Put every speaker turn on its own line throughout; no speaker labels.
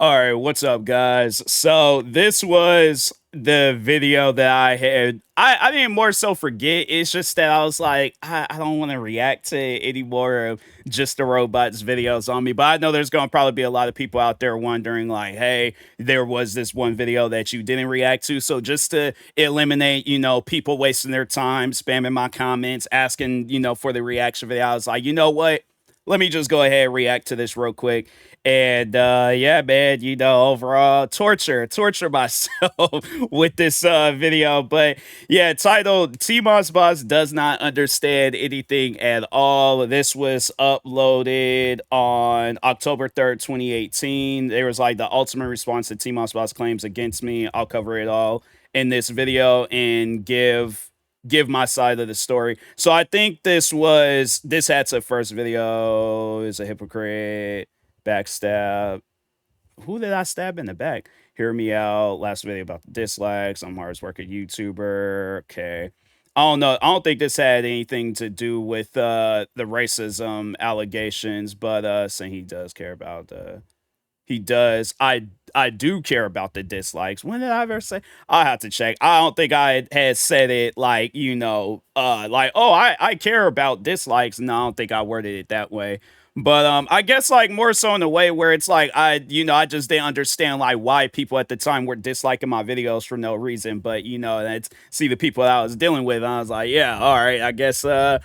All right, what's up, guys? So this was the video that I had. I didn't more so forget. It's just that I was like, I don't want to react to any more of just the robots videos on me. But I know there's going to probably be a lot of people out there wondering, like, hey, there was this one video that you didn't react to. So just to eliminate, people wasting their time, spamming my comments, asking, for the reaction video, I was like, you know what? Let me just go ahead and react to this real quick. And yeah, man, overall torture myself with this video. But yeah, titled TMossBoss does not understand anything at all. This was uploaded on October 3rd, 2018. There was like the ultimate response to TMossBoss claims against me. I'll cover it all in this video and give my side of the story. So I think this had a first video is a hypocrite, backstab. Who did I stab in the back? Hear me out. Last video about the dislikes. I'm hardest working YouTuber. Okay. I don't know. I don't think this had anything to do with the racism allegations, but saying he does care about he does. I do care about the dislikes. When did I ever say? I have to check. I don't think I had said it like, like, oh, I care about dislikes. No, I don't think I worded it that way. But I guess like more so in a way where it's like I just didn't understand like why people at the time were disliking my videos for no reason. But that's see the people that I was dealing with. And I was like, yeah, all right, I guess I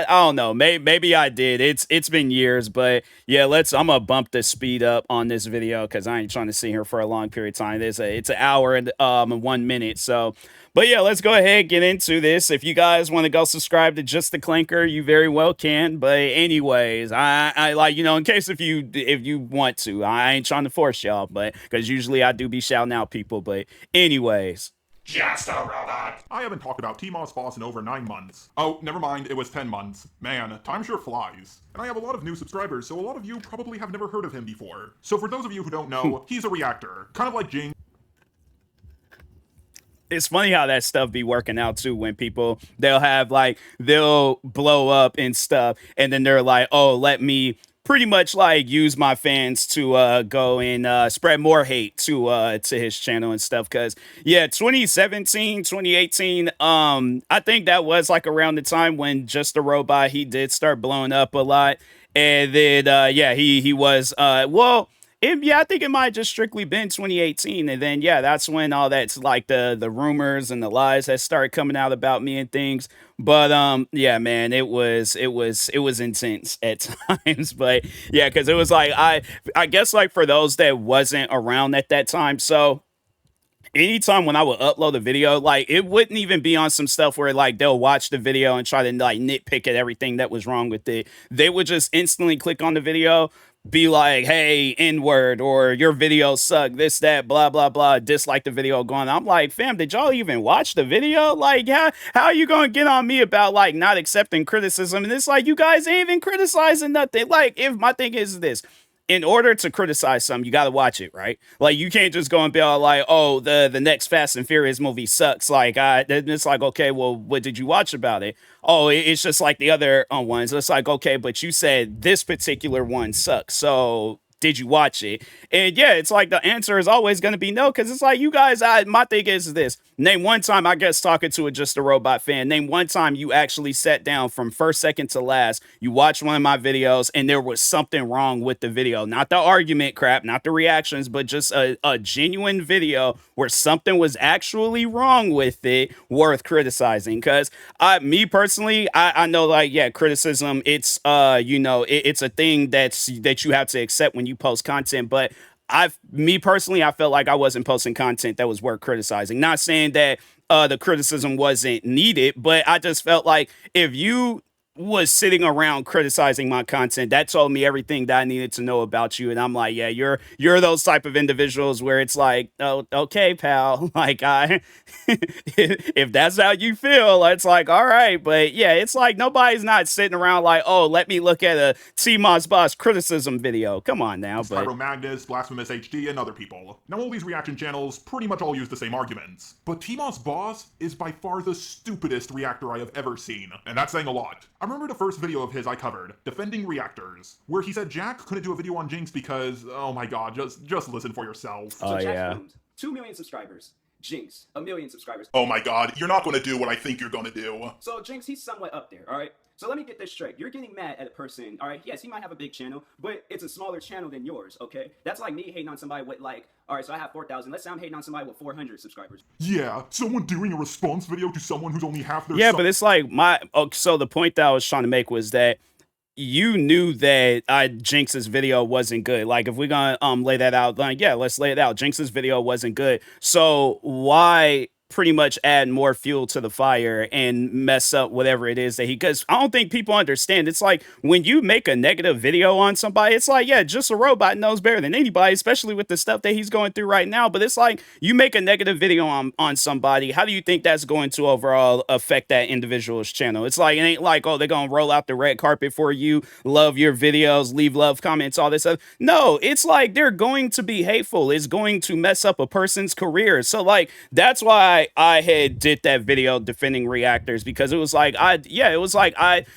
don't know. Maybe I did. It's been years, but yeah, I'm gonna bump the speed up on this video because I ain't trying to sit here for a long period of time. It's an hour and 1 minute. So, but yeah, let's go ahead and get into this. If you guys want to go subscribe to Just the Clinker, you very well can. But anyways, I like in case if you want to, I ain't trying to force y'all, but because usually I do be shouting out people. But anyways.
Just a robot. I haven't talked about TMossBoss in over 9 months. Oh, never mind, it was 10 months. Man, time sure flies. And I have a lot of new subscribers, so a lot of you probably have never heard of him before. So for those of you who don't know, he's a reactor. Kind of like Jing.
It's funny how that stuff be working out too when people they'll blow up and stuff and then they're like, oh, let me pretty much like use my fans to go and spread more hate to his channel and stuff. Because yeah, 2017, 2018, I think that was like around the time when Just a Robot, he did start blowing up a lot. And then yeah, he was yeah, I think it might have just strictly been 2018, and then yeah, that's when all that's like the rumors and the lies that started coming out about me and things. But yeah, man, it was intense at times. But yeah, because it was like I guess like for those that wasn't around at that time, so anytime when I would upload a video, like it wouldn't even be on some stuff where like they'll watch the video and try to like nitpick at everything that was wrong with it. They would just instantly click on the video, be like, hey, N-word, or your video suck, this, that, blah, blah, blah, dislike the video going. I'm like, fam, did y'all even watch the video? Like, how are you gonna get on me about like not accepting criticism? And it's like, you guys ain't even criticizing nothing. Like, if my thing is this, in order to criticize something, you got to watch it, right? Like, you can't just go and be all like, oh, the next Fast and Furious movie sucks. Like, it's like, okay, well, what did you watch about it? Oh, it's just like the other ones. It's like, okay, but you said this particular one sucks. So did you watch it? And yeah, it's like the answer is always going to be no, because it's like, you guys, my thing is this. Name one time, I guess, talking to Just a Robot fan, name one time you actually sat down from first second to last, you watched one of my videos, and there was something wrong with the video. Not the argument crap, not the reactions, but just a genuine video where something was actually wrong with it, worth criticizing. Because me personally, I know, like, yeah, criticism, it's, it's a thing that you have to accept when you post content, but me personally, I felt like I wasn't posting content that was worth criticizing. Not saying that the criticism wasn't needed, but I just felt like if you was sitting around criticizing my content, that told me everything that I needed to know about you. And I'm like, yeah, you're those type of individuals where it's like, oh, okay, pal. Like, if that's how you feel, it's like, all right. But yeah, it's like nobody's not sitting around like, oh, let me look at a TMossBoss criticism video. Come on now. But
Magnus, Blasphemous HD, and other people. Now all these reaction channels pretty much all use the same arguments. But TMossBoss is by far the stupidest reactor I have ever seen. And that's saying a lot. I remember the first video of his I covered, Defending Reactors, where he said Jack couldn't do a video on Jinx because, oh my god, just listen for yourself.
Oh,
So Jack
yeah.
filmed 2 million subscribers. Jinx, 1 million subscribers.
Oh my god, you're not gonna do what I think you're gonna do.
So Jinx, he's somewhat up there, all right? So let me get this straight. You're getting mad at a person, all right? Yes, he might have a big channel, but it's a smaller channel than yours, okay? That's like me hating on somebody with like, all right, so I have 4,000. Let's say I'm hating on somebody with 400 subscribers.
Yeah, someone doing a response video to someone who's only half their
Yeah, but it's like so the point that I was trying to make was that you knew that Jinx's video wasn't good. Like, if we're gonna lay that out, like, yeah, let's lay it out. Jinx's video wasn't good. So why pretty much add more fuel to the fire and mess up whatever it is that because I don't think people understand. It's like when you make a negative video on somebody, it's like, yeah, just a robot knows better than anybody, especially with the stuff that he's going through right now. But it's like you make a negative video on somebody. How do you think that's going to overall affect that individual's channel? It's like, it ain't like, oh, they're gonna roll out the red carpet for you, love your videos, leave love comments, all this stuff. No, it's like they're going to be hateful. It's going to mess up a person's career. So like that's why I had did that video defending reactors, because it was like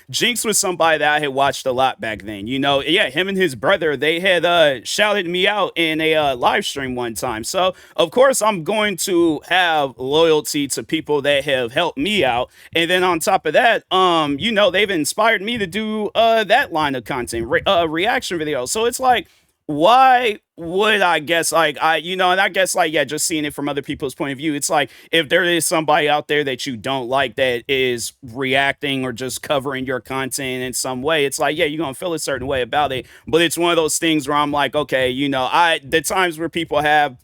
Jinx was somebody that I had watched a lot back then. You know, yeah, him and his brother, they had shouted me out in a live stream one time. So of course I'm going to have loyalty to people that have helped me out. And then on top of that, you know, they've inspired me to do that line of content, reaction videos. So it's like, why would I guess like and I guess like, yeah, just seeing it from other people's point of view, it's like if there is somebody out there that you don't like that is reacting or just covering your content in some way, it's like, yeah, you're gonna feel a certain way about it. But it's one of those things where I'm like, okay, the times where people have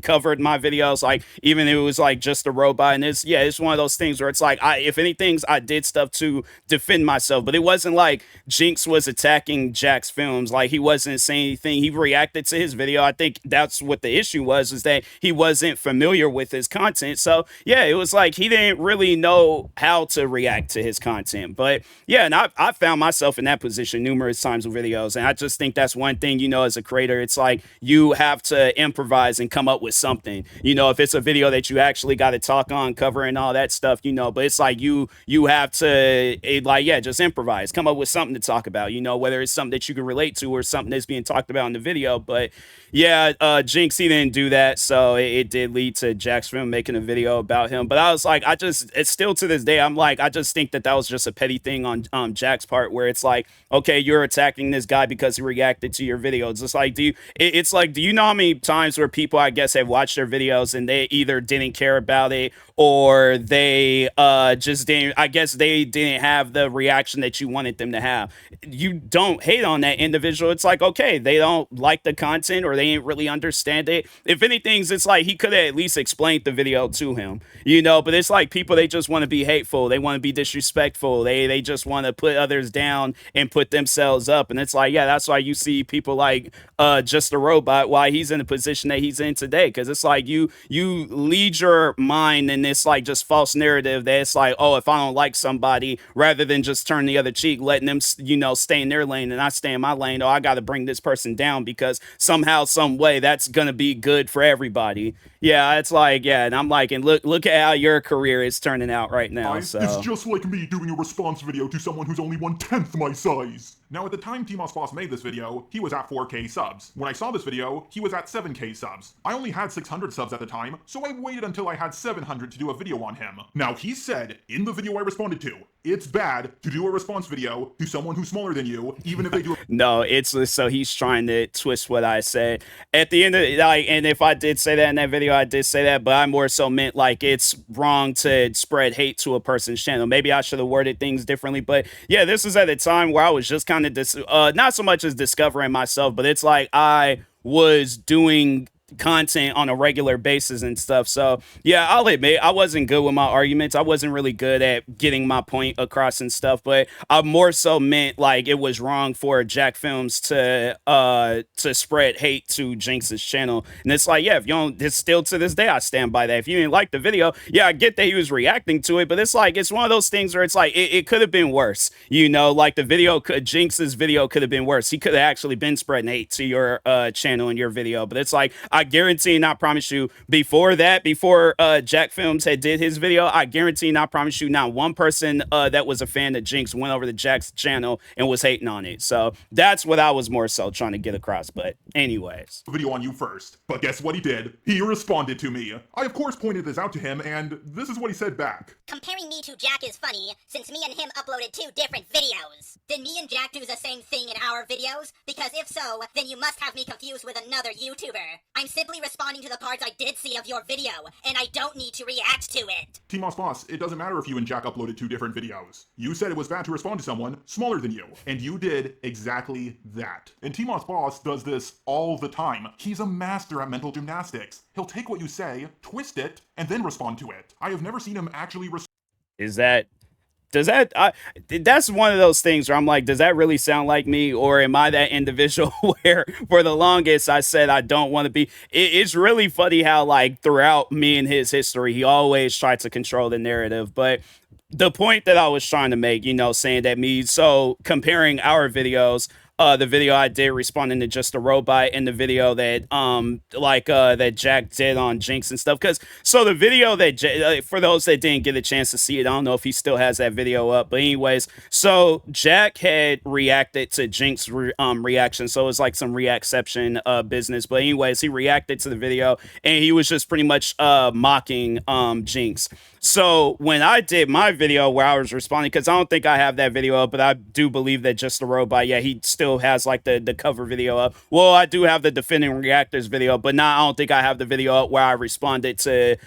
covered my videos, like even if it was like just a robot, and it's one of those things where it's like, if anything, I did stuff to defend myself, but it wasn't like Jinx was attacking Jack's films. Like, he wasn't saying anything. He reacted to his video. I think that's what the issue was, is that he wasn't familiar with his content. So yeah, it was like he didn't really know how to react to his content. But yeah, and I found myself in that position numerous times with videos, and I just think that's one thing, as a creator, it's like you have to improvise and come up with something. If it's a video that you actually got to talk on, covering all that stuff, but it's like you have to just improvise, come up with something to talk about, whether it's something that you can relate to or something that's being talked about in the video. But yeah, Jinx, he didn't do that, so it did lead to Jack's film making a video about him. But I was like, it's still to this day, I'm like, I just think that was just a petty thing on Jack's part, where it's like, okay, you're attacking this guy because he reacted to your video. It's just like, do you know how many times where people, I guess, have watched their videos and they either didn't care about it, or they just didn't, I guess they didn't have the reaction that you wanted them to have. You don't hate on that individual. It's like, okay, they don't like the content, or they didn't really understand it. If anything, it's like he could have at least explained the video to him, but it's like people, they just want to be hateful. They want to be disrespectful. They just want to put others down and put themselves up. And it's like, yeah, that's why you see people like Just a Robot, why he's in the position that he's in today. Because it's like you lead your mind in this like just false narrative that it's like, oh, if I don't like somebody, rather than just turn the other cheek, letting them stay in their lane and I stay in my lane, oh, I got to bring this person down because somehow, some way, that's gonna be good for everybody. Yeah, it's like, yeah, and I'm like, and look at how your career is turning out right now. So
it's just like me doing a response video to someone who's only 1/10 my size. Now, at the time TMossBoss made this video, he was at 4K subs. When I saw this video, he was at 7K subs. I only had 600 subs at the time, so I waited until I had 700 to do a video on him. Now, he said, in the video I responded to, it's bad to do a response video to someone who's smaller than you, even if they do
No, it's so he's trying to twist what I said. At the end of it, like, and if I did say that in that video, I did say that, but I more so meant like it's wrong to spread hate to a person's channel. Maybe I should have worded things differently, but yeah, this is at a time where I was just kind of not so much as discovering myself, but it's like I was doing content on a regular basis and stuff. So yeah, I'll admit I wasn't good with my arguments. I wasn't really good at getting my point across and stuff, but I more so meant like it was wrong for Jack Films to spread hate to Jinx's channel. And it's like, yeah, if you don't, it's still to this day I stand by that. If you didn't like the video, yeah, I get that he was reacting to it, but it's like, it's one of those things where it's like it could have been worse, like the video Jinx's video could have been worse. He could have actually been spreading hate to your channel and your video, but it's like I I guarantee and I promise you, before that, before Jack Films had did his video, I guarantee and I promise you, not one person that was a fan of Jinx went over to Jack's channel and was hating on it. So that's what I was more so trying to get across. But anyways,
video on you first. But guess what he did? He responded to me. I of course pointed this out to him, and this is what he said back.
Comparing me to Jack is funny, since me and him uploaded 2 different videos. Did me and Jack do the same thing in our videos? Because if so, then you must have me confused with another YouTuber. I'm simply responding to the parts I did see of your video, and I don't need to react to it.
TMossBoss, it doesn't matter if you and Jack uploaded 2 different videos. You said it was bad to respond to someone smaller than you, and you did exactly that. And TMossBoss does this all the time. He's a master at mental gymnastics. He'll take what you say, twist it, and then respond to it. I have never seen him actually
that's one of those things where I'm like, does that really sound like me, or am I that individual where for the longest I said I don't want to be? It's really funny how like throughout me and his history, he always tried to control the narrative. But the point that I was trying to make, saying that so comparing our videos, the video I did responding to Just a Robot, and the video that that Jack did on Jinx and stuff. Because so the video that for those that didn't get a chance to see it, I don't know if he still has that video up. But anyways, so Jack had reacted to Jinx reaction. So it was like some reactception business. But anyways, he reacted to the video and he was just pretty much mocking Jinx. So when I did my video where I was responding, because I don't think I have that video up, but I do believe that Just a Robot, yeah, he still has like the cover video up. Well, I do have the Defending Reactors video, but I don't think I have the video up where I responded to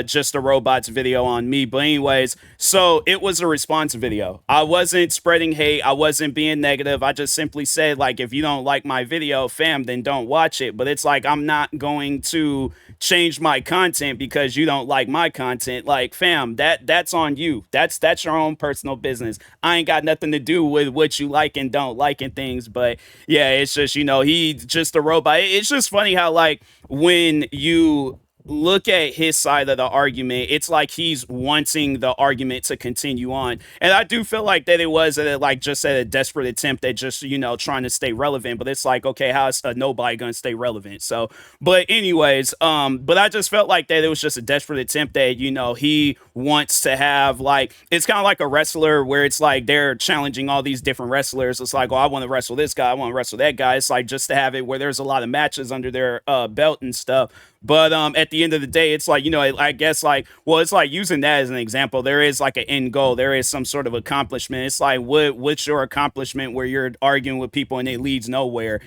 Just a Robot's video on me. But anyways, so it was a response video. I wasn't spreading hate. I wasn't being negative. I just simply said, like, if you don't like my video, fam, then don't watch it. But it's like, I'm not going to change my content because you don't like my content. Like, fam, that's on you. That's your own personal business. I ain't got nothing to do with what you like and don't like and things. But yeah, it's just, he's just a robot. It's just funny how, like, when you look at his side of the argument, it's like he's wanting the argument to continue on. And I do feel like that it was just a desperate attempt at just, trying to stay relevant. But it's like, okay, how is a nobody gonna stay relevant? So, but anyways, but I just felt like that it was just a desperate attempt that, he wants to have, like, it's kind of like a wrestler where it's like they're challenging all these different wrestlers. It's like, oh, I want to wrestle this guy, I want to wrestle that guy. It's like just to have it where there's a lot of matches under their belt and stuff. But at the end of the day, it's like, I guess, like, well, it's like using that as an example. There is like an end goal. There is some sort of accomplishment. It's like, what's your accomplishment where you're arguing with people and it leads nowhere,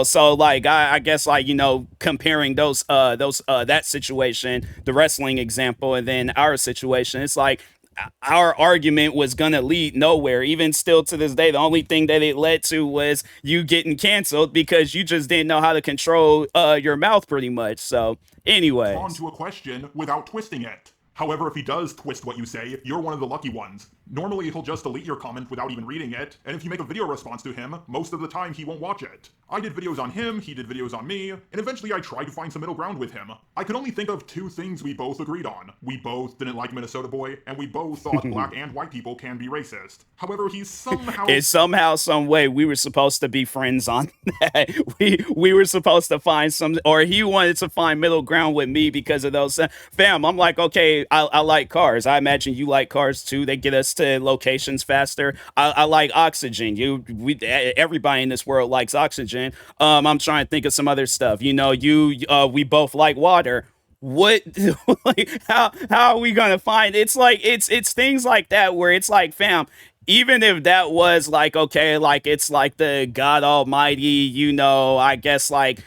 So like, I guess, like, comparing that situation, the wrestling example, and then our situation, it's like, our argument was gonna lead nowhere. Even still to this day, the only thing that it led to was you getting canceled because you just didn't know how to control your mouth pretty much. So anyway,
on to a question without twisting it. However, if he does twist what you say, you're one of the lucky ones. Normally, he'll just delete your comment without even reading it, and if you make a video response to him, most of the time he won't watch it. I did videos on him, he did videos on me, and eventually I tried to find some middle ground with him. I could only think of 2 things we both agreed on. We both didn't like Minnesota Boy, and we both thought black and white people can be racist. However, he's somehow...
It's somehow, some way, we were supposed to be friends on that. We were supposed to find some, or he wanted to find middle ground with me because of those. Fam, I'm like, okay, I like cars. I imagine you like cars too. They get us to locations faster. I like oxygen. Everybody in this world likes oxygen. I'm trying to think of some other stuff. We both like water. What like how are we gonna find? It's like it's things like that where it's like, fam, even if that was like, okay, like it's like the God Almighty, I guess like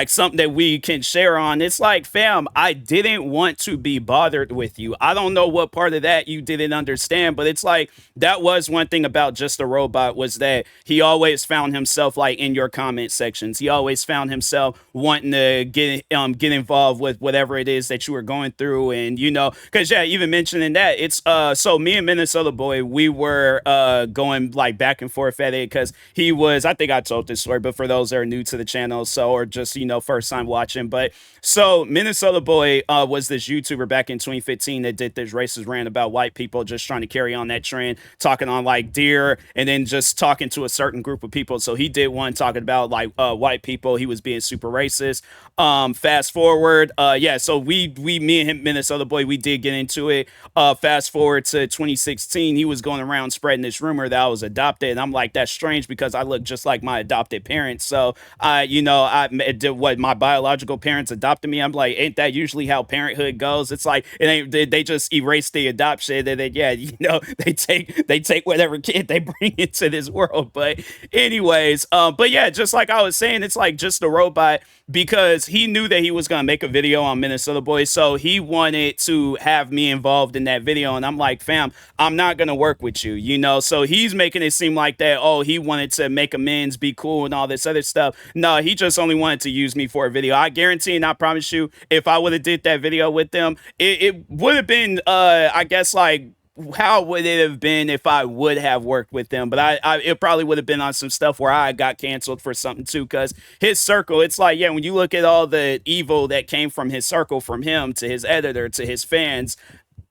something that we can share on. It's like, fam, I didn't want to be bothered with you. I don't know what part of that you didn't understand, but it's like, that was one thing about Just a Robot, was that he always found himself like in your comment sections. He always found himself wanting to get involved with whatever it is that you were going through. And, because yeah, even mentioning that, it's, so me and Minnesota Boy, we were going like back and forth at it because he was, I think I told this story, but for those that are new to the channel, so or just, first time watching. But so Minnesota Boy was this YouTuber back in 2015 that did this racist rant about white people, just trying to carry on that trend, talking on like deer and then just talking to a certain group of people. So he did one talking about like white people. He was being super racist. Fast forward, so me and him, Minnesota Boy, we did get into it. Fast forward to 2016, he was going around spreading this rumor that I was adopted, and I'm like, that's strange because I look just like my adopted parents. So I did what my biological parents adopted me. I'm like, ain't that usually how parenthood goes? It's like they just erase the adoption, and then they take whatever kid they bring into this world. But anyways, but yeah, just like I was saying, it's like just a robot, because he knew that he was going to make a video on Minnesota Boy. So he wanted to have me involved in that video. And I'm like, fam, I'm not going to work with you, So he's making it seem like that, oh, he wanted to make amends, be cool and all this other stuff. No, he just only wanted to use me for a video. I guarantee and I promise you, if I would have did that video with them, it would have been, I guess, like, how would it have been if I would have worked with them? But it probably would have been on some stuff where I got canceled for something too, because his circle, it's like, yeah, when you look at all the evil that came from his circle, from him to his editor to his fans,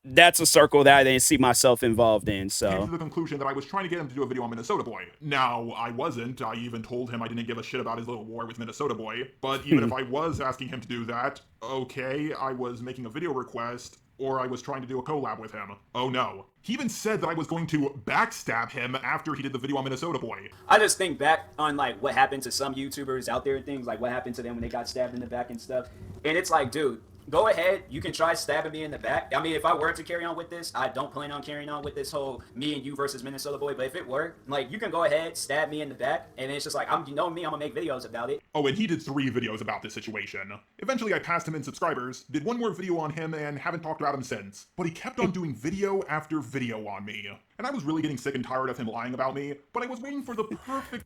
that's a circle that I didn't see myself involved in. So
came to the conclusion that I was trying to get him to do a video on Minnesota Boy. Now, I wasn't. I even told him I didn't give a shit about his little war with Minnesota Boy. But even if I was asking him to do that, okay, I was making a video request, or I was trying to do a collab with him. Oh no. He even said that I was going to backstab him after he did the video on Minnesota Boy.
I just think back on like what happened to some YouTubers out there and things, like what happened to them when they got stabbed in the back and stuff. And it's like, dude, go ahead, you can try stabbing me in the back. I mean, if I were to carry on with this, I don't plan on carrying on with this whole me and you versus Minnesota Boy, but if it were, like, you can go ahead, stab me in the back, and it's just like, I'm gonna make videos about it.
Oh, and he did 3 videos about this situation. Eventually, I passed him in subscribers, did one more video on him, and haven't talked about him since. But he kept on doing video after video on me. And I was really getting sick and tired of him lying about me, but I was waiting for the perfect...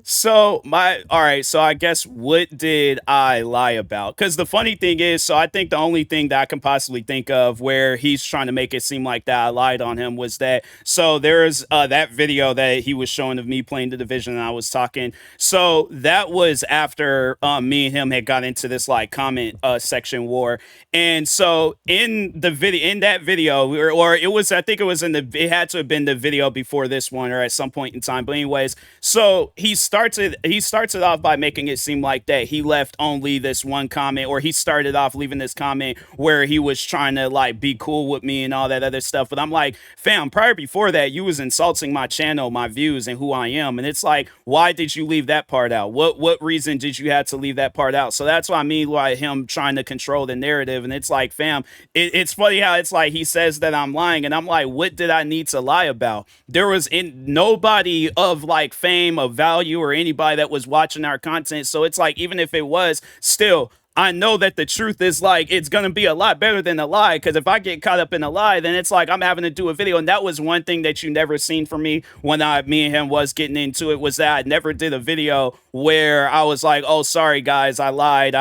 So I guess what did I lie about? Because the funny thing is, so I think the only thing that I can possibly think of where he's trying to make it seem like that I lied on him was that, so there's that video that he was showing of me playing the Division and I was talking. So that was after me and him had got into this like comment section war. And so in that video, or it was, I think it was it had to have been the video before this one or at some point in time. But anyways, so he starts it off by making it seem like that he left only this one comment, or he started off leaving this comment where he was trying to like be cool with me and all that other stuff. But I'm like, fam, before that, you was insulting my channel, my views, and who I am. And it's like, why did you leave that part out? What reason did you have to leave that part out? So that's what I mean by him trying to control the narrative. And it's like, fam, it's funny how it's like he says that I'm lying, and I'm like, what did I need to lie about? There was nobody of like fame, of value, or anybody that was watching our content. So it's like, even if it was, still, I know that the truth is like, it's going to be a lot better than a lie. Because if I get caught up in a lie, then it's like I'm having to do a video. And that was one thing that you never seen from me when me and him was getting into it, was that I never did a video where I was like, oh, sorry guys, I lied.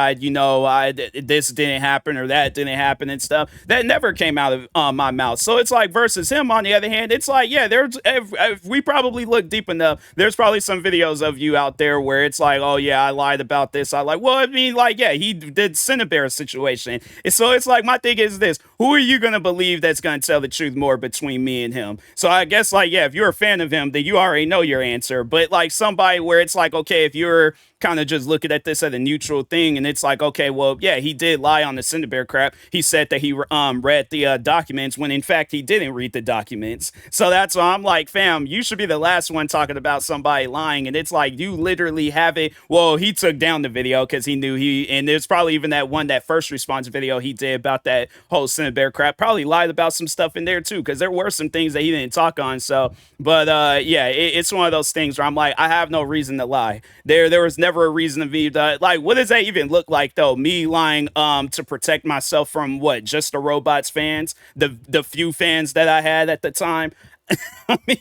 This didn't happen or that didn't happen and stuff. That never came out of my mouth. So it's like, versus him, on the other hand, it's like, yeah, if we probably look deep enough, there's probably some videos of you out there where it's like, oh yeah, I lied about this. Well, I mean, like, yeah, he did Cinnabar situation. And so it's like, my thing is this: who are you gonna believe that's gonna tell the truth more between me and him? So I guess, like, yeah, if you're a fan of him, then you already know your answer. But like somebody where it's like, okay, if you're kind of just looking at this as a neutral thing, and it's like, okay, well, yeah, he did lie on the Cinnabar crap. He said that he read the documents, when in fact he didn't read the documents. So that's why I'm like, fam, you should be the last one talking about somebody lying. And it's like, you literally have it. Well, he took down the video because he knew and there's probably even that first response video he did about that whole Cinnabar crap, probably lied about some stuff in there too, because there were some things that he didn't talk on. So, but yeah, it's one of those things where I'm like, I have no reason to lie. There was never a reason to be like, what does that even look like though? Me lying to protect myself from what? Just the robots fans, the few fans that I had at the time. I mean,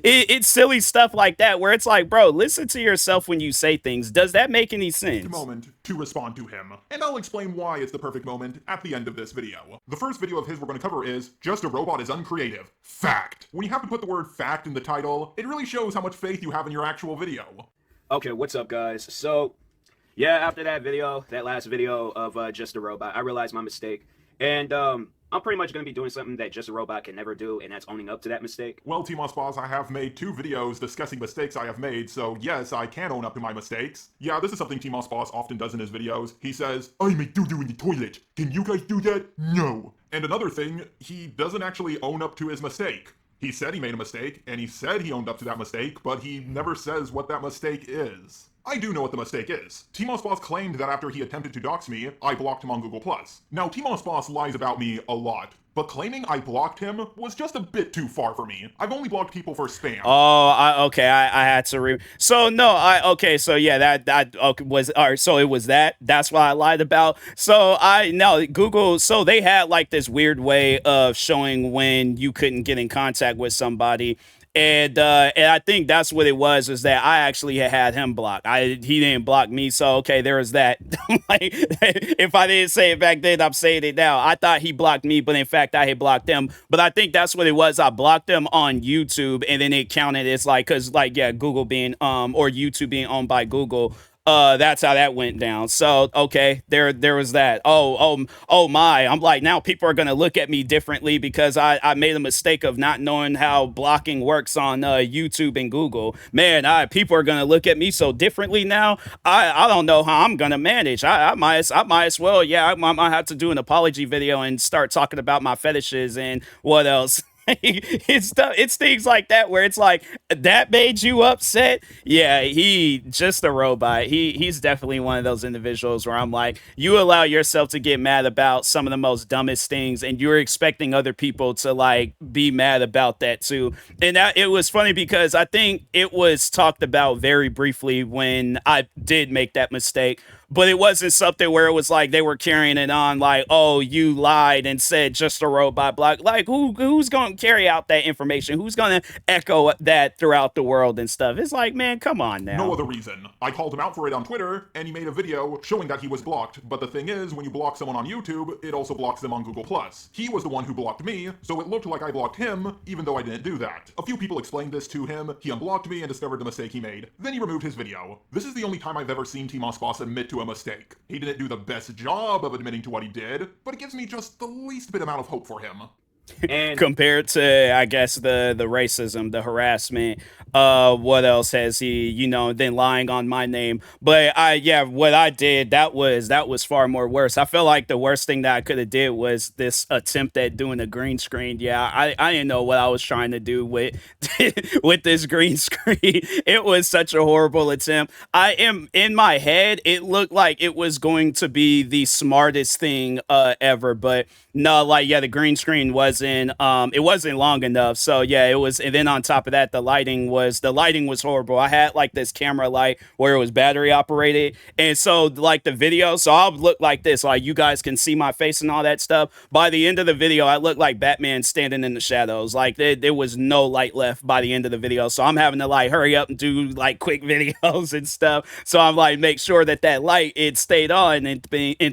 it's silly stuff like that where it's like, bro, listen to yourself when you say things. Does that make any sense?
Moment to respond to him, and I'll explain why it's the perfect moment at the end of this video. The first video of his we're going to cover is "Just a Robot is Uncreative." Fact. When you have to put the word fact in the title, it really shows how much faith you have in your actual video.
Okay, what's up guys? So Yeah, after that video, that last video of Just a Robot, I realized my mistake. And I'm pretty much going to be doing something that Just a Robot can never do, and that's owning up to that mistake.
Well, TMossBoss, I have made 2 videos discussing mistakes I have made, so yes, I can own up to my mistakes. Yeah, this is something TMossBoss often does in his videos. He says, I make doo-doo in the toilet. Can you guys do that? No. And another thing, he doesn't actually own up to his mistake. He said he made a mistake, and he said he owned up to that mistake, but he never says what that mistake is. I do know what the mistake is. TMossBoss claimed that after he attempted to dox me, I blocked him on Google+. Now, TMossBoss lies about me a lot, but claiming I blocked him was just a bit too far for me. I've only blocked people for spam.
Oh, okay. I had to so no, okay. So yeah, that okay, was all right. So it was that. That's what I lied about. So Google. So they had like this weird way of showing when you couldn't get in contact with somebody. And I think that's what it was, is that I actually had him blocked. He didn't block me, so okay, there was that. Like, if I didn't say it back then, I'm saying it now. I thought he blocked me, but in fact, I had blocked him. But I think that's what it was. I blocked him on YouTube, and then it counted as like, cause like yeah, Google being or YouTube being owned by Google. That's how that went down. So okay, there was that. Oh my, I'm like, now people are gonna look at me differently because I made a mistake of not knowing how blocking works on YouTube and Google. Man, people are gonna look at me so differently now. I don't know how I'm gonna manage. I might as well, yeah, I might have to do an apology video and start talking about my fetishes and what else. It's things like that where it's like, that made you upset. Yeah, he just a robot. He's definitely one of those individuals where I'm like, you allow yourself to get mad about some of the most dumbest things, and you're expecting other people to like be mad about that too. And it was funny because I think it was talked about very briefly when I did make that mistake, but it wasn't something where it was like they were carrying it on like, oh, you lied and said just a robot block. Like, who's going to carry out that information? Who's going to echo that throughout the world and stuff? It's like, man, come on now.
No other reason. I called him out for it on Twitter, and he made a video showing that he was blocked. But the thing is, when you block someone on YouTube, it also blocks them on Google+. He was the one who blocked me, so it looked like I blocked him, even though I didn't do that. A few people explained this to him, he unblocked me and discovered the mistake he made. Then he removed his video. This is the only time I've ever seen TMossBoss admit to a mistake. He didn't do the best job of admitting to what he did, but it gives me just the least bit amount of hope for him.
And
Compared to, I guess, the racism, the harassment, what else has he, then lying on my name? But what I did, that was far more worse. I feel like the worst thing that I could have did was this attempt at doing a green screen. Yeah, I didn't know what I was trying to do with with this green screen. It was such a horrible attempt. I am in my head, it looked like it was going to be the smartest thing ever, but no, like, yeah, the green screen wasn't long enough. So yeah, it was. And then on top of that, the lighting was horrible. I had like this camera light where it was battery operated, and so like the video, so I'll look like this, like you guys can see my face and all that stuff. By the end of the video, I looked like Batman standing in the shadows. Like there was no light left by the end of the video, so I'm having to like hurry up and do like quick videos and stuff. So I'm like, make sure that light, it stayed on and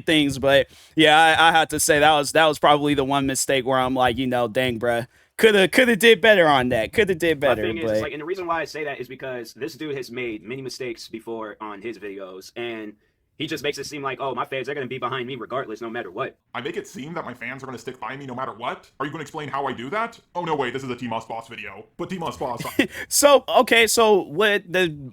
things. But yeah, I had to say that was probably the one mistake where I'm like, dang, bruh, could have did better on that. Could have did better.
my thing
But
is, like, and the reason why I say that is because this dude has made many mistakes before on his videos, and he just makes it seem like, oh, my fans are going to be behind me regardless, no matter what.
I make it seem that my fans are going to stick by me no matter what? Are you going to explain how I do that? Oh no, wait, this is a TMossBoss video. But TMossBoss...
so okay, so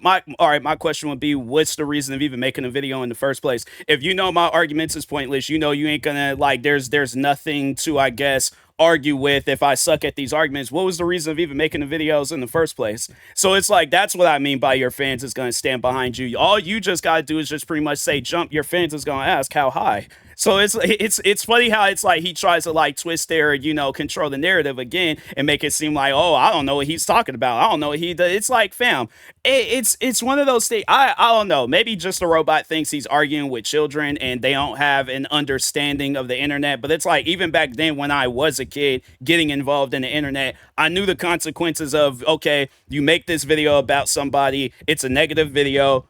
my question would be, what's the reason of even making a video in the first place? If you know my arguments is pointless, you ain't gonna like. There's nothing to, I guess, argue with if I suck at these arguments. What was the reason of even making the videos in the first place? So it's like, that's what I mean by your fans is going to stand behind you. All you just got to do is just pretty much say jump. Your fans is going to ask how high. So it's funny how it's like he tries to like twist their, control the narrative again and make it seem like, oh, I don't know what he's talking about. I don't know what he does. It's like, fam, it's one of those things. I don't know. Maybe just a robot thinks he's arguing with children and they don't have an understanding of the internet. But it's like, even back then when I was a kid getting involved in the internet, I knew the consequences of, okay, you make this video about somebody, it's a negative video.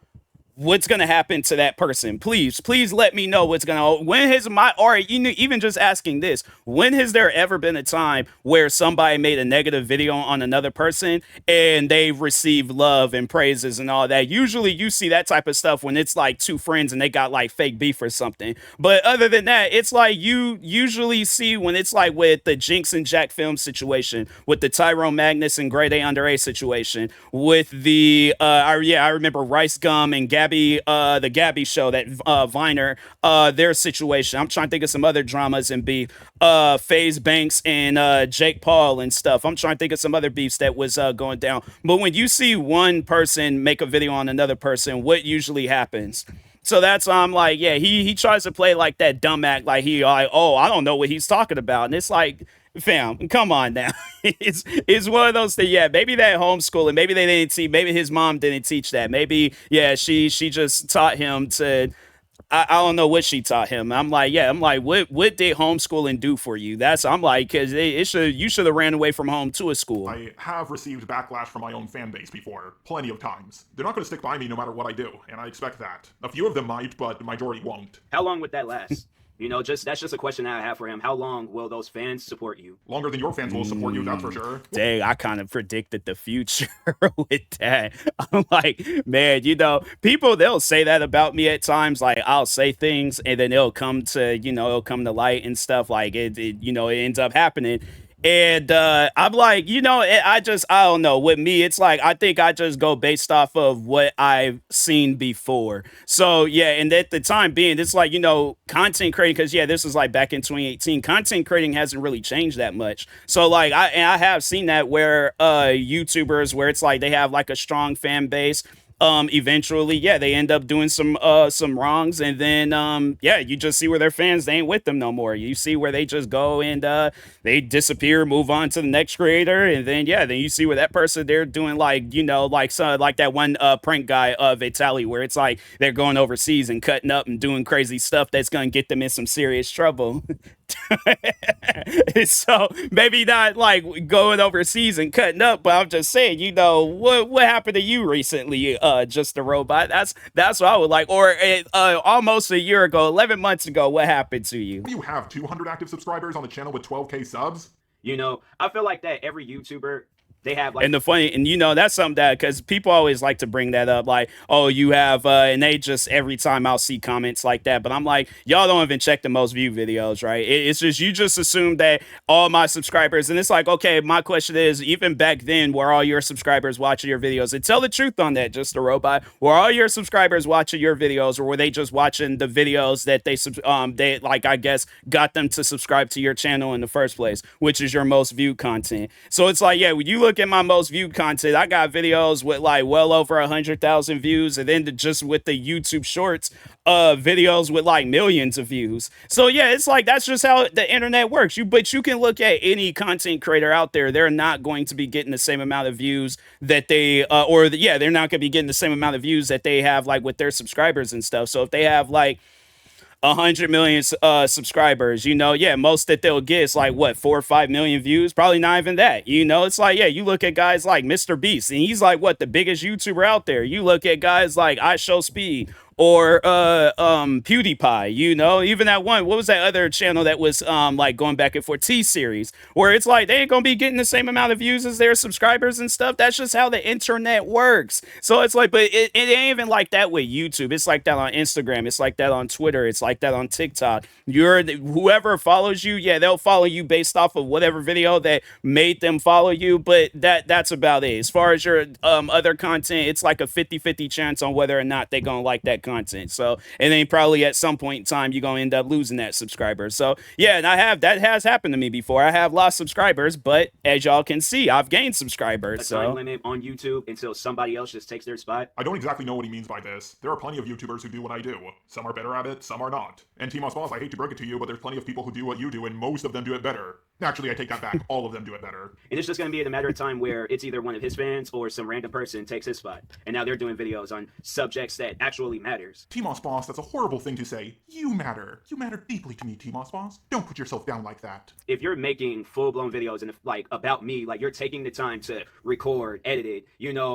what's gonna happen to that person? Please let me know what's gonna. When has my or even just asking this? When has there ever been a time where somebody made a negative video on another person and they've received love and praises and all that? Usually, you see that type of stuff when it's like two friends and they got like fake beef or something. But other than that, it's like you usually see when it's like with the Jinx and Jack film situation, with the Tyrone Magnus and Grade A Under A situation, with the I remember Rice Gum and Gabby, the Gabby show, that Viner, their situation. I'm trying to think of some other dramas and beef. FaZe Banks and Jake Paul and stuff. I'm trying to think of some other beefs that was going down. But when you see one person make a video on another person, what usually happens? So that's why I'm like, yeah, he tries to play like that dumb act, like he like, oh, I don't know what he's talking about, and it's like, fam, come on now. it's one of those things. Yeah, maybe that homeschooling, maybe they didn't teach, maybe his mom didn't teach that. Maybe she just taught him to. I don't know what she taught him. I'm like, what did homeschooling do for you? I'm like, because you should have ran away from home to a school.
I have received backlash from my own fan base before, plenty of times. They're not going to stick by me no matter what I do, and I expect that. A few of them might, but the majority won't.
How long would that last? That's just a question that I have for him. How long will those fans support you?
Longer than your fans will support you, that's for sure.
Dang, I kind of predicted the future with that. I'm like, man, people, they'll say that about me at times. Like, I'll say things and then it'll come to light and stuff. Like, it ends up happening. And I'm like, I don't know. With me, it's like, I think I just go based off of what I've seen before. So, yeah, and at the time being, it's like, content creating, because, yeah, this is like back in 2018. Content creating hasn't really changed that much. So, like, I have seen that where YouTubers, where it's like they have like a strong fan base. Eventually, yeah, they end up doing some wrongs, and then you just see where their fans, they ain't with them no more. You see where they just go and they disappear, move on to the next creator, and then you see where that person, they're doing like like that one prank guy of Italy, where it's like they're going overseas and cutting up and doing crazy stuff that's gonna get them in some serious trouble. So maybe not like going overseas and cutting up, but I'm just saying, what happened to you recently? Just a robot. That's what I would like. Or almost a year ago, 11 months ago, what happened to you?
You have 200 active subscribers on the channel with 12K subs?
I feel like that every YouTuber, they have like,
and the funny, and that's something that, because people always like to bring that up, like, oh, you have and they just, every time I'll see comments like that, but I'm like, y'all don't even check the most viewed videos, right? It's just, you just assume that all my subscribers, and it's like, okay, my question is, even back then, were all your subscribers watching your videos? And tell the truth on that, just a robot. Were all your subscribers watching your videos, or were they just watching the videos that they like, I guess, got them to subscribe to your channel in the first place, which is your most viewed content? So it's like, yeah, when you look at my most viewed content, I got videos with like well over 100,000 views, and then just with the YouTube Shorts, videos with like millions of views. So yeah, it's like, that's just how the internet works. But you can look at any content creator out there; they're not going to be getting the same amount of views that they, they're not going to be getting the same amount of views that they have like with their subscribers and stuff. So if they have like 100 million subscribers, most that they'll get is like, what, 4 or 5 million views? Probably not even that. It's like, yeah, you look at guys like Mr. Beast, and he's like, what, the biggest YouTuber out there. You look at guys like I Show Speed or PewDiePie, even that one, what was that other channel that was like going back and forth, T-Series, where it's like they ain't gonna be getting the same amount of views as their subscribers and stuff. That's just how the internet works. So it's like, but it ain't even like that with YouTube. It's like that on Instagram. It's like that on Twitter. It's like that on TikTok. Whoever follows you, yeah, they'll follow you based off of whatever video that made them follow you, but that's about it. As far as your other content, it's like a 50-50 chance on whether or not they're gonna like that content. So, and then probably at some point in time, you're gonna end up losing that subscriber. So yeah, and that has happened to me before. I have lost subscribers, but as y'all can see, I've gained subscribers.
A time limit on YouTube until somebody else just takes their spot.
I don't exactly know what he means by this. There are plenty of YouTubers who do what I do. Some are better at it, some are not. And TMossBoss, I hate to break it to you, but there's plenty of people who do what you do, and most of them do it better. Actually, I take that back. All of them do it better.
And it's just going to be a matter of time where it's either one of his fans or some random person takes his spot. And now they're doing videos on subjects that actually matters.
TMossBoss, that's a horrible thing to say. You matter. You matter deeply to me, TMossBoss. Don't put yourself down like that.
If you're making full-blown videos and like about me, like you're taking the time to record, edit it,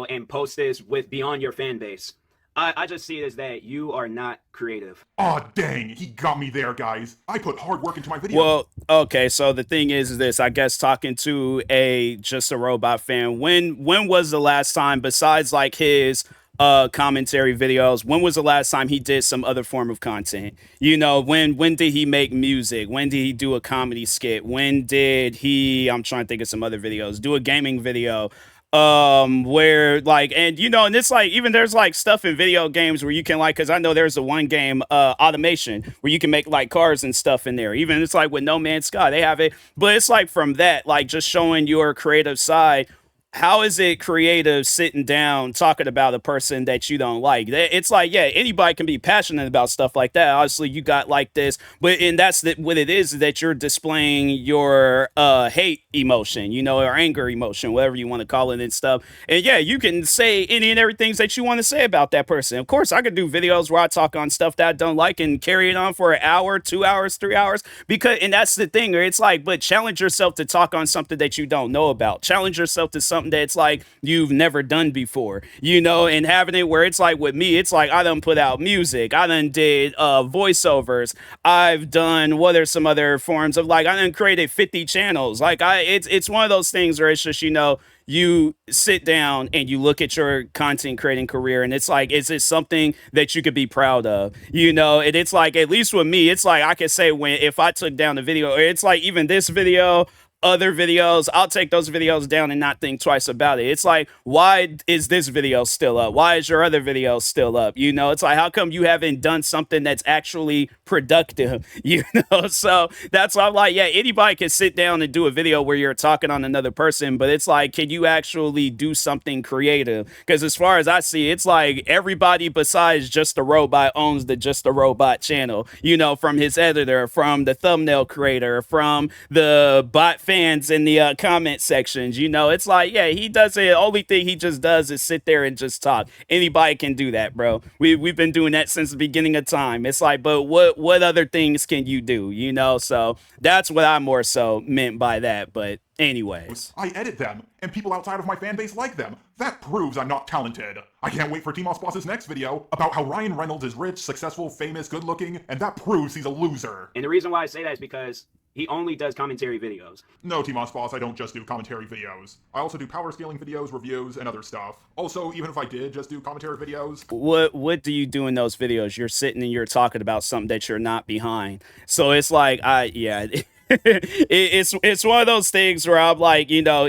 and post this with beyond your fan base, I just see it as that you are not creative.
Aw, dang, he got me there, guys. I put hard work into my videos.
Well, okay, so the thing is this, I guess talking to a Just a Robot fan, when was the last time, besides like his commentary videos, when was the last time he did some other form of content? You know, when did he make music? When did he do a comedy skit? When did he, I'm trying to think of some other videos, do a gaming video? Where like, and you know, and it's like, even there's like stuff in video games where you can like, because I know there's a one game automation where you can make like cars and stuff in there. Even it's like with No Man's Sky they have it, but it's like from that, like just showing your creative side. How is it creative sitting down talking about a person that you don't like? It's like, yeah, anybody can be passionate about stuff like that. Obviously, you got like this, but and that's what it is, that you're displaying your hate emotion, you know, or anger emotion, whatever you want to call it and stuff. And yeah, you can say any and everything that you want to say about that person. Of course, I could do videos where I talk on stuff that I don't like and carry it on for an hour, 2 hours, 3 hours, because, and that's the thing, where it's like, but challenge yourself to talk on something that you don't know about. Challenge yourself to something that's like you've never done before, you know, and having it where it's like with me, it's like I done put out music, I done did voiceovers, I've done, what are some other forms of, like I done created 50 channels. Like it's one of those things where it's just, you know, you sit down and you look at your content creating career and it's like, is it something that you could be proud of, you know? And it's like, at least with me, it's like I could say, when if I took down the video, or it's like even this video, other videos, I'll take those videos down and not think twice about it. It's like, why is this video still up? Why is your other video still up? You know, it's like, how come you haven't done something that's actually productive? You know, so that's why I'm like, yeah, anybody can sit down and do a video where you're talking on another person, but it's like, can you actually do something creative? Because as far as I see, it's like everybody besides Just a Robot owns the Just a Robot channel, you know, from his editor, from the thumbnail creator, from the bot fans in the comment sections. You know, it's like, yeah, he does it. Only thing he just does is sit there and just talk. Anybody can do that, bro. We've been doing that since the beginning of time. It's like, but what other things can you do? You know, so that's what I more so meant by that. But anyways,
I edit them, and people outside of my fan base like them. That proves I'm not talented. I can't wait for TMossBoss's next video about how Ryan Reynolds is rich, successful, famous, good-looking, and that proves he's a loser.
And the reason why I say that is because he only does commentary videos.
No, TMossBoss, I don't just do commentary videos. I also do power scaling videos, reviews, and other stuff. Also, even if I did just do commentary videos...
What do you do in those videos? You're sitting and you're talking about something that you're not behind. So it's like, yeah... it's one of those things where I'm like, you know,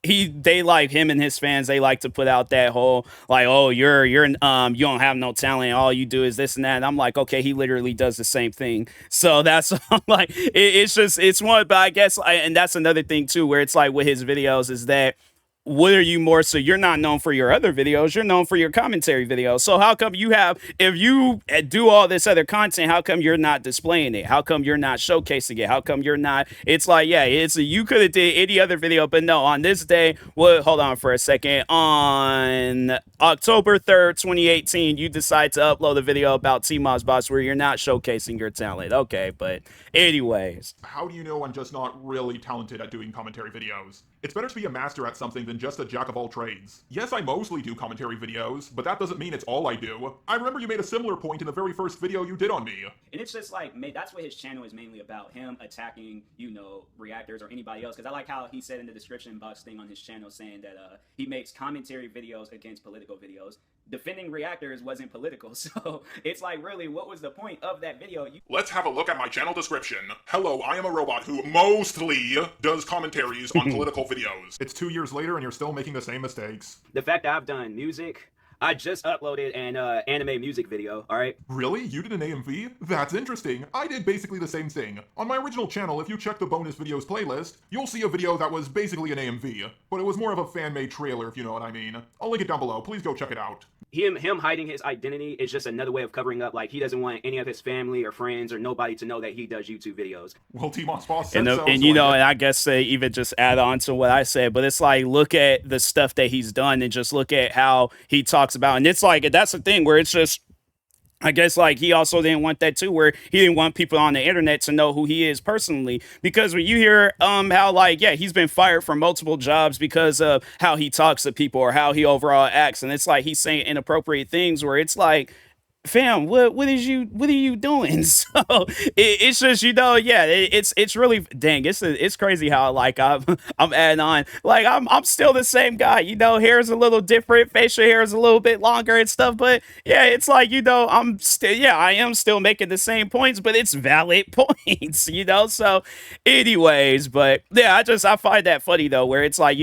they like, him and his fans, they like to put out that whole like, oh, you're you don't have no talent, all you do is this and that. And I'm like, okay, he literally does the same thing. So that's like, it's one, but I guess and that's another thing too, where it's like with his videos is that, what are you more so, you're not known for your other videos, you're known for your commentary videos. So how come you have, if you do all this other content, how come you're not displaying it? How come you're not showcasing it? How come you're not, it's like, yeah, you could have did any other video, but no, on this day, hold on for a second, on October 3rd 2018, you decide to upload a video about TMossBoss where you're not showcasing your talent. Okay, but anyways,
how do you know I'm just not really talented at doing commentary videos? It's better to be a master at something than just a jack of all trades. Yes, I mostly do commentary videos, but that doesn't mean it's all I do. I remember you made a similar point in the very first video you did on me.
And it's just like, that's what his channel is mainly about, him attacking, you know, reactors or anybody else. Because I like how he said in the description box thing on his channel saying that he makes commentary videos against political videos. Defending reactors wasn't political, so it's like, really, what was the point of that video?
Let's have a look at my channel description. Hello, I am a robot who mostly does commentaries on political videos. It's 2 years later and you're still making the same mistakes.
The fact that I've done music, I just uploaded an anime music video, alright?
Really? You did an AMV? That's interesting. I did basically the same thing. On my original channel, if you check the bonus videos playlist, you'll see a video that was basically an AMV, but it was more of a fan-made trailer, if you know what I mean. I'll link it down below. Please go check it out.
Him hiding his identity is just another way of covering up, like, he doesn't want any of his family or friends or nobody to know that he does YouTube videos.
Well, TMossBoss said so.
And you know, and I guess they even just add on to what I said, but it's like, look at the stuff that he's done and just look at how he talks about, and it's like, that's the thing where it's just, I guess like he also didn't want that too, where he didn't want people on the internet to know who he is personally. Because when you hear how like yeah he's been fired from multiple jobs because of how he talks to people or how he overall acts, and it's like he's saying inappropriate things where it's like fam, what are you doing? So it's just yeah, it's really dang, it's crazy how like I'm adding on like I'm still the same guy, hair's a little different, facial hair is a little bit longer and stuff, but yeah, it's like I'm still I am still making the same points, but it's valid points, so anyways, but yeah, I find that funny though, where it's like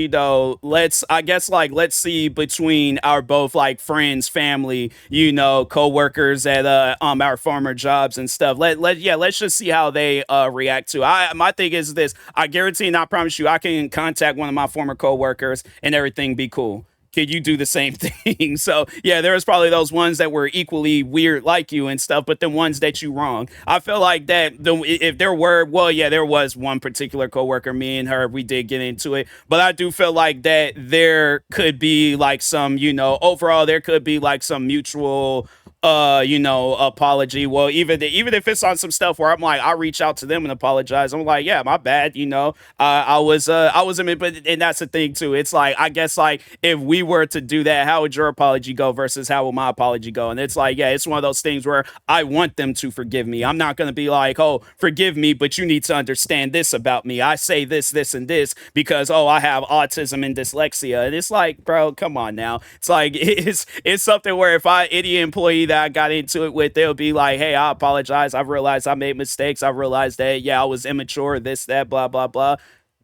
let's see between our both like friends, family, co-workers at our former jobs and stuff. Let's just see how they react to. My thing is this: I guarantee and I promise you, I can contact one of my former co-workers and everything be cool. Could you do the same thing? So yeah, there's probably those ones that were equally weird like you and stuff, but the ones that you wrong. I feel like that if there were, well, yeah, there was one particular coworker, me and her, we did get into it, but I do feel like that there could be like some, overall there could be like some mutual apology. Well, even if it's on some stuff where I'm like, I reach out to them and apologize. I'm like, yeah, my bad. I was but and that's the thing too. It's like, I guess like if we were to do that, how would your apology go versus how would my apology go? And it's like, yeah, it's one of those things where I want them to forgive me. I'm not going to be like, oh, forgive me, but you need to understand this about me. I say this, and this because, oh, I have autism and dyslexia. And it's like, bro, come on now. It's like, it's something where if any employee that I got into it with, they'll be like, hey, I apologize. I've realized I made mistakes. I've realized that, yeah, I was immature, this, that, blah, blah, blah.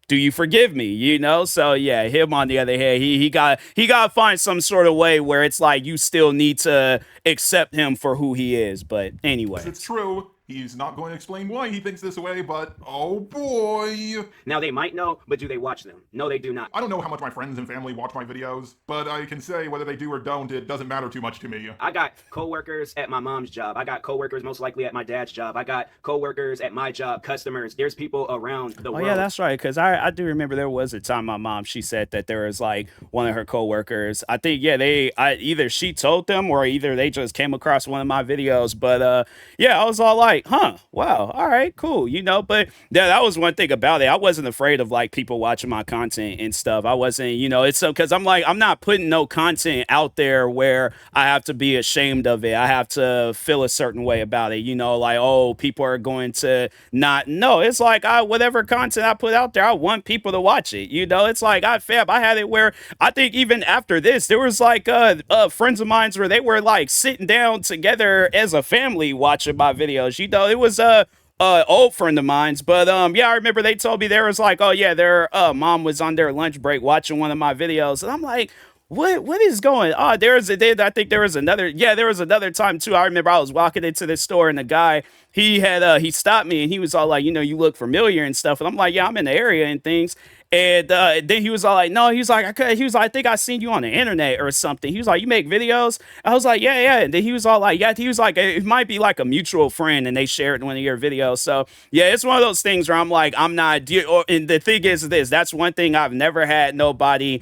Do you forgive me? So yeah, him on the other hand, he got to find some sort of way where it's like you still need to accept him for who he is. But anyway,
it's true. He's not going to explain why he thinks this way, but oh boy.
Now they might know, but do they watch them? No, they do not.
I don't know how much my friends and family watch my videos, but I can say whether they do or don't, it doesn't matter too much to me.
I got coworkers at my mom's job. I got coworkers most likely at my dad's job. I got coworkers at my job, customers. There's people around the world.
Oh yeah, that's right. Because I do remember there was a time my mom, she said that there was like one of her coworkers. I think either she told them or either they just came across one of my videos. But yeah, I was all like, huh, wow, all right, cool, but yeah, that was one thing about it. I wasn't afraid of like people watching my content and stuff. I wasn't, it's because I'm like, I'm not putting no content out there where I have to be ashamed of it. I have to feel a certain way about it, like, oh, people are going to not know. It's like whatever content I put out there, I want people to watch it. It's like I had it where I think even after this, there was like friends of mine where they were like sitting down together as a family watching my videos. It was old friend of mine's, but yeah, I remember they told me there was like, oh yeah, their mom was on their lunch break watching one of my videos, and I'm like, what is going on? I think there was another time too. I remember I was walking into this store and the guy, he stopped me and he was all like, you look familiar and stuff, and I'm like, yeah, I'm in the area and things. And then he was all like, no, he was like, I think I seen you on the internet or something. He was like, you make videos? I was like, yeah. And then he was all like, yeah, he was like, it might be like a mutual friend and they shared one of your videos. So yeah, it's one of those things where I'm like, I'm not, and the thing is this, that's one thing I've never had nobody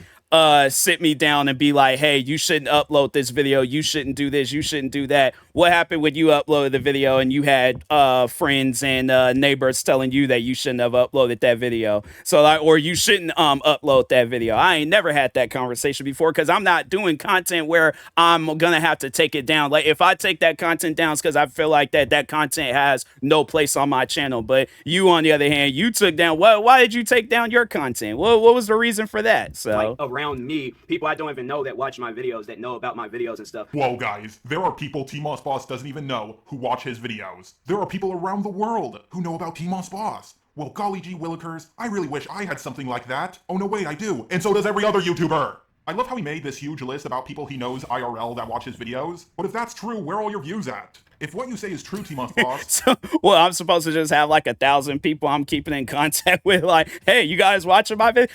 sit me down and be like, hey, you shouldn't upload this video, you shouldn't do this, you shouldn't do that. What happened when you uploaded the video and you had friends and neighbors telling you that you shouldn't have uploaded that video? So like, or you shouldn't upload that video. I ain't never had that conversation before because I'm not doing content where I'm gonna have to take it down. Like if I take that content down, it's because I feel like that content has no place on my channel. But you, on the other hand, you took down, why did you take down your content? What was the reason for that? So
like around me, people I don't even know that watch my videos, that know about my videos and stuff.
Whoa guys, there are people TMossBoss doesn't even know who watch his videos. There are people around the world who know about TMossBoss. Well, golly gee willikers, I really wish I had something like that. Oh no, wait, I do. And so does every other YouTuber. I love how he made this huge list about people he knows IRL that watch his videos. But if that's true, where are all your views at? If what you say is true, TMossBoss.
So, well, I'm supposed to just have like 1,000 people I'm keeping in contact with, like, hey, you guys watching my video?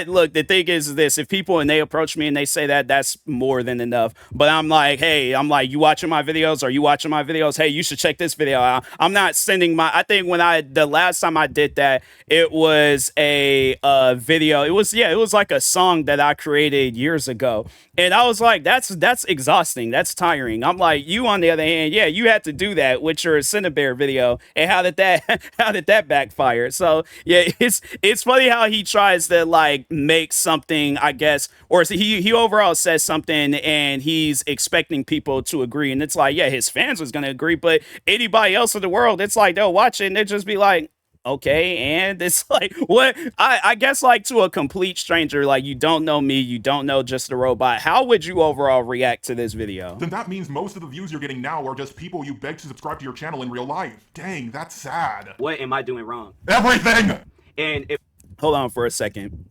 Look, the thing is this: if people and they approach me and they say that, that's more than enough. But I'm like, hey, you watching my videos? Are you watching my videos? Hey, you should check this video out. I'm not sending I think the last time I did that, it was a video. It was like a song that I created years ago. And I was like, that's exhausting. That's tiring. I'm like, you on the other hand, yeah, you you had to do that with your Cinebear video, and how did that how did that backfire? So yeah, it's funny how he tries to like make something, I guess, or he overall says something and he's expecting people to agree, and it's like, yeah, his fans was gonna agree, but anybody else in the world, it's like they'll watch it and they'll just be like, okay, and it's like, what? I guess like to a complete stranger, like you don't know me, you don't know Just a Robot, how would you overall react to this video?
Then that means most of the views you're getting now are just people you begged to subscribe to your channel in real life. Dang, that's sad.
What am I doing wrong?
Everything!
And if
Hold on for a second.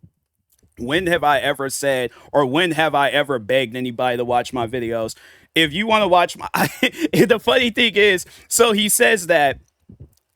When have I ever said, or when have I ever begged anybody to watch my videos? If you want to watch my, the funny thing is, so he says that,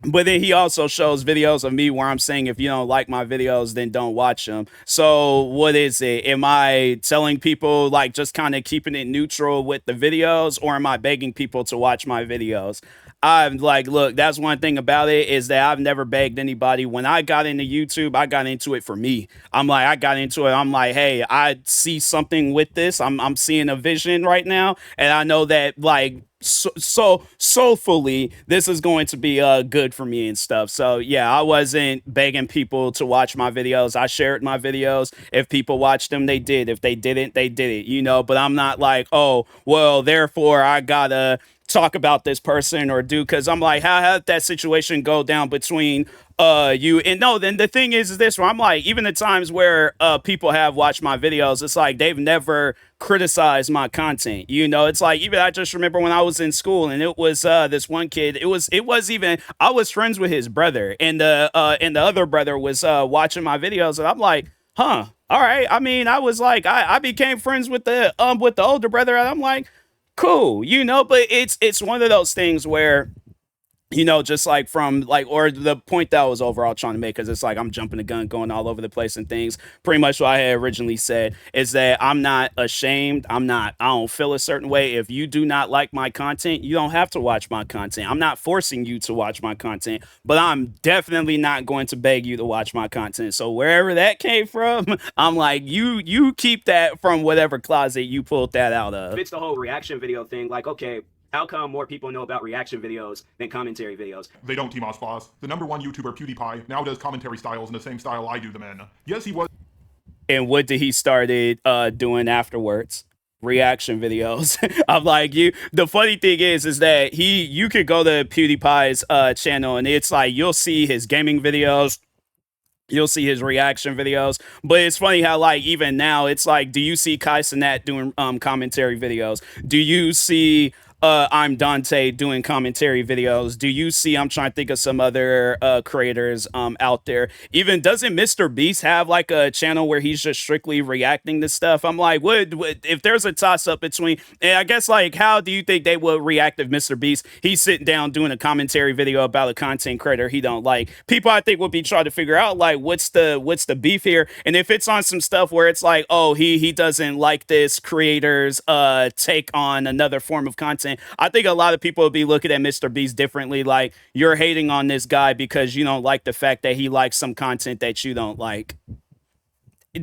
but then he also shows videos of me where I'm saying, if you don't like my videos, then don't watch them. So what is it? Am I telling people like just kind of keeping it neutral with the videos, or am I begging people to watch my videos? I'm like, look, that's one thing about it, is that I've never begged anybody. When I got into YouTube, I got into it for me. I got into it. I'm like, hey, I see something with this. I'm seeing a vision right now. And I know that like, so soulfully this is going to be good for me and stuff. So yeah, I wasn't begging people to watch my videos. I shared my videos. If people watched them, they did. If they didn't, they didn't, but I'm not like, oh well, therefore I gotta talk about this person or do, because I'm like, how did that situation go down between you and no, then the thing is this, where I'm like, even the times where people have watched my videos, it's like they've never criticized my content. It's like, even I just remember when I was in school, and it was this one kid, it was even, I was friends with his brother, and the other brother was watching my videos, and I'm like, huh, all right. I mean, I was like, I became friends with the older brother, and I'm like, cool, but it's one of those things where, just like from like, or the point that I was overall trying to make, because it's like I'm jumping the gun, going all over the place and things. Pretty much what I had originally said is that I'm not ashamed. I don't feel a certain way. If you do not like my content, you don't have to watch my content. I'm not forcing you to watch my content, but I'm definitely not going to beg you to watch my content. So wherever that came from, I'm like, you keep that from whatever closet you pulled that out of.
it's the whole reaction video thing, like, okay, how come more people know about reaction videos than commentary videos?
They don't, TMossBoss. The #1 YouTuber, PewDiePie, now does commentary styles in the same style I do them in. Yes, he was.
And what did he started doing afterwards? Reaction videos. I'm like, the funny thing is that you could go to PewDiePie's channel, and it's like you'll see his gaming videos, you'll see his reaction videos, but it's funny how like even now it's like, do you see Kai Cenat doing commentary videos? Do you see I'm Dante doing commentary videos? Do you see, I'm trying to think of some other creators out there. Even doesn't Mr. Beast have like a channel where he's just strictly reacting to stuff? I'm like, what if there's a toss up between, and I guess like, how do you think they would react if Mr. Beast, he's sitting down doing a commentary video about a content creator he don't like? People I think would be trying to figure out like, what's the beef here? And if it's on some stuff where it's like, oh, he doesn't like this creator's take on another form of content, I think a lot of people will be looking at Mr. Beast differently. Like, you're hating on this guy because you don't like the fact that he likes some content that you don't like.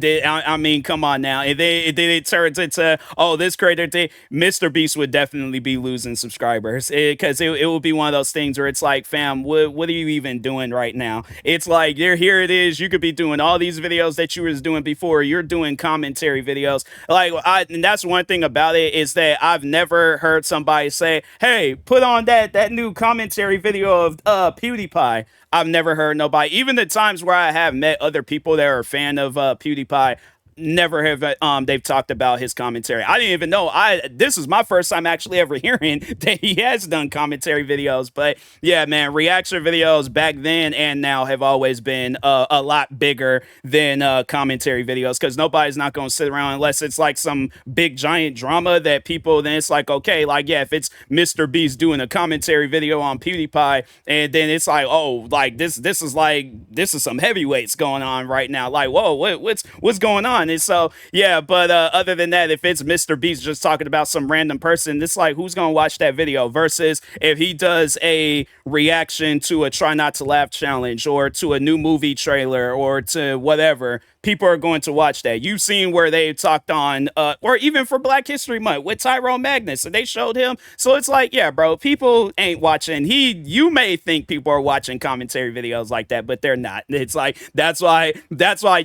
I mean, come on now. And then it turns into, oh, this creator thing. Mr. Beast would definitely be losing subscribers, because it would be one of those things where it's like, fam, what are you even doing right now? It's like, here it is. You could be doing all these videos that you was doing before. You're doing commentary videos. Like, and that's one thing about it, is that I've never heard somebody say, hey, put on that new commentary video of PewDiePie. I've never heard nobody, even the times where I have met other people that are a fan of PewDiePie, never have they've talked about his commentary. I didn't even know. This is my first time actually ever hearing that he has done commentary videos. But yeah, man, reaction videos back then and now have always been a lot bigger than commentary videos, because nobody's not going to sit around unless it's like some big giant drama that people, then it's like, okay, like, yeah, if it's Mr. Beast doing a commentary video on PewDiePie, and then it's like, oh, like this is some heavyweights going on right now, like, whoa, what's going on? And so, yeah, but other than that, if it's Mr. Beast just talking about some random person, it's like, who's going to watch that video? Versus if he does a reaction to a Try Not to Laugh challenge, or to a new movie trailer, or to whatever, people are going to watch that. You've seen where they talked on, or even for Black History Month with Tyrone Magnus, and they showed him. So it's like, yeah, bro, people ain't watching. You may think people are watching commentary videos like that, but they're not. It's like that's why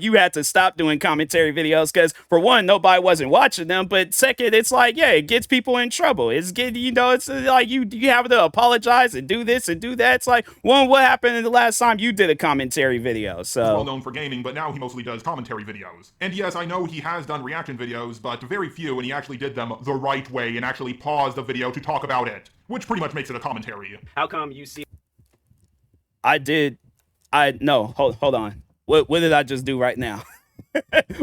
you had to stop doing commentary videos, because for one, nobody wasn't watching them, but second, it's like, yeah, it gets people in trouble. It's it's like you have to apologize and do this and do that. It's like, well, what happened in the last time you did a commentary video? So
well known for gaming, but now he mostly does commentary videos. And yes, I know he has done reaction videos, but very few, and he actually did them the right way and actually paused the video to talk about it, which pretty much makes it a commentary.
How come you see
no, hold on. What did I just do right now?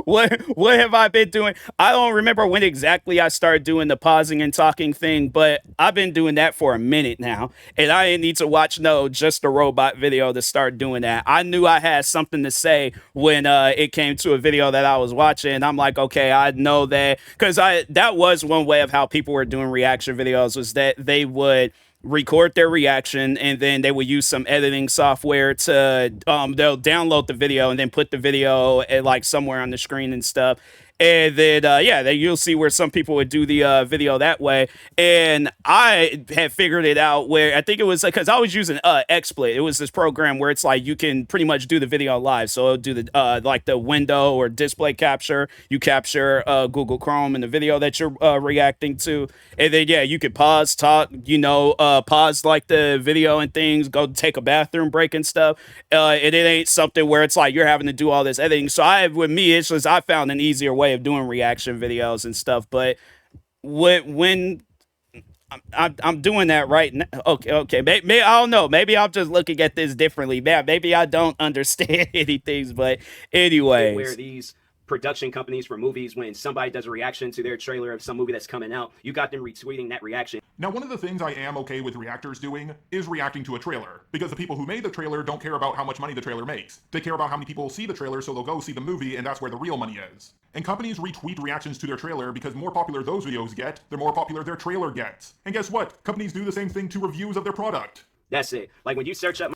what have I been doing? I don't remember when exactly I started doing the pausing and talking thing, but I've been doing that for a minute now, and I didn't need to watch Just a Robot video to start doing that. I knew I had something to say when it came to a video that I was watching. I'm like, okay, I know that, because that was one way of how people were doing reaction videos, was that they would record their reaction, and then they would use some editing software to they'll download the video and then put the video at, like, somewhere on the screen and stuff. And then, you'll see where some people would do the video that way. And I had figured it out where I think it was because I was using XSplit. It was this program where it's like you can pretty much do the video live. So it'll do the like the window or display capture. You capture Google Chrome in the video that you're reacting to. And then, yeah, you could pause, talk, pause like the video and things, go take a bathroom break and stuff. And it ain't something where it's like you're having to do all this editing. So with me, it's just I found an easier way of doing reaction videos and stuff. But when I'm doing that right now, okay, maybe I don't know, maybe I'm just looking at this differently, man. Maybe I don't understand anything, but anyways,
where these production companies for movies, when somebody does a reaction to their trailer of some movie that's coming out, you got them retweeting that reaction.
Now, one of the things I am okay with reactors doing is reacting to a trailer, because the people who made the trailer don't care about how much money the trailer makes. They care about how many people see the trailer, so they'll go see the movie, and that's where the real money is. And companies retweet reactions to their trailer because the more popular those videos get, the more popular their trailer gets. And guess what? Companies do the same thing to reviews of their product.
That's it. Like when you search up,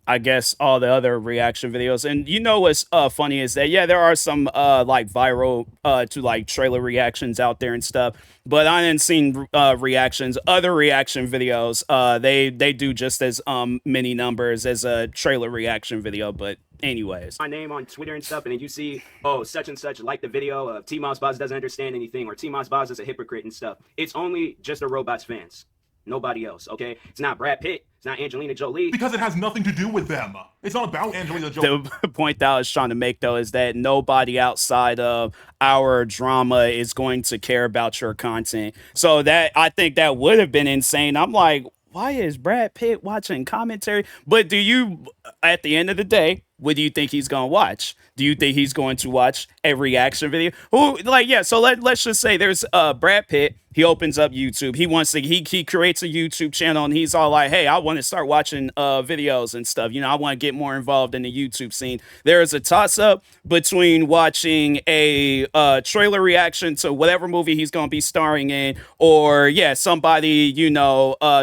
I guess, all the other reaction videos. And what's funny is that, yeah, there are some like viral to like trailer reactions out there and stuff, but I didn't seen reactions, other reaction videos. They do just as many numbers as a trailer reaction video. But anyways,
my name on Twitter and stuff, and then you see, oh, such and such like the video of TMossBoss doesn't understand anything, or TMossBoss is a hypocrite and stuff. It's only Just a Robot's fans. Nobody else, okay? It's not Brad Pitt. It's not Angelina Jolie.
Because it has nothing to do with them. It's not about Angelina Jolie.
The point that I was trying to make, though, is that nobody outside of our drama is going to care about your content. So I think that would have been insane. I'm like, why is Brad Pitt watching commentary? But at the end of the day, what do you think he's going to watch? Do you think he's going to watch a reaction video? So let's just say there's Brad Pitt. He opens up YouTube. He creates a YouTube channel, and he's all like, hey, I want to start watching videos and stuff. I want to get more involved in the YouTube scene. There is a toss-up between watching a trailer reaction to whatever movie he's going to be starring in, or, yeah, somebody,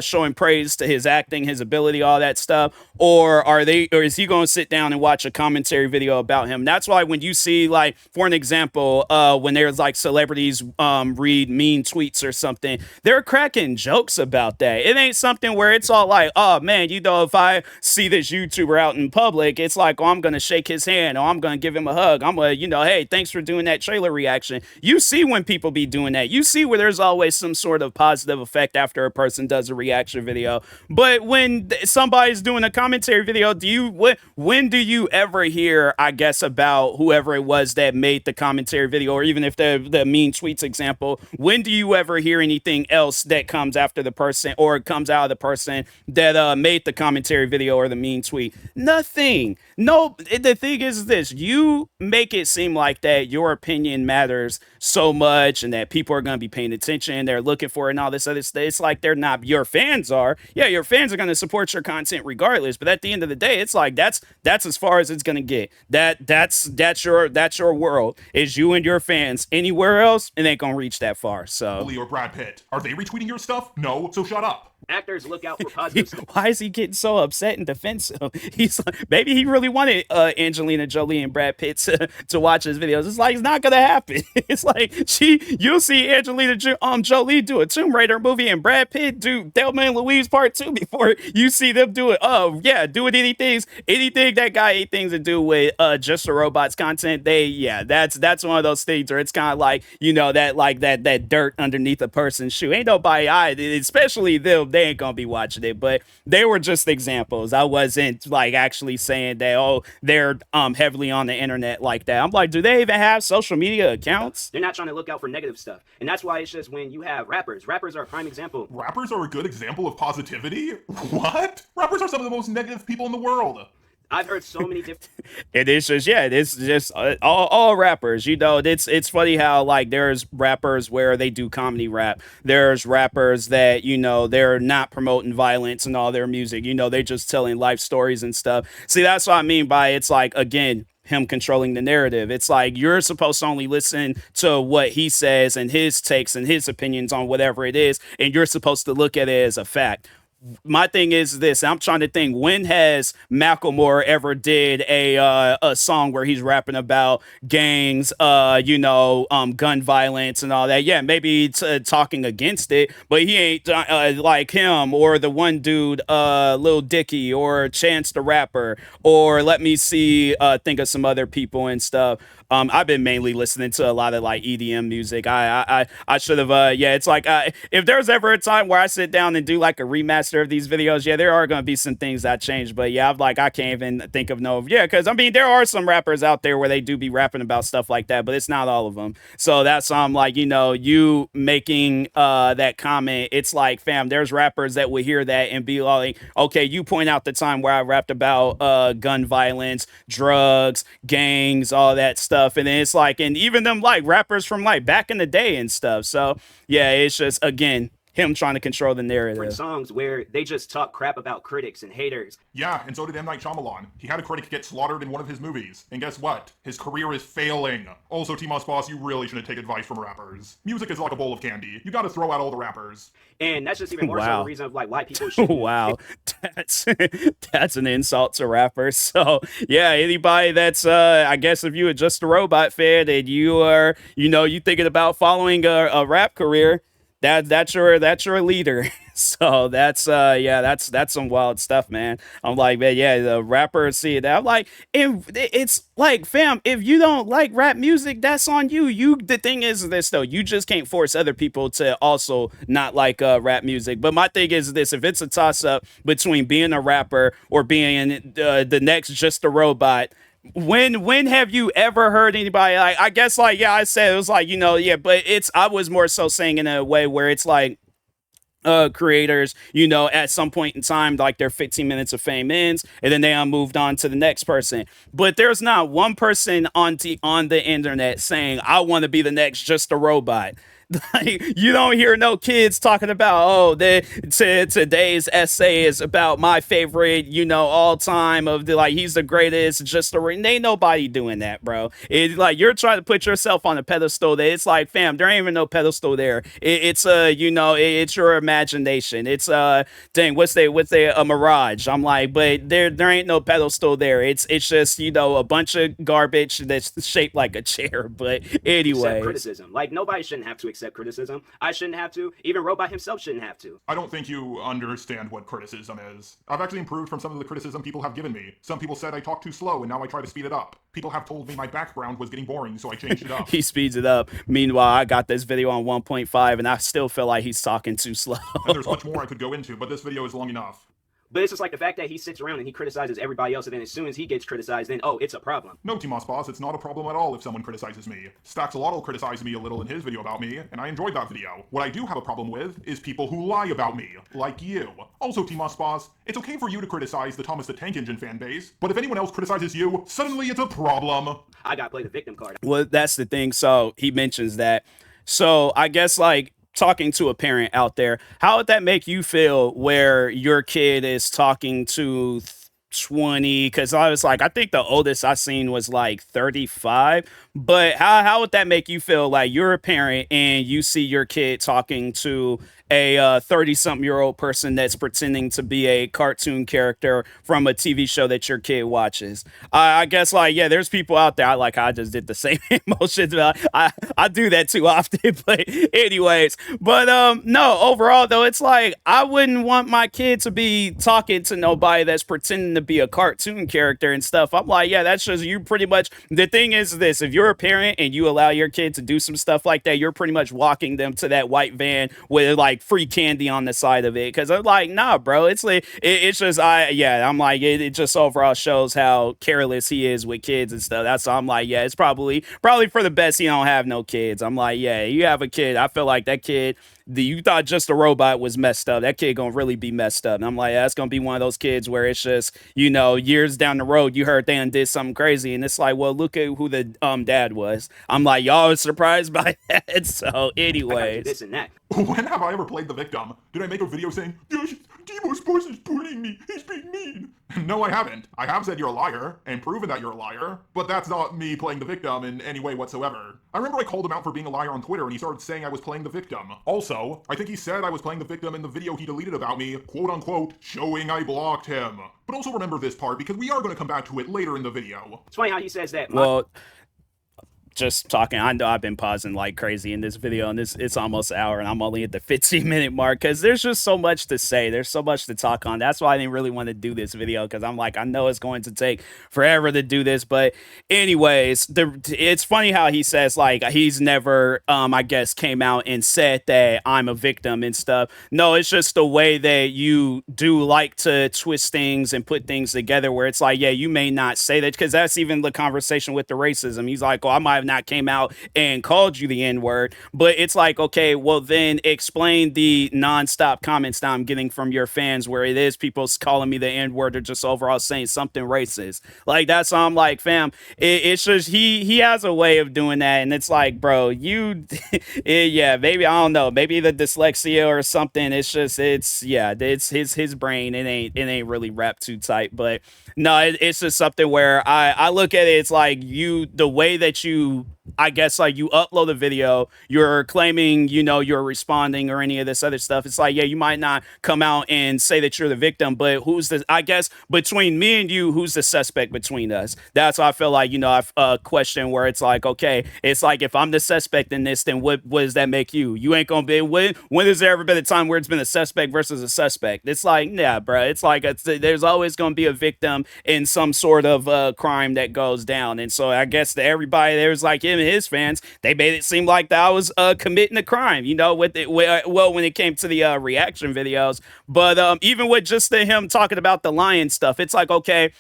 showing praise to his acting, his ability, all that stuff. Or is he going to sit down and watch a commentary video about him? That's why when you see, like, for an example, when there's like celebrities read mean tweets or something, they're cracking jokes about that. It ain't something where it's all like, oh man, if I see this YouTuber out in public, it's like, oh, I'm gonna shake his hand, or I'm gonna give him a hug, I'm gonna, hey, thanks for doing that trailer reaction. You see when people be doing that, you see where there's always some sort of positive effect after a person does a reaction video. But when somebody's doing a commentary video, when do you ever hear, I guess, about whoever it was that made the commentary video, or even if the mean tweets example, when do you ever hear anything else that comes after the person, or comes out of the person that made the commentary video or the mean tweet? Nothing. No, the thing is this: you make it seem like that your opinion matters so much, and that people are going to be paying attention, they're looking for it and all this other stuff. It's like they're not. Your fans are. Yeah, your fans are going to support your content regardless, but at the end of the day, it's like that's as far as it's going to get. That's your world, is you and your fans. Anywhere else, it ain't going to reach that far. So,
or Brad Pitt, are they retweeting your stuff? No, so shut up.
Actors look out for positive stuff.
Why is he getting so upset and defensive? He's like, maybe he really wanted Angelina Jolie and Brad Pitt to watch his videos. It's like, it's not gonna happen. It's like you'll see Angelina Jolie do a Tomb Raider movie and Brad Pitt do Thelma and Louise Part 2 before you see them do it. Oh yeah, doing anything that got anything to do with Just a Robots content. That's one of those things where it's kind of like, you know, that dirt underneath a person's shoe. Ain't nobody, especially them, they ain't gonna be watching it. But they were just examples. I wasn't like actually saying that, oh, they're heavily on the internet like that. I'm like, do they even have social media accounts?
They're not trying to look out for negative stuff. And that's why it's just when you have rappers are a prime example.
Rappers are a good example of positivity? What? Rappers are some of the most negative people in the world.
I've heard so many different.
It's just all rappers. You know, it's funny how like there's rappers where they do comedy rap. There's rappers that, you know, they're not promoting violence in all their music. You know, they're just telling life stories and stuff. See, that's what I mean by it's like, again, him controlling the narrative. It's like you're supposed to only listen to what he says and his takes and his opinions on whatever it is, and you're supposed to look at it as a fact. My thing is this. I'm trying to think, when has Macklemore ever did a song where he's rapping about gangs, gun violence and all that? Yeah, maybe talking against it, but he ain't like him or the one dude, Lil Dicky or Chance the Rapper, or let me see, think of some other people and stuff. I've been mainly listening to a lot of like EDM music. I should have, it's like, if there's ever a time where I sit down and do like a remaster of these videos, yeah, there are going to be some things that change, but yeah, I can't even think of because I mean, there are some rappers out there where they do be rapping about stuff like that, but it's not all of them. So that's, like, you know, you making, that comment, it's like, fam, there's rappers that would hear that and be like, okay, you point out the time where I rapped about, gun violence, drugs, gangs, all that stuff. And then it's like, and even them like rappers from like back in the day and stuff. So yeah, it's just, again, him trying to control the narrative.
Songs where they just talk crap about critics and haters.
Yeah, and so did M. Night Shyamalan. He had a critic get slaughtered in one of his movies. And guess what? His career is failing. Also, TMossBoss, you really shouldn't take advice from rappers. Music is like a bowl of candy. You gotta throw out all the rappers.
And that's just even more so the reason of like why people
should. Wow, that's an insult to rappers. So yeah, anybody that's I guess if you are just a robot fan and you are, you know, you thinking about following a rap career, that's your leader. So that's some wild stuff, man. I'm like, man, yeah, the rappers see that. I'm like, it's like, fam, if you don't like rap music, that's on you. The thing is this though, you just can't force other people to also not like rap music. But my thing is this: if it's a toss up between being a rapper or being the next Just a Robot, when have you ever heard anybody like, I guess like, yeah, I said it was like, you know, yeah, but I was more so saying in a way where it's like creators, you know, at some point in time, like their 15 minutes of fame ends and then they moved on to the next person. But there's not one person on the internet saying, I want to be the next Just a Robot. Like, you don't hear no kids talking about, oh, today's essay is about my favorite, you know, all time of the, like, he's the greatest, just a ring. Ain't nobody doing that, bro. It's like you're trying to put yourself on a pedestal that it's like, fam, there ain't even no pedestal there. It's you know, it's your imagination. It's dang, what's a mirage? I'm like, but there ain't no pedestal there. It's just, you know, a bunch of garbage that's shaped like a chair. But anyway,
criticism. Like, nobody shouldn't have to accept criticism. I shouldn't have to. Even Robot himself shouldn't have to.
I don't think you understand what criticism is. I've actually improved from some of the criticism people have given me. Some people said I talk too slow and now I try to speed it up. People have told me my background was getting boring, so I changed it up.
He speeds it up. Meanwhile, I got this video on 1.5 and I still feel like he's talking too slow.
And there's much more I could go into, but this video is long enough.
But it's just like the fact that he sits around and he criticizes everybody else, and then as soon as he gets criticized, then, oh, it's a problem.
No, TMossBoss, it's not a problem at all if someone criticizes me. Staxolotl criticized me a little in his video about me, and I enjoyed that video. What I do have a problem with is people who lie about me, like you. Also, TMossBoss, it's okay for you to criticize the Thomas the Tank Engine fanbase, but if anyone else criticizes you, suddenly it's a problem.
I gotta play the victim card.
Well, that's the thing. So he mentions that. So I guess like, talking to a parent out there, how would that make you feel where your kid is talking to 20, because I was like, I think the oldest I seen was like 35. But how would that make you feel? Like you're a parent and you see your kid talking to a 30-something-year-old person that's pretending to be a cartoon character from a TV show that your kid watches. I guess like, yeah, there's people out there. I just did the same emotions. I do that too often. But anyways, but no, overall though, it's like I wouldn't want my kid to be talking to nobody that's pretending to be a cartoon character and stuff. I'm like, yeah, that's just you pretty much. The thing is this: if you're a parent and you allow your kid to do some stuff like that, you're pretty much walking them to that white van with like free candy on the side of it. Because I'm like, nah, bro, it's like it's just I'm like it just overall shows how careless he is with kids and stuff. That's why I'm like, yeah, it's probably for the best he don't have no kids. I'm like, yeah, you have a kid. I feel like that kid. You thought just a robot was messed up. That kid gonna really be messed up. And I'm like, yeah, that's gonna be one of those kids where it's just, years down the road, you heard they done did something crazy, and it's like, well, look at who the dad was. I'm like, y'all was surprised by that. So,
I gotta do
anyways,
this and that.
When have I ever played the victim? Did I make a video saying, yes, TMossBoss is bullying me, he's being mean? No, I haven't. I have said you're a liar, and proven that you're a liar, but that's not me playing the victim in any way whatsoever. I remember I called him out for being a liar on Twitter, and he started saying I was playing the victim. Also, I think he said I was playing the victim in the video he deleted about me, quote unquote, showing I blocked him. But also remember this part, because we are going to come back to it later in the video.
It's funny how he says that.
well, just talking. I know I've been pausing like crazy in this video, and it's almost an hour, and I'm only at the 15-minute mark because there's just so much to say. There's so much to talk on. That's why I didn't really want to do this video, because I'm like, I know it's going to take forever to do this. But anyways, it's funny how he says like he's never, I guess, came out and said that I'm a victim and stuff. No, it's just the way that you do like to twist things and put things together where it's like, yeah, you may not say that, because that's even the conversation with the racism. He's like, oh, I might have not came out and called you the N-word, but it's like, okay, well then explain the nonstop comments that I'm getting from your fans where it is people calling me the N-word or just overall saying something racist. Like that's why I'm like, fam, it's just he has a way of doing that, and it's like, bro, you yeah, maybe I don't know, maybe the dyslexia or something. It's just it's his brain. It ain't really wrapped too tight, but no, it's just something where I look at it. It's like the way that you, I guess, like you upload a video, you're claiming, you're responding or any of this other stuff. It's like, yeah, you might not come out and say that you're the victim, but I guess between me and you, who's the suspect between us? That's why I feel like, I've a question where it's like, okay, it's like if I'm the suspect in this, then what does that make you? You ain't gonna be, when has there ever been a time where it's been a suspect versus a suspect? It's like, yeah, bro, it's like, there's always gonna be a victim in some sort of crime that goes down. And so I guess to everybody, there's like him and his fans, they made it seem like that I was committing a crime, when it came to the reaction videos. But even with just him talking about the lion stuff, it's like, okay,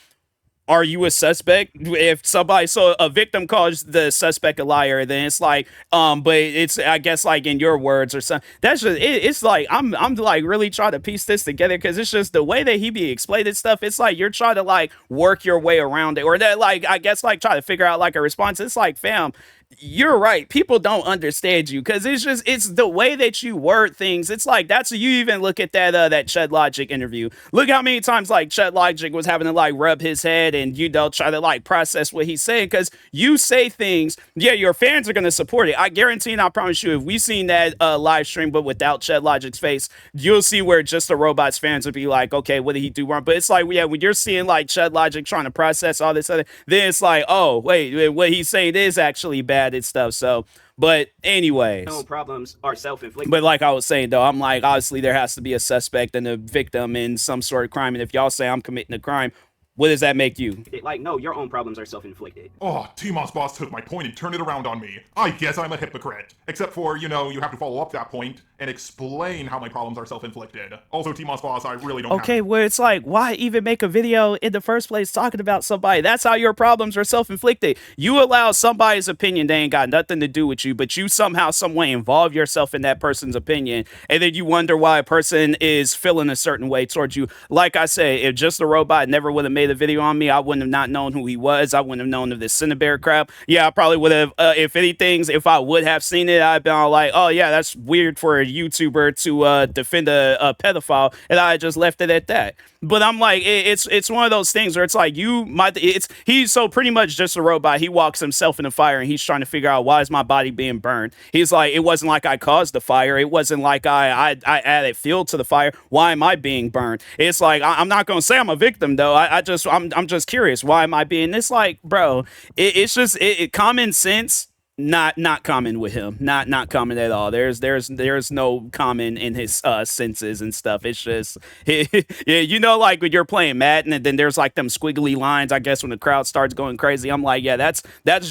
are you a suspect? If so a victim calls the suspect a liar, then it's like, but it's, I guess, like in your words or something. That's just, it's like, I'm like really trying to piece this together, because it's just the way that he be explaining stuff. It's like, you're trying to like work your way around it, or that, like, I guess, like try to figure out like a response. It's like, fam, you're right. People don't understand you, because it's the way that you word things. It's like, that's, you even look at that Chud Logic interview. Look how many times like Chud Logic was having to like rub his head and try to like process what he's saying, because you say things, yeah, your fans are going to support it. I guarantee and I promise you, if we seen that live stream but without Chud Logic's face, you'll see where just the robots fans would be like, okay, what did he do wrong? But it's like, yeah, when you're seeing like Chud Logic trying to process all this other, then it's like, oh wait, what he's saying is actually bad and stuff. So, but anyways,
No problems are self-inflicted.
but like I was saying though, I'm like, obviously there has to be a suspect and a victim in some sort of crime, and if y'all say I'm committing a crime, what does that make you?
Like, no, your own problems are self-inflicted.
Oh, TMossBoss took my point and turned it around on me. I guess I'm a hypocrite. Except for, you have to follow up that point and explain how my problems are self-inflicted. Also, TMossBoss, I really don't
Okay, where it's like, why even make a video in the first place talking about somebody? That's how your problems are self-inflicted. You allow somebody's opinion that ain't got nothing to do with you, but you somehow, some way involve yourself in that person's opinion, and then you wonder why a person is feeling a certain way towards you. Like I say, if just a robot never would have made made a video on me, I wouldn't have not known who he was. I wouldn't have known of this Cinnabar crap. Yeah, I probably would have, if anything, if I would have seen it, I'd been all like, oh yeah, that's weird for a YouTuber to defend a pedophile, and I just left it at that. But I'm like, it's one of those things where it's like he's so pretty much just a robot. He walks himself in the fire and he's trying to figure out, why is my body being burned? He's like, it wasn't like I caused the fire. It wasn't like I added fuel to the fire. Why am I being burned? It's like, I'm not gonna say I'm a victim though. I'm just curious. Why am I being? It's like, bro, it's just common sense. Not common with him. Not common at all. There's no common in his senses and stuff. It's just yeah, you know, like when you're playing Madden and then there's like them squiggly lines, I guess, when the crowd starts going crazy. I'm like, yeah, that's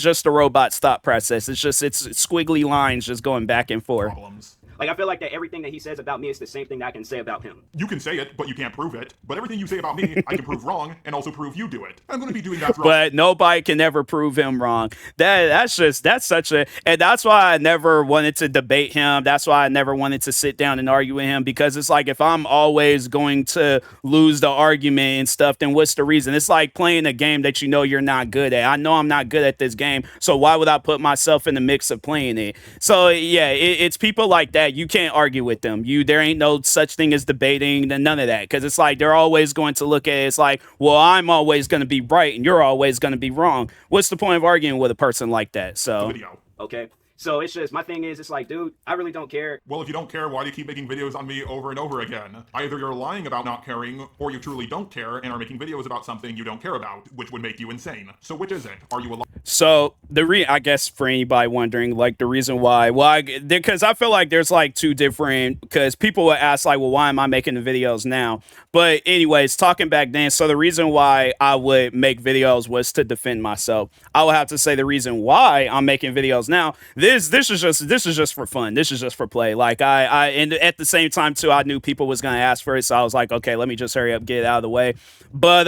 just a robot's thought process. It's squiggly lines just going back and forth.
Problems.
Like, I feel like that everything that he says about me is the same thing that I can say about him.
You can say it, but you can't prove it. But everything you say about me, I can prove wrong, and also prove you do it. I'm going to be doing that throughout.
But nobody can ever prove him wrong. That's such a, and that's why I never wanted to debate him. That's why I never wanted to sit down and argue with him, because it's like, if I'm always going to lose the argument and stuff, then what's the reason? It's like playing a game that you know you're not good at. I know I'm not good at this game, so why would I put myself in the mix of playing it? So yeah, it's people like that. You can't argue with them. There ain't no such thing as debating, none of that, because it's like they're always going to look at it. It's like, well, I'm always going to be right and you're always going to be wrong. What's the point of arguing with a person like that? So
Video.
Okay? So it's just, my thing is, it's like, dude, I really don't care.
Well, if you don't care, why do you keep making videos on me over and over again? Either you're lying about not caring, or you truly don't care and are making videos about something you don't care about, which would make you insane. So which is it? Are you a liar?
So I guess for anybody wondering, like, the reason why, because I feel like there's like two different, because people would ask like, well, why am I making the videos now? But anyways, talking back then, so the reason why I would make videos was to defend myself. I would have to say the reason why I'm making videos now, this is just for fun. This is just for play. Like and at the same time too, I knew people was gonna ask for it, so I was like, okay, let me just hurry up, get it out of the way. But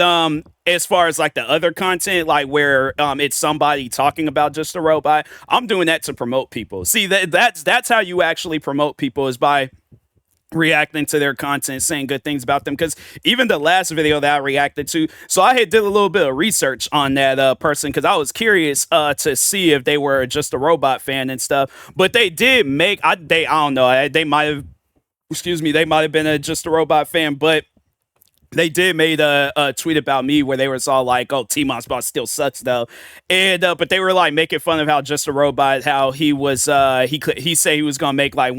as far as like the other content, like where it's somebody talking about just a robot, I'm doing that to promote people. See, that's how you actually promote people, is by reacting to their content, saying good things about them. Because even the last video that I reacted to, so I had did a little bit of research on that person, because I was curious to see if they were just a robot fan and stuff. But they did make, I don't know, they might have, they might have been just a robot fan, but they did made a tweet about me where they was all like, oh, TMossBoss still sucks though. And but they were like making fun of how just a robot, how he was he said he was gonna make like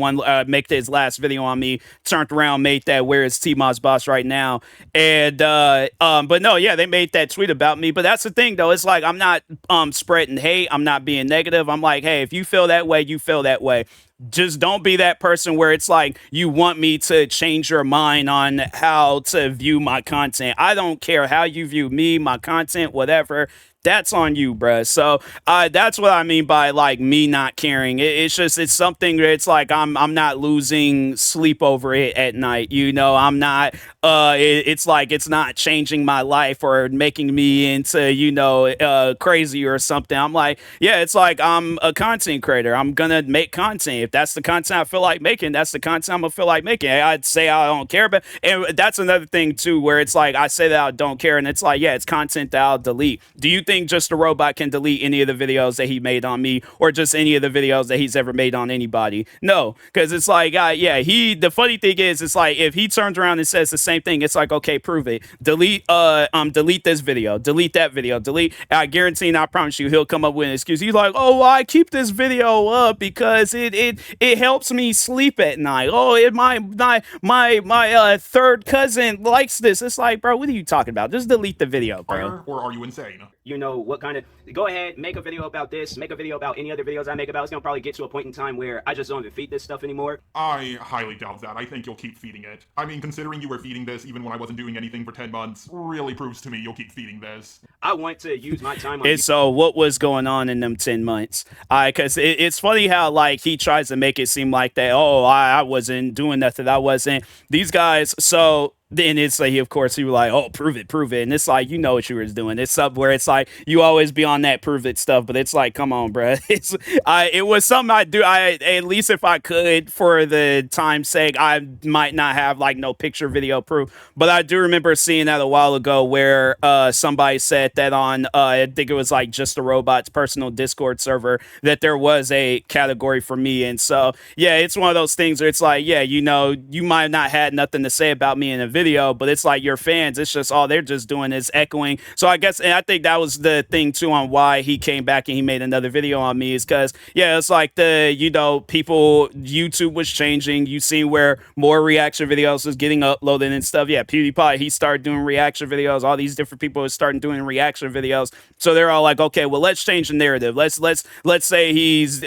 make his last video on me, turned around, made that where is TMossBoss right now. And but no, yeah, they made that tweet about me. But that's the thing though, it's like, I'm not spreading hate, I'm not being negative. I'm like, hey, if you feel that way, you feel that way. Just don't be that person where it's like you want me to change your mind on how to view my content. I don't care how you view me, my content, whatever. That's on you, bruh. So that's what I mean by like me not caring. It's something that it's like I'm not losing sleep over it at night. You know, I'm not. It's like it's not changing my life or making me into, you know, crazy or something. I'm like, yeah, it's like I'm a content creator. I'm gonna make content. If that's the content I feel like making, that's the content I'm gonna feel like making. I'd say I don't care, but and that's another thing too, where it's like I say that I don't care, and it's like, yeah, it's content that I'll delete. Do you think just a robot can delete any of the videos that he made on me, or just any of the videos that he's ever made on anybody? No, because it's like, yeah, the funny thing is, it's like if he turns around and says the same thing, it's like, okay, prove it. Delete this video, delete that video, delete. I guarantee and I promise you, he'll come up with an excuse. He's like, oh, well, I keep this video up because it helps me sleep at night. Oh, my third cousin likes this. It's like, bro, what are you talking about? Just delete the video, bro.
Or are you insane?
You know what kind of, go ahead, make a video about this, make a video about any other videos I make about. It's gonna probably get to a point in time where I just don't even feed this stuff anymore.
I highly doubt that. I think you'll keep feeding it. I mean, considering you were feeding this even when I wasn't doing anything for 10 months, really proves to me you'll keep feeding this.
I want to use my time on
And so what was going on in them 10 months? Because it's funny how like he tries to make it seem like that, oh, I wasn't doing nothing. I wasn't. These guys, so then it's like, of course, he was like, "Oh, prove it," and it's like, you know what you was doing. It's up where it's like you always be on that prove it stuff, but it's like, come on, bro. It was something I do. At least if I could, for the time's sake, I might not have like no picture video proof, but I do remember seeing that a while ago where somebody said that on I think it was like Just a Robot's personal Discord server that there was a category for me, and so yeah, it's one of those things where it's like, yeah, you know, you might not had nothing to say about me in a video, but it's like your fans, it's just all they're just doing is echoing. So I guess, and I think that was the thing too on why he came back and he made another video on me, is because yeah, it's like you know, people, YouTube was changing. You see where more reaction videos was getting uploaded and stuff. Yeah, PewDiePie, he started doing reaction videos. All these different people are starting doing reaction videos. So they're all like, okay, well, let's change the narrative. Let's say he's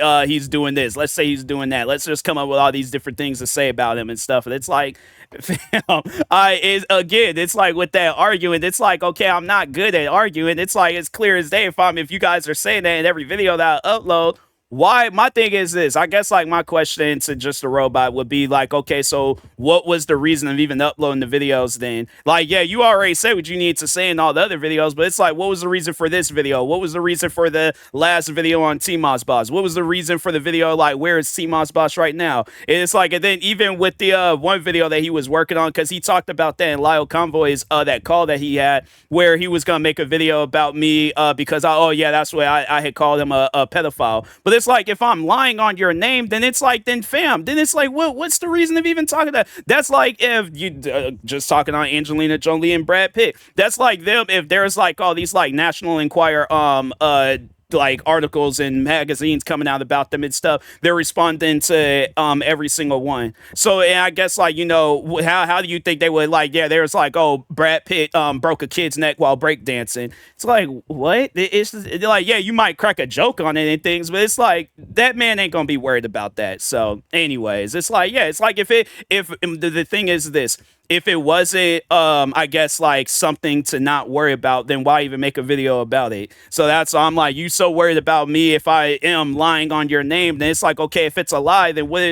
doing this. Let's say he's doing that. Let's just come up with all these different things to say about him and stuff. And it's like, again, it's like with that arguing, it's like, okay, I'm not good at arguing. It's like, it's clear as day if you guys are saying that in every video that I upload. Why? My thing is this. I guess like my question to Just a Robot would be like, okay, so what was the reason of even uploading the videos then? Like, yeah, you already said what you need to say in all the other videos, but it's like, what was the reason for this video? What was the reason for the last video on TMossBoss? What was the reason for the video like, where is TMossBoss right now? It's like, and then even with the one video that he was working on, because he talked about that in Lyle Convoy's that call that he had, where he was gonna make a video about me because oh yeah, that's why I had called him a pedophile. But it's like, if I'm lying on your name, then it's like, then fam, then it's like, what's the reason of even talking that? That's like if you just talking on Angelina Jolie and Brad Pitt. That's like them if there's like all these like National Enquirer like articles and magazines coming out about them and stuff, they're responding to every single one. So and I guess like, you know, how do you think they would like, yeah, there's like, oh, Brad Pitt broke a kid's neck while breakdancing. It's like, what? It's like, yeah, you might crack a joke on it and things, but it's like that man ain't gonna be worried about that. So anyways, it's like, yeah, it's like if the thing is this, if it wasn't, I guess, like something to not worry about, then why even make a video about it? So that's, I'm like, you so worried about me if I am lying on your name, then it's like, okay, if it's a lie, then what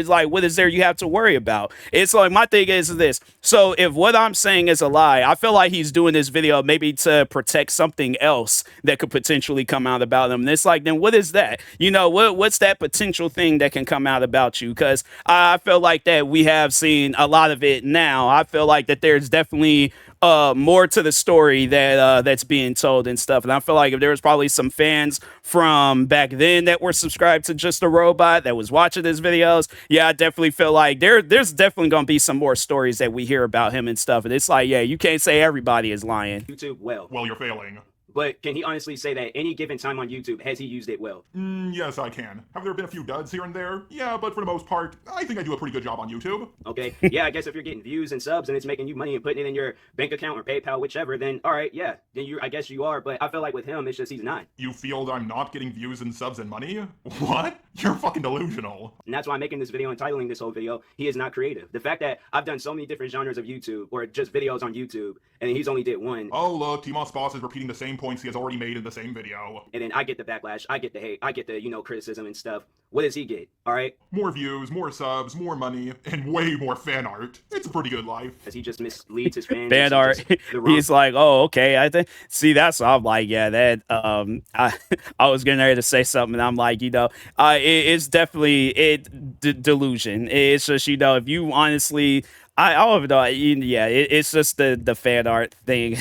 is there you have to worry about? It's like, my thing is this. So if what I'm saying is a lie, I feel like he's doing this video maybe to protect something else that could potentially come out about him. And it's like, then what is that? You know, what's that potential thing that can come out about you? Because I feel like that we have seen a lot of it now. I feel like that there's definitely more to the story that that's being told and stuff. And I feel like if there was probably some fans from back then that were subscribed to Just a Robot that was watching his videos, yeah, I definitely feel like there's definitely gonna be some more stories that we hear about him and stuff. And it's like, yeah, you can't say everybody is lying.
YouTube well.
Well, you're failing.
But can he honestly say that any given time on YouTube, has he used it well?
Yes, I can. Have there been a few duds here and there? Yeah, but for the most part, I think I do a pretty good job on YouTube.
Okay, yeah, I guess if you're getting views and subs and it's making you money and putting it in your bank account or PayPal, whichever, then all right, yeah, then I guess you are. But I feel like with him, it's just he's not.
You feel that I'm not getting views and subs and money? What? You're fucking delusional.
And that's why I'm making this video, entitling this whole video, he is not creative. The fact that I've done so many different genres of YouTube, or just videos on YouTube, and he's only did one.
Oh look, TMossBoss is repeating the same points he has already made in the same video.
And then I get the backlash, I get the hate, I get the, you know, criticism and stuff. What does he get? All right?
More views, more subs, more money, and way more fan art. It's a pretty good life.
As he just misleads his fans.
Fan art. He's like, oh, okay. I think. See, that's what I'm like. Yeah, that. I was getting ready to say something, and I'm like, you know, it's definitely delusion. It's just, you know, if you honestly, I don't know. Yeah, it's just the fan art thing.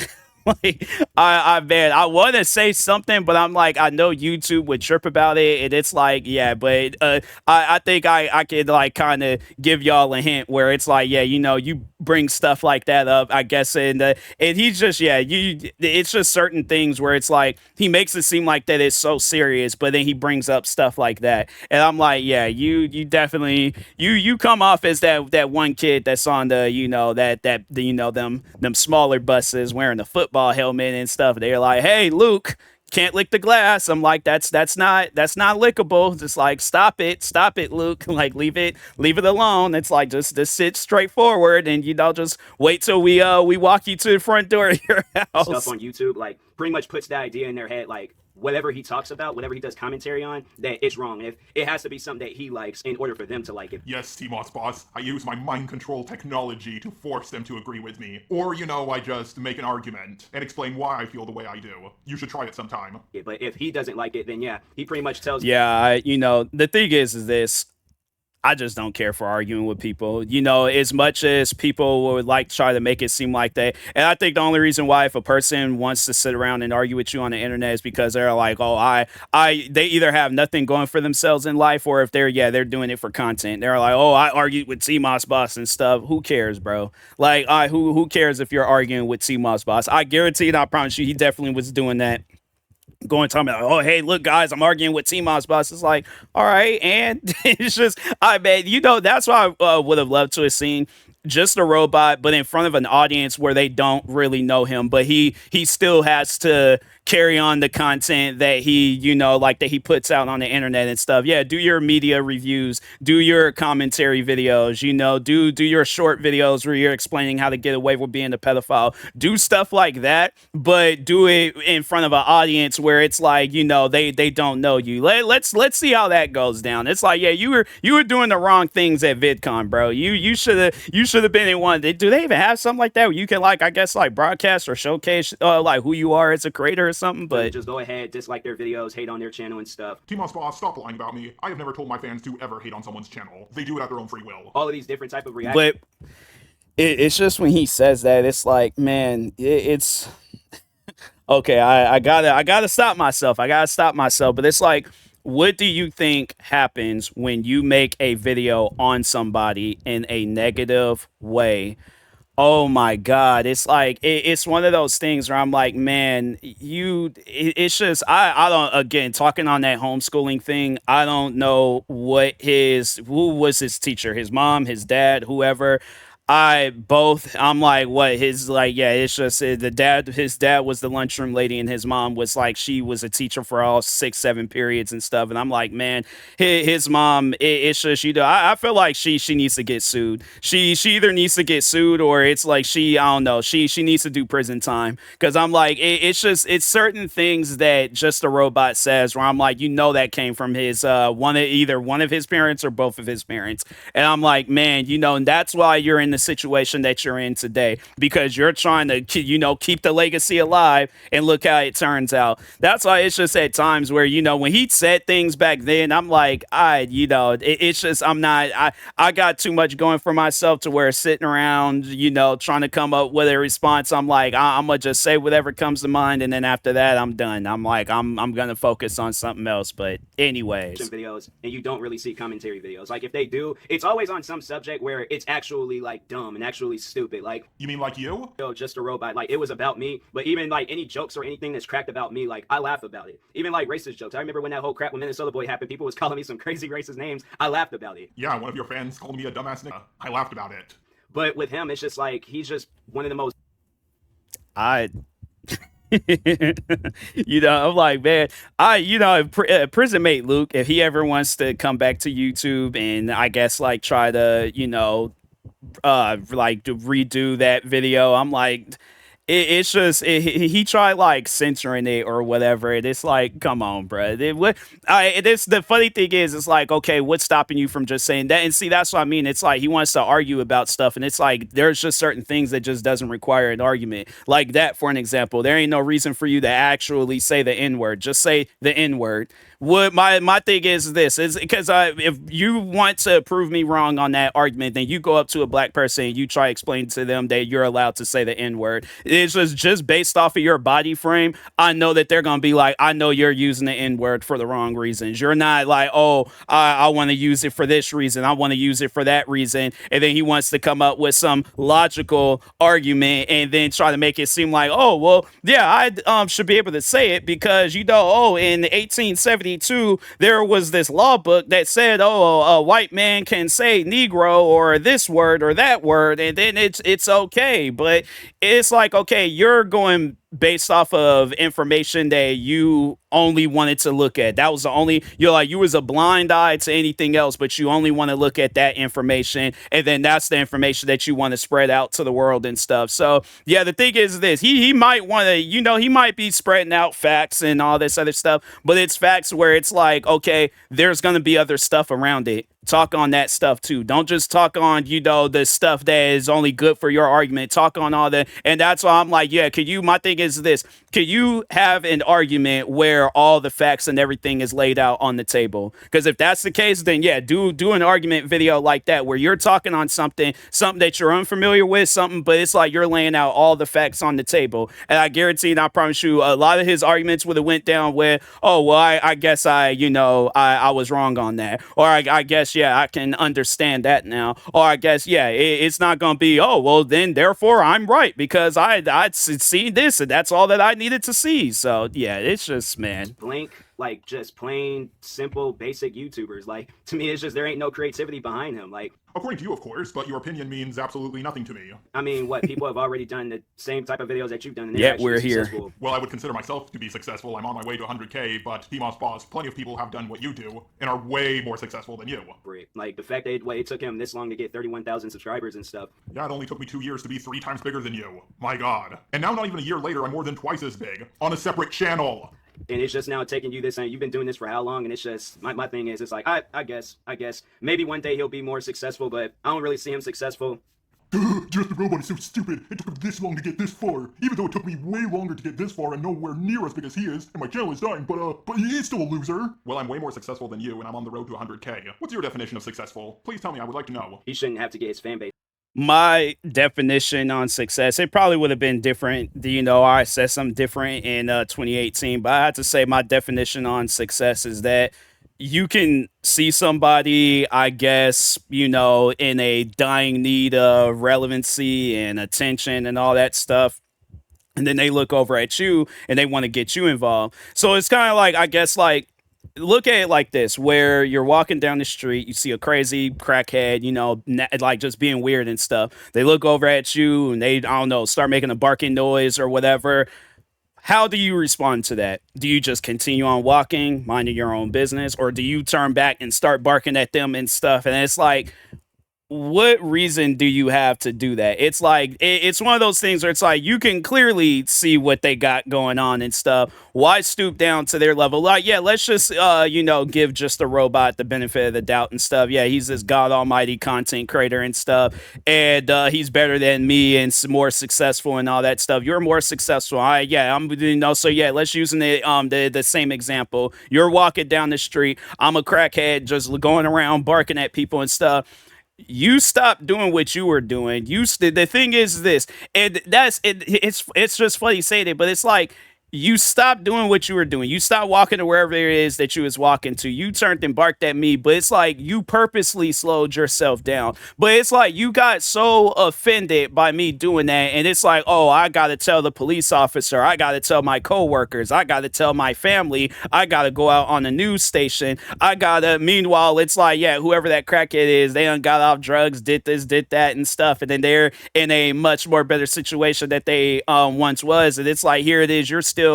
Like, man, I want to say something, but I'm like, I know YouTube would chirp about it, and it's like, yeah, but I think I could like kind of give y'all a hint where it's like, yeah, you know, you bring stuff like that up, I guess, and he's just, yeah, it's just certain things where it's like he makes it seem like that it's so serious, but then he brings up stuff like that, and I'm like, yeah, you definitely you come off as that one kid that's on the, you know, that you know, them smaller buses wearing the football helmet and stuff. They're like, hey, Luke, can't lick the glass. I'm like, that's not lickable. Just like, stop it, Luke. Like, leave it alone. It's like, just sit straight forward, and, you know, just wait till we walk you to the front door of your house.
Stuff on YouTube, like, pretty much puts the idea in their head, like, whatever he talks about, whatever he does commentary on, that it's wrong. If it has to be something that he likes in order for them to like it.
Yes, TMossBoss, I use my mind control technology to force them to agree with me. Or, I just make an argument and explain why I feel the way I do. You should try it sometime.
Yeah, but if he doesn't like it, then yeah, he pretty much tells
Yeah, the thing is this. I just don't care for arguing with people, as much as people would like to try to make it seem like that. And I think the only reason why, if a person wants to sit around and argue with you on the internet, is because they're like, oh, they either have nothing going for themselves in life, or if they're doing it for content. They're like, oh, I argued with TMossBoss and stuff. Who cares, bro? Like, who cares if you're arguing with TMossBoss? I guarantee and I promise you, he definitely was doing that. Going talking about, oh, hey, look, guys, I'm arguing with TMossBoss. It's like, all right, and it's just, man, that's why I would have loved to have seen just a robot, but in front of an audience where they don't really know him, but he still has to carry on the content that he, like that he puts out on the internet and stuff. Yeah, do your media reviews, do your commentary videos, do your short videos where you're explaining how to get away with being a pedophile. Do stuff like that, but do it in front of an audience where it's like, they don't know you. Let's see how that goes down. It's like, yeah, you were doing the wrong things at VidCon, bro. You should have been in one. Do they even have something like that where you can, like, I guess, like, broadcast or showcase like who you are as a creator or something? But
just go ahead, dislike their videos, hate on their channel and stuff.
TMossBoss, stop lying about me. I have never told my fans to ever hate on someone's channel. They do it at their own free will.
All of these different type of reactions.
But it's just when he says that, it's like, man, it's okay. I gotta stop myself. But it's like, what do you think happens when you make a video on somebody in a negative way? Oh my God. It's like, it's one of those things where I'm like, man, it's just, I don't, again, talking on that homeschooling thing, I don't know who was his teacher, his mom, his dad, whoever. I'm like, what, yeah, it's just his dad was the lunchroom lady, and his mom was like, she was a teacher for all 6-7 periods and stuff. And I'm like, man, his mom, it's just, I feel like she needs to get sued. She either needs to get sued, or it's like, I don't know, she needs to do prison time. Cause I'm like, it's certain things that Just a Robot says where I'm like, that came from his, either one of his parents or both of his parents. And I'm like, man, and that's why you're in the situation that you're in today, because you're trying to keep the legacy alive, and look how it turns out. That's why it's just at times where when he said things back then, I'm like, it's just, I got too much going for myself to where sitting around trying to come up with a response. I'm like, I'm gonna just say whatever comes to mind, and then after that I'm done. I'm like, I'm gonna focus on something else. But anyways,
videos, and you don't really see commentary videos. Like, if they do, it's always on some subject where it's actually like dumb and actually stupid. Like,
you mean like you?
Just a Robot, like, it was about me. But even like any jokes or anything that's cracked about me, like, I laugh about it. Even like racist jokes. I remember when that whole crap with Minnesota Boy happened, people was calling me some crazy racist names. I laughed about it.
Yeah, one of your fans called me a dumbass nigga. I laughed about it.
But with him, it's just like, he's just one of the most
I'm like, man, prison mate Luke, if he ever wants to come back to YouTube and I guess like try to like to redo that video, I'm like, it's just he tried like censoring it or whatever, and it's like, come on, bro. The funny thing is, it's like, okay, what's stopping you from just saying that? And see, that's what I mean. It's like he wants to argue about stuff, and it's like there's just certain things that just doesn't require an argument. Like that, for an example, there ain't no reason for you to actually say the N-word. Just say the N-word. What my thing is this is because if you want to prove me wrong on that argument, then you go up to a black person and you try to explain to them that you're allowed to say the N-word. It's just based off of your body frame. I know that they're gonna be like, I know you're using the N-word for the wrong reasons. You're not like, oh, I want to use it for this reason, I want to use it for that reason, and then he wants to come up with some logical argument and then try to make it seem like, oh, well, yeah, I should be able to say it because in 1872 there was this law book that said, oh, a white man can say Negro or this word or that word, and then it's okay. But it's like, okay, you're going based off of information that you only wanted to look at. That was the only, you're like, you was a blind eye to anything else, but you only want to look at that information. And then that's the information that you want to spread out to the world and stuff. So yeah, the thing is this, he might want to, he might be spreading out facts and all this other stuff, but it's facts where it's like, okay, there's going to be other stuff around it. Talk on that stuff too. Don't just talk on, the stuff that is only good for your argument. Talk on all that. And that's why I'm like, yeah, my thing is this, could you have an argument where all the facts and everything is laid out on the table? Because if that's the case, then yeah, do an argument video like that where you're talking on something that you're unfamiliar with, something, but it's like you're laying out all the facts on the table. And I guarantee and I promise you, a lot of his arguments would have went down with, oh, well, I guess I was wrong on that. Or I guess, yeah, I can understand that now. Or I guess, yeah, it's not going to be, oh, well, then therefore I'm right because I'd see this and that's all that I needed to see. So yeah, it's just, man.
Blink, like just plain simple basic YouTubers. Like to me, it's just there ain't no creativity behind him. Like
According to you, of course, but your opinion means absolutely nothing to me.
I mean, what people have already done the same type of videos that you've done. And
Yeah, we're here.
Successful.
Well, I would consider myself to be successful. I'm on my way to 100K, but TMossBoss, plenty of people have done what you do and are way more successful than you.
Like the fact that it took him this long to get 31,000 subscribers and stuff.
Yeah, it only took me 2 years to be 3 times bigger than you. My god. And now not even a year later, I'm more than twice as big. On a separate channel.
And it's just now taking you this, and you've been doing this for how long? And it's just, my thing is, it's like, I guess, maybe one day he'll be more successful, but I don't really see him successful.
Just the robot is so stupid. It took him this long to get this far. Even though it took me way longer to get this far and nowhere near as big as he is, and my channel is dying, but he is still a loser. Well, I'm way more successful than you, and I'm on the road to 100K. What's your definition of successful? Please tell me, I would like to know.
He shouldn't have to get his fan base.
My definition on success, it probably would have been different. I said something different in 2018, but I have to say my definition on success is that you can see somebody, I guess, in a dying need of relevancy and attention and all that stuff. And then they look over at you and they want to get you involved. So it's kind of like, I guess, like, look at it like this, where you're walking down the street, you see a crazy crackhead, like just being weird and stuff. They look over at you and they, I don't know, start making a barking noise or whatever. How do you respond to that? Do you just continue on walking, minding your own business, or do you turn back and start barking at them and stuff? And it's like, what reason do you have to do that? It's like, it's one of those things where it's like, you can clearly see what they got going on and stuff. Why stoop down to their level? Like, yeah, let's just, give just a robot the benefit of the doubt and stuff. Yeah, he's this god almighty content creator and stuff. And he's better than me and more successful and all that stuff. You're more successful. So yeah, let's use the same example. You're walking down the street. I'm a crackhead just going around barking at people and stuff. You stop doing what you were doing. The thing is this, and that's it. It's just funny saying it, but it's like you stopped doing what you were doing. You stopped walking to wherever it is that you was walking to. You turned and barked at me, but it's like you purposely slowed yourself down. But it's like you got so offended by me doing that, and it's like, oh, I gotta tell the police officer, I gotta tell my coworkers, I gotta tell my family, I gotta go out on the news station, meanwhile, it's like, yeah, whoever that crackhead is, they done got off drugs, did this, did that, and stuff, and then they're in a much more better situation that they once was, and it's like, here it is, you're still,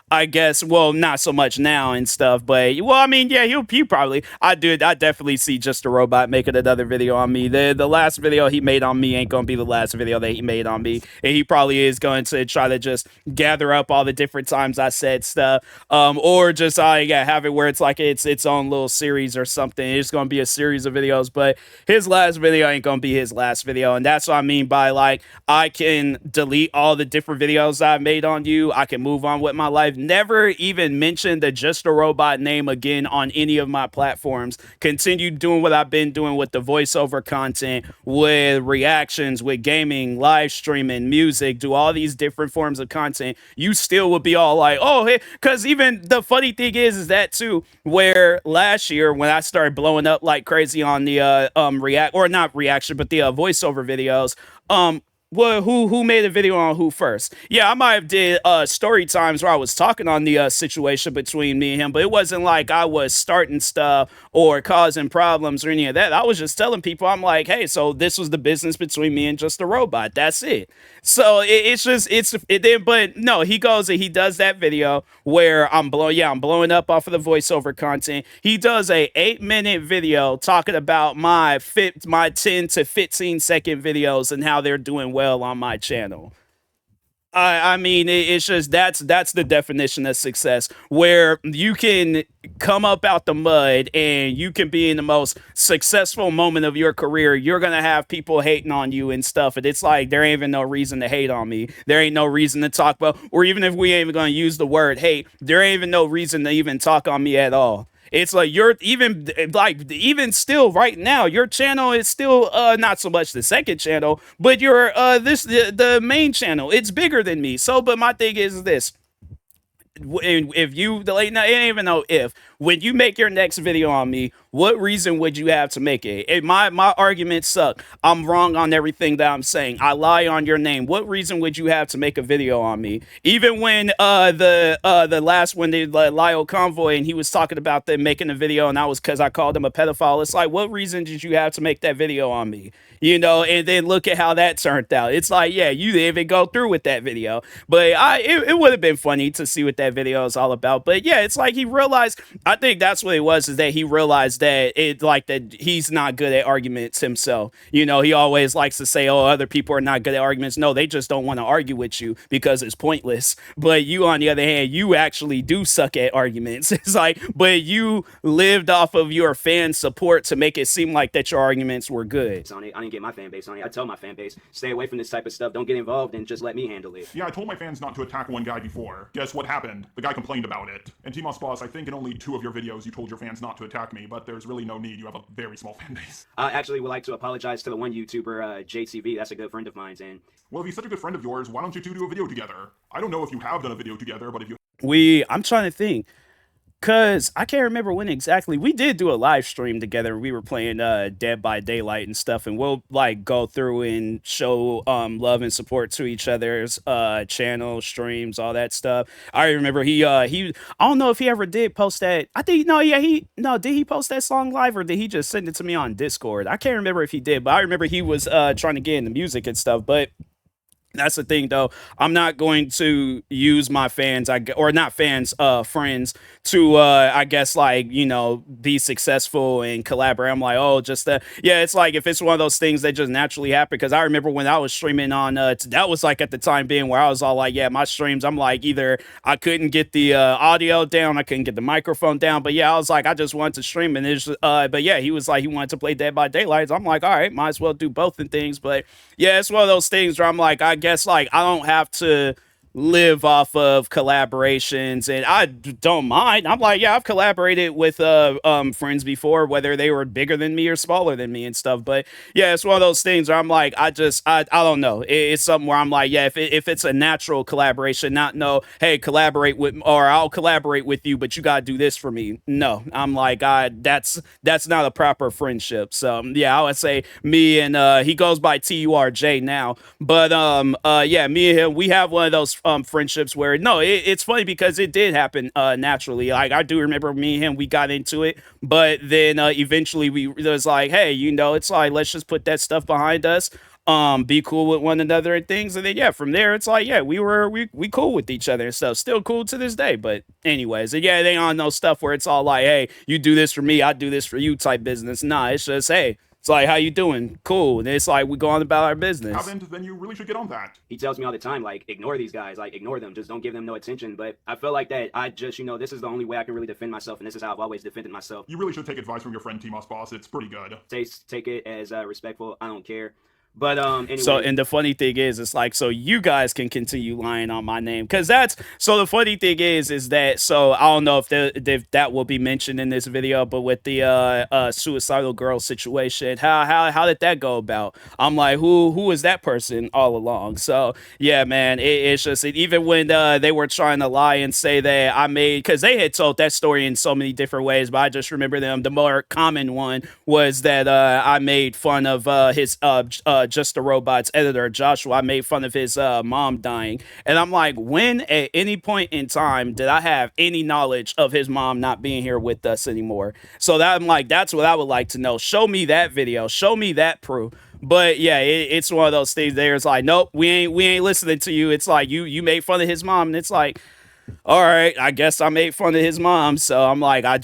I guess, well, not so much now and stuff, but, well, I mean, yeah, he probably, I definitely see Just a Robot making another video on me. The last video he made on me ain't gonna be the last video that he made on me, and he probably is going to try to just gather up all the different times I said stuff, or just, have it where it's like its own little series or something. It's gonna be a series of videos, but his last video ain't gonna be his last video, and that's what I mean by, like, I can delete all the different videos I've made on you, I can move on with my life, never even mention the Just a Robot name again on any of my platforms, continue doing what I've been doing with the voiceover content, with reactions, with gaming, live streaming, music, do all these different forms of content. You still would be all like, oh, hey, because even the funny thing is that too, where last year when I started blowing up like crazy on the voiceover videos, Well, who made a video on who first? Yeah, I might have did story times where I was talking on the situation between me and him, but it wasn't like I was starting stuff or causing problems or any of that. I was just telling people, I'm like, hey, so this was the business between me and just a robot. That's it. So it's just it then, but no, he goes and he does that video where I'm blowing up off of the voiceover content. He does a 8-minute video talking about my 10 to 15-second videos and how they're doing well on my channel. I mean, it's just that's the definition of success, where you can come up out the mud and you can be in the most successful moment of your career. You're gonna have people hating on you and stuff, and it's like there ain't even no reason to hate on me. There ain't no reason to talk about, or even if we ain't even gonna use the word hate, there ain't even no reason to even talk on me at all. It's like you're even still right now, your channel is still not so much the second channel, but your the main channel. It's bigger than me. So, but my thing is this. If you delay, no, it ain't even know if when you make your next video on me, what reason would you have to make it? My arguments suck. I'm wrong on everything that I'm saying. I lie on your name. What reason would you have to make a video on me? Even when the last one they Lyle Convoy and he was talking about them making a video and I was because I called him a pedophile. It's like, what reason did you have to make that video on me? You know, and then look at how that turned out. It's like, yeah, you didn't even go through with that video, but it would have been funny to see what that video is all about. But yeah, it's like he realized. I think that's what it was, is that he realized that he's not good at arguments himself. You know, he always likes to say, oh, other people are not good at arguments. No, they just don't want to argue with you because it's pointless. But you, on the other hand, you actually do suck at arguments. It's like, but you lived off of your fan support to make it seem like that your arguments were good.
On it. I didn't get my fan base on it. I tell my fan base, stay away from this type of stuff. Don't get involved and just let me handle it.
Yeah, I told my fans not to attack one guy before. Guess what happened? The guy complained about it. And TMossBoss, I think in only 2 of your videos you told your fans not to attack me, but there's really no need. You have a very small fan base.
I actually would like to apologize to the one YouTuber, JTV. That's a good friend of mine. And
well, if he's such a good friend of yours, why don't you two do a video together? I don't know if you have done a video together, but if you...
I'm trying to think. Cause I can't remember when exactly. We did do a live stream together. We were playing Dead by Daylight and stuff, and we'll like go through and show love and support to each other's channel streams, all that stuff. I remember he I don't know if he ever did post that. I think did he post that song live or did he just send it to me on Discord? I can't remember if he did, but I remember he was trying to get into music and stuff. But that's the thing, though. I'm not going to use my fans, or not fans, friends, to, I guess, like, you know, be successful and collaborate. I'm like, oh, just yeah, it's like if it's one of those things that just naturally happen. Because I remember when I was streaming on, that was like at the time being where I was all like, yeah, my streams, I'm like, either I couldn't get the audio down, I couldn't get the microphone down. But yeah, I was like, I just wanted to stream. And it's, but yeah, he was like, he wanted to play Dead by Daylight. So I'm like, all right, might as well do both and things. But yeah, it's one of those things where I'm like, I guess like I don't have to live off of collaborations, and I don't mind. I'm like, yeah, I've collaborated with friends before, whether they were bigger than me or smaller than me and stuff. But yeah, it's one of those things where I'm like, I don't know. It's something where I'm like, yeah, if it's a natural collaboration, not no, hey, collaborate with, or I'll collaborate with you, but you gotta do this for me. No, I'm like, that's not a proper friendship. So yeah, I would say me and he goes by TURJ now, but yeah, me and him, we have one of those friendships where no, it's funny because it did happen naturally. Like I do remember me and him, we got into it, but then eventually it was like, hey, you know, it's like, let's just put that stuff behind us, be cool with one another and things, and then yeah, from there it's like, yeah, we cool with each other and stuff, still cool to this day. But anyways, and yeah, they on no stuff where it's all like, hey, you do this for me, I do this for you type business. Nah, it's just, hey, it's like, how you doing? Cool. And it's like, we go on about our business.
Haven't, then you really should get on that.
He tells me all the time, like, ignore these guys, like, ignore them, just don't give them no attention. But I feel like that I just, you know, this is the only way I can really defend myself, and this is how I've always defended myself.
You really should take advice from your friend TMossBoss. It's pretty good.
Take it as respectful. I don't care. But anyway.
So, and the funny thing is, it's like, so you guys can continue lying on my name, because that's, so the funny thing is that, so I don't know if that will be mentioned in this video, but with the suicidal girl situation, how did that go about? I'm like, who was that person all along? So yeah, man, it's just, even when they were trying to lie and say that I made, because they had told that story in so many different ways, but I just remember them, the more common one was that I made fun of his Just the Robot's editor, Joshua, I made fun of his mom dying. And I'm like, when at any point in time did I have any knowledge of his mom not being here with us anymore? So that I'm like, that's what I would like to know. Show me that video. Show me that proof. But yeah, it's one of those things there. It's like, nope, we ain't listening to you. It's like you made fun of his mom, and it's like, all right, I guess I made fun of his mom. So I'm like, I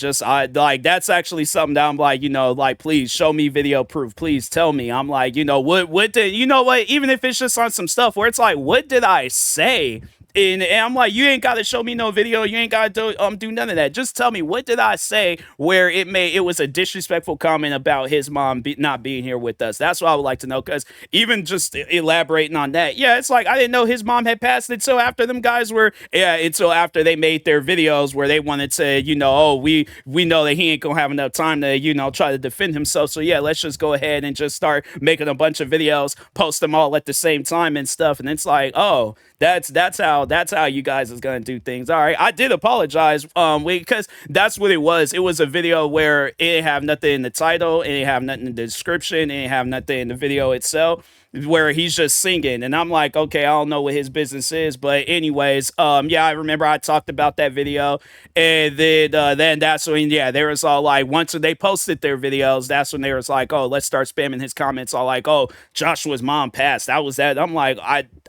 like, that's actually something that I'm like, like, please show me video proof. Please tell me. I'm like, what did, even if it's just on some stuff where it's like, what did I say? And I'm like, you ain't got to show me no video. You ain't got to do none of that. Just tell me, what did I say where it was a disrespectful comment about his mom not being here with us? That's what I would like to know. Because even just elaborating on that, yeah, it's like I didn't know his mom had passed until after them guys were, until after they made their videos where they wanted to, oh, we know that he ain't gonna have enough time to, try to defend himself. So yeah, let's just go ahead and just start making a bunch of videos, post them all at the same time and stuff. And it's like, oh, that's how you guys is gonna do things. All right, I did apologize, because that's what it was. It was a video where it didn't have nothing in the title, it didn't have nothing in the description, it didn't have nothing in the video itself, where he's just singing, and I'm like, okay, I don't know what his business is, but anyways, yeah, I remember I talked about that video, and then that's when, yeah, there was all like, once they posted their videos, that's when they was like, oh, let's start spamming his comments, all like, oh, Joshua's mom passed, that was that. I'm like,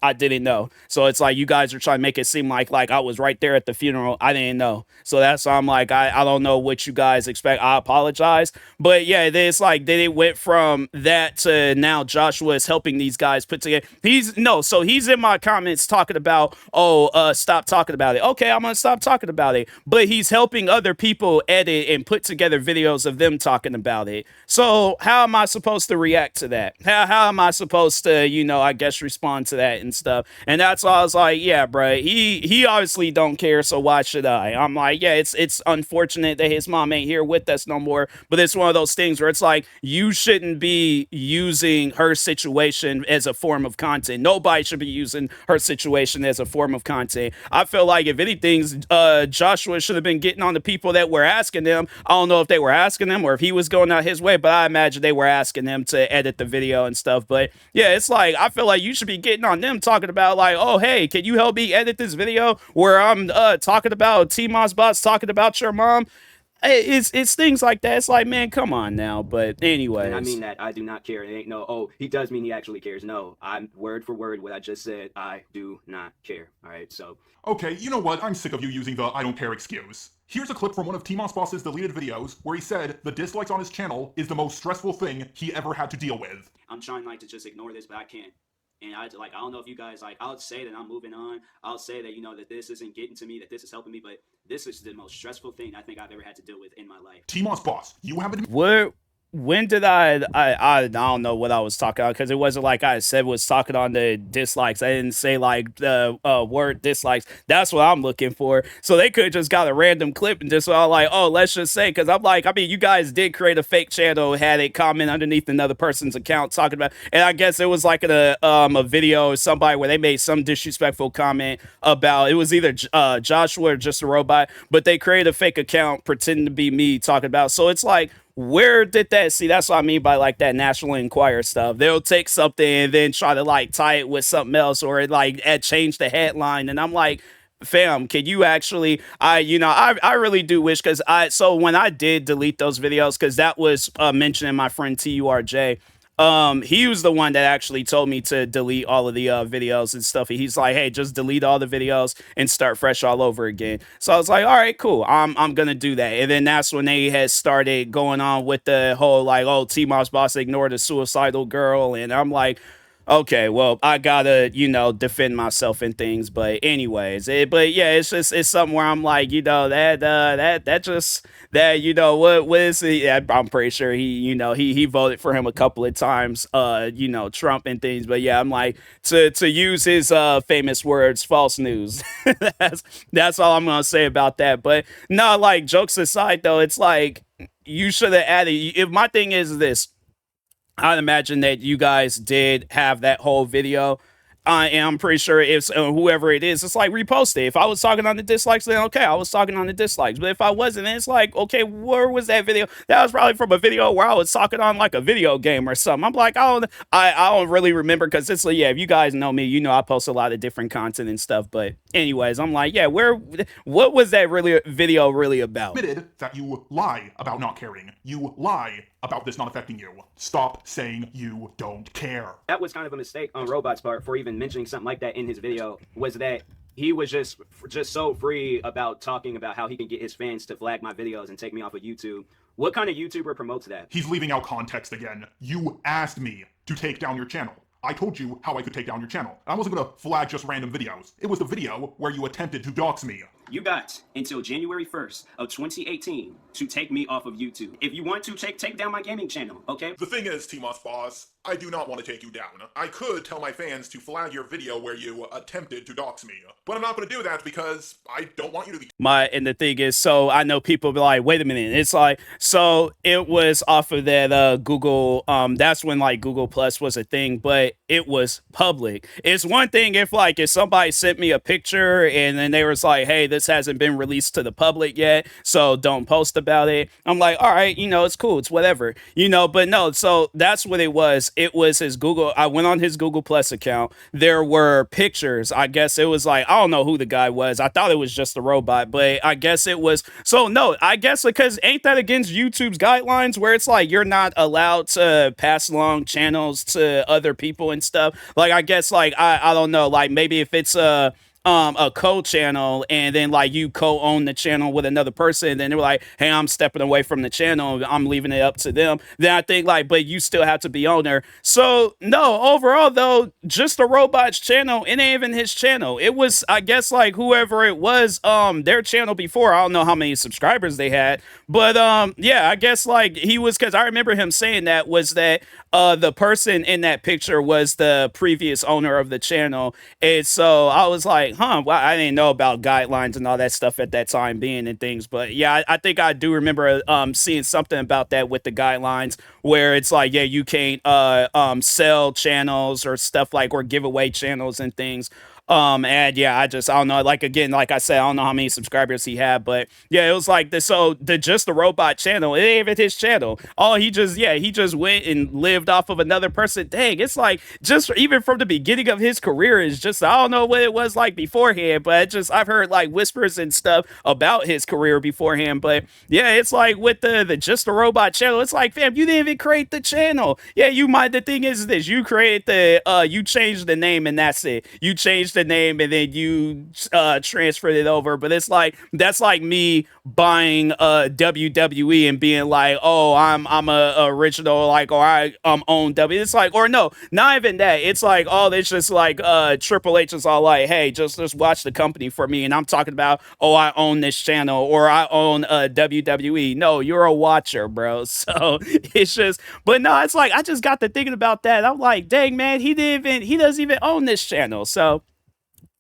I didn't know. So it's like, you guys are trying to make it seem like I was right there at the funeral. I didn't know. So that's why I'm like, I don't know what you guys expect. I apologize. But yeah, it's like, then it went from that to now Joshua is helping these guys put together. So he's in my comments talking about, stop talking about it. Okay, I'm gonna stop talking about it. But he's helping other people edit and put together videos of them talking about it. So how am I supposed to react to that? How am I supposed to, I guess, respond to that and stuff? And that's why I was like, yeah, bro, he obviously don't care, so why should I? I'm like, yeah, it's unfortunate that his mom ain't here with us no more, but it's one of those things where it's like, you shouldn't be using her situation as a form of content. Nobody should be using her situation as a form of content. I feel like, if anything, Joshua should have been getting on the people that were asking them. I don't know if they were asking them or if he was going out his way, but I imagine they were asking them to edit the video and stuff. But yeah, it's like, I feel like you should be getting on them, talking about like, oh, hey, can you help me edit this video where I'm talking about TMossBoss talking about your mom? It's things like that. It's like, man, come on now. But anyways,
and I mean that I do not care. It ain't no, oh, he does mean he actually cares. No, I'm word for word what I just said. I do not care. All right, so.
Okay, you know what? I'm sick of you using the I don't care excuse. Here's a clip from one of TMossBoss's deleted videos where he said the dislikes on his channel is the most stressful thing he ever had to deal with.
I'm trying to just ignore this, but I can't. And I don't know if you guys I'll say that I'm moving on. I'll say that, that this isn't getting to me, that this is helping me, but this is the most stressful thing I think I've ever had to deal with in my life.
TMossBoss, you haven't.
When did I don't know what I was talking about, because it wasn't like I said was talking on the dislikes. I didn't say like the word dislikes. That's what I'm looking for. So they could have just got a random clip and just all like, oh, let's just say, because I'm like, I mean, you guys did create a fake channel, had a comment underneath another person's account talking about, and I guess it was like a video or somebody where they made some disrespectful comment about, it was either Joshua or Just a Robot, but they created a fake account pretending to be me talking about. So it's like, where did that, see, that's what I mean by like that National Enquirer stuff. They'll take something and then try to like tie it with something else, or like change the headline. And I'm like, fam, can you actually, I really do wish, because so when I did delete those videos, because that was mentioning my friend TURJ, he was the one that actually told me to delete all of the videos and stuff. He's like, hey, just delete all the videos and start fresh all over again. So I was like, all right, cool, I'm gonna do that. And then that's when they had started going on with the whole like, oh, TMossBoss ignored a suicidal girl, and I'm like, okay, well, I gotta, defend myself and things. But anyways, but yeah, it's something where I'm like, what is it? Yeah, I'm pretty sure he voted for him a couple of times, Trump and things. But yeah, I'm like, to use his famous words, false news. that's all I'm gonna say about that. But no, like, jokes aside though, it's like, you should have added, if my thing is this, I'd imagine that you guys did have that whole video I'm pretty sure if whoever it is, it's like repost it. If I was talking on the dislikes, then okay, I was talking on the dislikes. But if I wasn't, then it's like, okay, where was that video? That was probably from a video where I was talking on like a video game or something. I'm like, I don't really remember because it's like, yeah, if you guys know me, you know I post a lot of different content and stuff. But anyways, I'm like, yeah, what was that video really about?
Admitted that you lie about not caring. You lie about this not affecting you. Stop saying you don't care.
That was kind of a mistake on Robot's part for even mentioning something like that in his video, was that he was just so free about talking about how he can get his fans to flag my videos and take me off of YouTube. What kind of YouTuber promotes that?
He's leaving out context again. You asked me to take down your channel. I told you how I could take down your channel. I wasn't gonna flag just random videos. It was the video where you attempted to dox me.
You got until January 1st of 2018 to take me off of YouTube. If you want to take down my gaming channel, okay?
The thing is, TMossBoss, I do not want to take you down. I could tell my fans to flag your video where you attempted to dox me, but I'm not going to do that because I don't want you to be.
And the thing is, so I know people be like, wait a minute, it's like, so it was off of that Google, that's when like Google Plus was a thing, but it was public. It's one thing if somebody sent me a picture and then they was like, hey, this hasn't been released to the public yet, so don't post about it. I'm like, all right, it's cool, it's whatever, but no, so that's what it was. It was his Google. I went on his Google Plus account. There were pictures. I guess it was like, I don't know who the guy was. I thought it was just a robot, but I guess it was. So no, I guess because ain't that against YouTube's guidelines where it's like you're not allowed to pass along channels to other people and stuff. Like I guess like I don't know, like maybe if it's a co-channel and then like you co-own the channel with another person, then they were like, hey, I'm stepping away from the channel, I'm leaving it up to them, then I think like, but you still have to be owner. So no, overall though, just the robot's channel, it ain't even his channel. It was, I guess, like whoever it was, their channel before. I don't know how many subscribers they had, but yeah, I guess like he was, because I remember him saying that was that the person in that picture was the previous owner of the channel. And so I was like, well, I didn't know about guidelines and all that stuff at that time being and things. But yeah, I think I do remember seeing something about that with the guidelines where it's like, yeah, you can't sell channels or stuff like, or give away channels and things. And yeah, I don't know, like, again, like I said, I don't know how many subscribers he had, but yeah, it was like this. So just the robot channel, it ain't even his channel. He just went and lived off of another person. Dang, it's like, just even from the beginning of his career, is just, I don't know what it was like beforehand, but I've heard like whispers and stuff about his career beforehand. But yeah, it's like with the just the robot channel, it's like, fam, you didn't even create the channel. Yeah, the thing is this, you created you changed the name and that's it. You changed the name and then you transferred it over. But it's like, that's like me buying WWE and being like, oh, I'm a original, like, or I own W. It's like, or no, not even that. It's like, oh, it's just like Triple H is all like, hey, just watch the company for me, and I'm talking about, oh, I own this channel or I own WWE. No, you're a watcher, bro. So it's just, but no, it's like, I just got to thinking about that. I'm like, dang, man, he doesn't even own this channel. So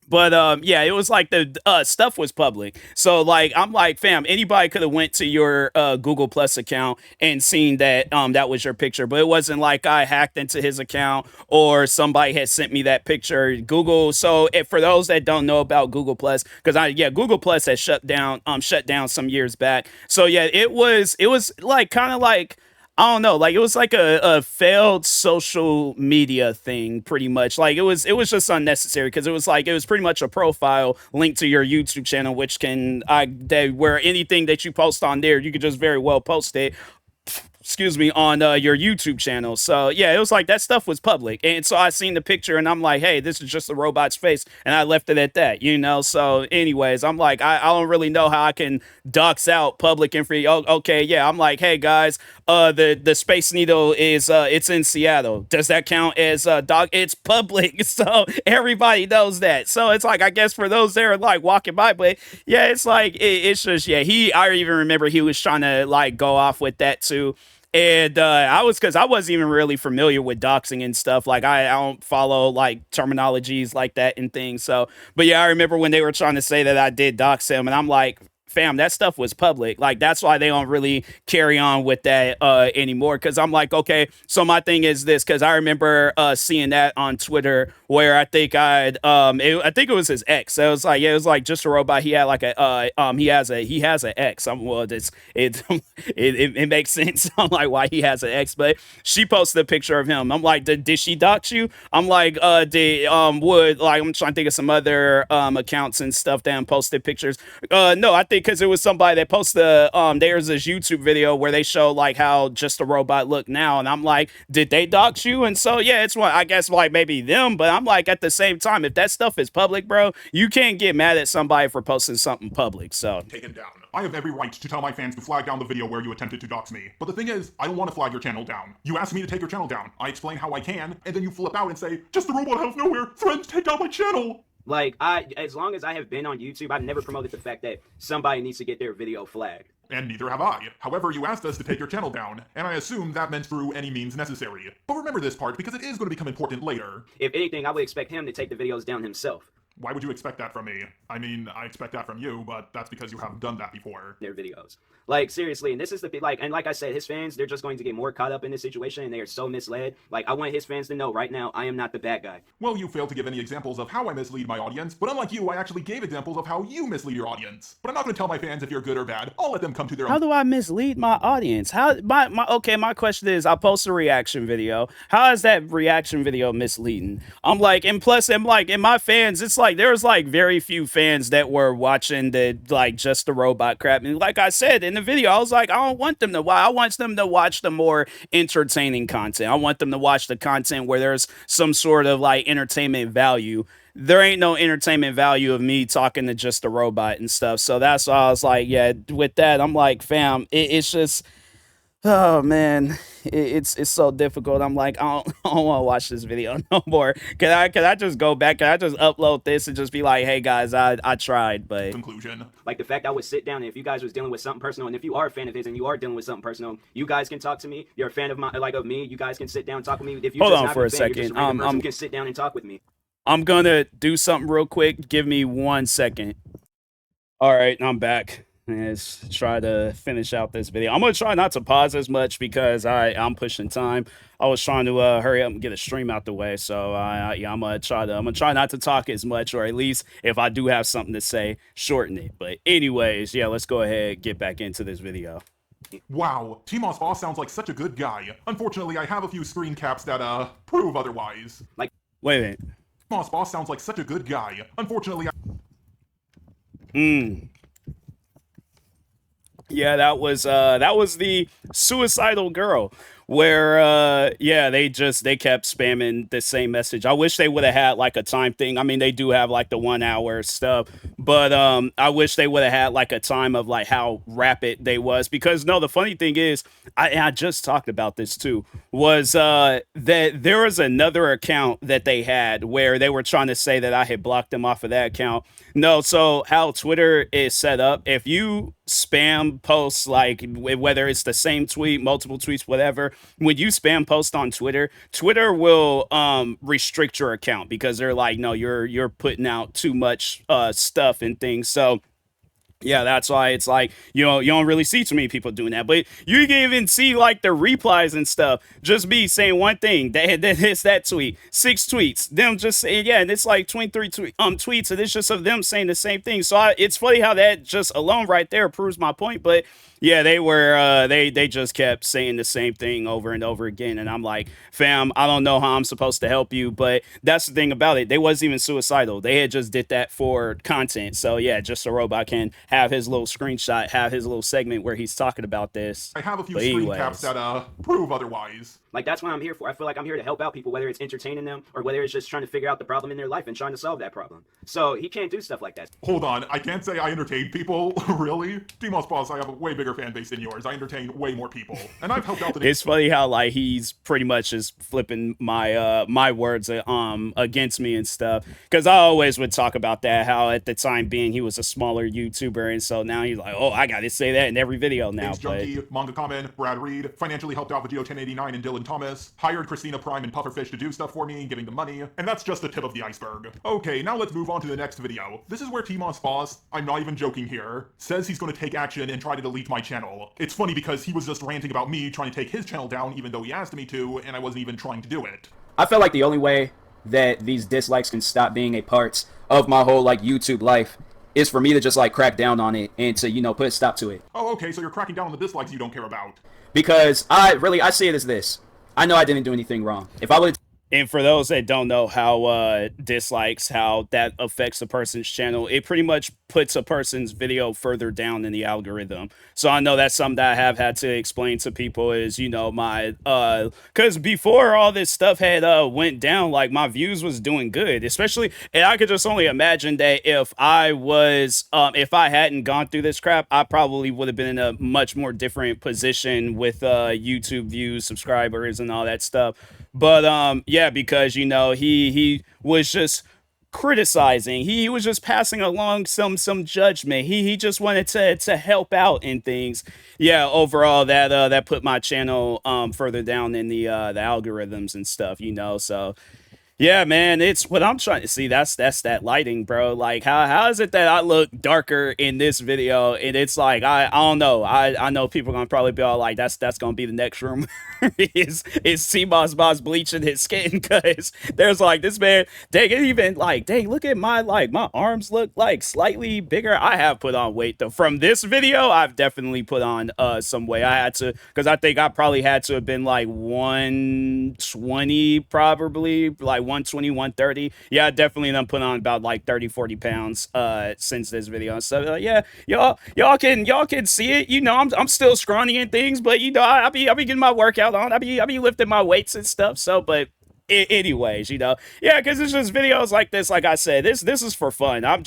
but yeah, it was like the stuff was public. So like, I'm like, fam, anybody could have went to your Google Plus account and seen that that was your picture. But it wasn't like I hacked into his account or somebody had sent me that picture. Google. So for those that don't know about Google Plus, because Google Plus has shut down some years back. So yeah, it was like kind of like, I don't know, like it was like a failed social media thing, pretty much. Like it was just unnecessary because it was pretty much a profile linked to your YouTube channel, which where anything that you post on there, you could just very well post it, on your YouTube channel. So yeah, it was like that stuff was public. And so I seen the picture and I'm like, hey, this is just a robot's face. And I left it at that, So anyways, I'm like, I don't really know how I can dox out public information. Oh, okay, yeah. I'm like, hey guys, the Space Needle is it's in Seattle. Does that count as it's public? So everybody knows that. So it's like, I guess for those there like walking by, but yeah, it's like it's just, yeah, I even remember he was trying to like go off with that too. And because I wasn't even really familiar with doxing and stuff. Like I don't follow like terminologies like that and things. So, but yeah, I remember when they were trying to say that I did dox him, and I'm like, fam, that stuff was public. Like, that's why they don't really carry on with that anymore. Cause I'm like, okay, so my thing is this, cause I remember seeing that on Twitter where I think I think it was his ex. So it was like, yeah, it was like just a robot. He had like he has an ex. Well, it makes sense. I'm like, why he has an ex, but she posted a picture of him. I'm like, did she dox you? I'm like, I'm trying to think of some other accounts and stuff that posted pictures. No, I think because it was somebody that posted there's this YouTube video where they show like how just a robot look now, and I'm like, did they dox you? And so yeah, it's one, I guess, like maybe them, but I'm like, at the same time, if that stuff is public, bro, you can't get mad at somebody for posting something public. So
taken down. I have every right to tell my fans to flag down the video where you attempted to dox me. But the thing is, I don't want to flag your channel down. You asked me to take your channel down. I explain how I can, and then you flip out and say, just the robot out of nowhere threatens to take down my channel.
Like, as long as I have been on YouTube, I've never promoted the fact that somebody needs to get their video flagged.
And neither have I. However, you asked us to take your channel down, and I assume that meant through any means necessary. But remember this part, because it is going to become important later.
If anything, I would expect him to take the videos down himself.
Why would you expect that from me? I mean, I expect that from you, but that's because you haven't done that before.
Their videos. Like, seriously, and this is and like I said, his fans, they're just going to get more caught up in this situation, and they are so misled. Like, I want his fans to know right now, I am not the bad guy.
Well, you failed to give any examples of how I mislead my audience, but unlike you, I actually gave examples of how you mislead your audience. But I'm not going to tell my fans if you're good or bad. I'll let them come to their own.
How do I mislead my audience? How my question is, I post a reaction video. How is that reaction video misleading? I'm like, and plus, I'm like, in my fans, it's like there's like very few fans that were watching the like just the robot crap. And like I said in the video, I was like, I don't want them to watch. I want them to watch the more entertaining content. I want them to watch the content where there's some sort of like entertainment value. There ain't no entertainment value of me talking to just a robot and stuff. So that's why I was like, yeah, with that, I'm like, fam, it's just, oh man, it's so difficult. I'm like, I don't want to watch this video no more. Can I just go back? Can I just upload this and just be like, hey guys, I tried, but
conclusion.
Like the fact I would sit down, and if you guys was dealing with something personal, and if you are a fan of his and you are dealing with something personal, you guys can talk to me. You're a fan of me. You guys can sit down and talk with me. If you
hold
just
on
not
for
a
a
fan,
second.
you're just a random person who can sit down and talk with me.
I'm gonna do something real quick. Give me 1 second. All right, I'm back. Let's try to finish out this video. I'm gonna try not to pause as much because I'm pushing time. I was trying to hurry up and get a stream out the way. So yeah, I'm gonna try not to talk as much, or at least if I do have something to say, shorten it. But anyways, yeah, let's go ahead and get back into this video.
Wow, TMossBoss sounds like such a good guy. Unfortunately, I have a few screen caps that prove otherwise.
Like,
wait a minute.
TMossBoss sounds like such a good guy. Unfortunately,
Yeah, that was the suicidal girl where yeah, they kept spamming the same message. I wish they would have had like a time thing. I mean, they do have like the 1 hour stuff, but I wish they would have had like a time of like how rapid they was, because no, the funny thing is, I just talked about this too, was that there was another account that they had where they were trying to say that I had blocked them off of that account. No, so how Twitter is set up, if you spam posts, like whether it's the same tweet, multiple tweets, whatever, when you spam post on Twitter will restrict your account because they're like, no, you're putting out too much stuff and things. So yeah, that's why it's like, you don't really see too many people doing that. But you can even see like the replies and stuff. Just me saying one thing. It's that tweet. 6 tweets. Them just saying, yeah, and it's like 23 tweets, and it's just of them saying the same thing. So it's funny how that just alone right there proves my point. But yeah, they were they just kept saying the same thing over and over again. And I'm like, fam, I don't know how I'm supposed to help you. But that's the thing about it. They wasn't even suicidal. They had just did that for content. So yeah, just a robot can have his little screenshot, have his little segment where he's talking about this.
I have a few screen caps that prove otherwise.
Like, that's what I'm here for. I feel like I'm here to help out people, whether it's entertaining them or whether it's just trying to figure out the problem in their life and trying to solve that problem. So he can't do stuff like that.
Hold on, I can't say I entertain people, really? TMossBoss, I have a way bigger fan base than yours. I entertain way more people. And I've helped out the...
It's funny how, like, he's pretty much just flipping my my words against me and stuff. Because I always would talk about that, how at the time being he was a smaller YouTuber, and so now he's like, oh, I gotta say that in every video now.
Junkie, Manga Comment, Brad Reed, financially helped out Video 1089 and Dylan Dylan Thomas, hired Christina Prime and Pufferfish to do stuff for me, giving them money, and that's just the tip of the iceberg. Okay, now let's move on to the next video. This is where TMossBoss, I'm not even joking here, says he's going to take action and try to delete my channel. It's funny because he was just ranting about me trying to take his channel down even though he asked me to, and I wasn't even trying to do it.
I feel like the only way that these dislikes can stop being a part of my whole like YouTube life is for me to just like crack down on it and to, you know, put a stop to it.
Oh, okay, so you're cracking down on the dislikes you don't care about.
Because I see it as this. I know I didn't do anything wrong. If I would.
And for those that don't know how dislikes, how that affects a person's channel, it pretty much puts a person's video further down in the algorithm. So I know that's something that I have had to explain to people is, you know, my, because before all this stuff had went down, like my views was doing good, especially, and I could just only imagine that if I was, if I hadn't gone through this crap, I probably would have been in a much more different position with YouTube views, subscribers, and all that stuff. But yeah, because, you know, he was just criticizing. He was just passing along some judgment. He just wanted to help out in things. Yeah, overall that put my channel further down in the algorithms and stuff, you know. So yeah, man, it's what I'm trying to see. That's that lighting, bro. Like, how is it that I look darker in this video? And it's like, I don't know. I know people are gonna probably be all like, that's gonna be the next room. is TMossBoss bleaching his skin? Because there's like this man, dang, it even like, dang, look at my arms look like slightly bigger. I have put on weight though. From this video, I've definitely put on some weight. I had to, because I think I probably had to have been like 120, probably like 120, 130. Yeah, I definitely done put on about like 30, 40 pounds since this video. So yeah, y'all can see it. You know, I'm still scrawny and things, but you know, I'll be getting my workout on. I'll be lifting my weights and stuff. So, but anyways, you know, yeah, because it's just videos like this. Like I said, this is for fun. I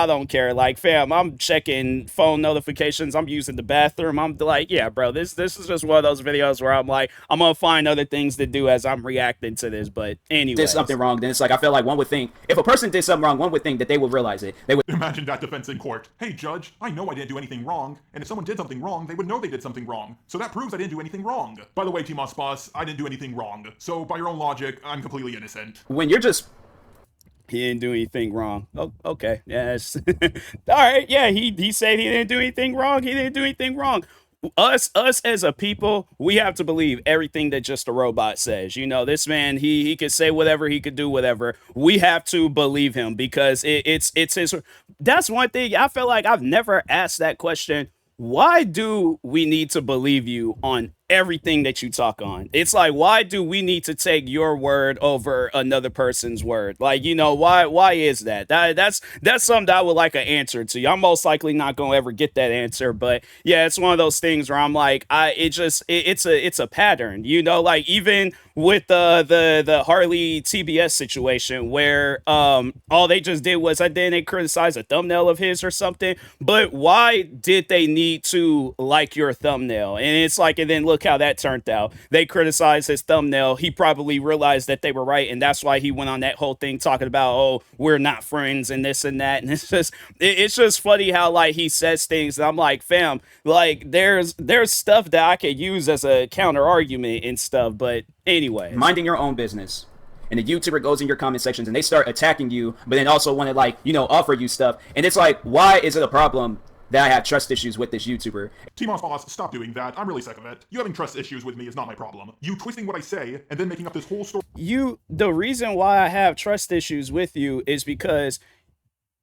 don't care. Like, fam, I'm checking phone notifications. I'm using the bathroom. I'm like, yeah, bro, this is just one of those videos where I'm like, I'm gonna find other things to do as I'm reacting to this. But anyway,
did something wrong, then it's like I feel like one would think if a person did something wrong, one would think that they would realize it. They would
imagine that defense in court. Hey, judge, I know I didn't do anything wrong, and if someone did something wrong, they would know they did something wrong. So that proves I didn't do anything wrong. By the way, TMossBoss, I didn't do anything wrong. So by your own logic, I'm completely innocent.
When you're just
he didn't do anything wrong. Oh, okay. Yes. All right. Yeah, he said he didn't do anything wrong. He didn't do anything wrong. Us as a people, we have to believe everything that just a robot says. You know, this man, he could say whatever, he could do whatever. We have to believe him because it's his. That's one thing I feel like I've never asked that question. Why do we need to believe you on everything that you talk on? It's like, why do we need to take your word over another person's word? Like, you know, why is that? That's something that I would like an answer to. I'm most likely not gonna ever get that answer, but yeah, it's one of those things where I'm like, it's a pattern, you know, like even with the Harley TBS situation where all they just did was they criticized a thumbnail of his or something, but why did they need to like your thumbnail? And it's like, and then look how that turned out. They criticized his thumbnail. He probably realized that they were right, and that's why he went on that whole thing talking about, oh, we're not friends and this and that. And it's just funny how like he says things, and I'm like, fam, like there's stuff that I could use as a counter argument and stuff, but anyway,
minding your own business. And the YouTuber goes in your comment sections and they start attacking you, but then also want to like, you know, offer you stuff. And it's like, why is it a problem that I have trust issues with this YouTuber?
TMossBoss, stop doing that. I'm really sick of it. You having trust issues with me is not my problem. You twisting what I say and then making up this whole story.
The reason why I have trust issues with you is because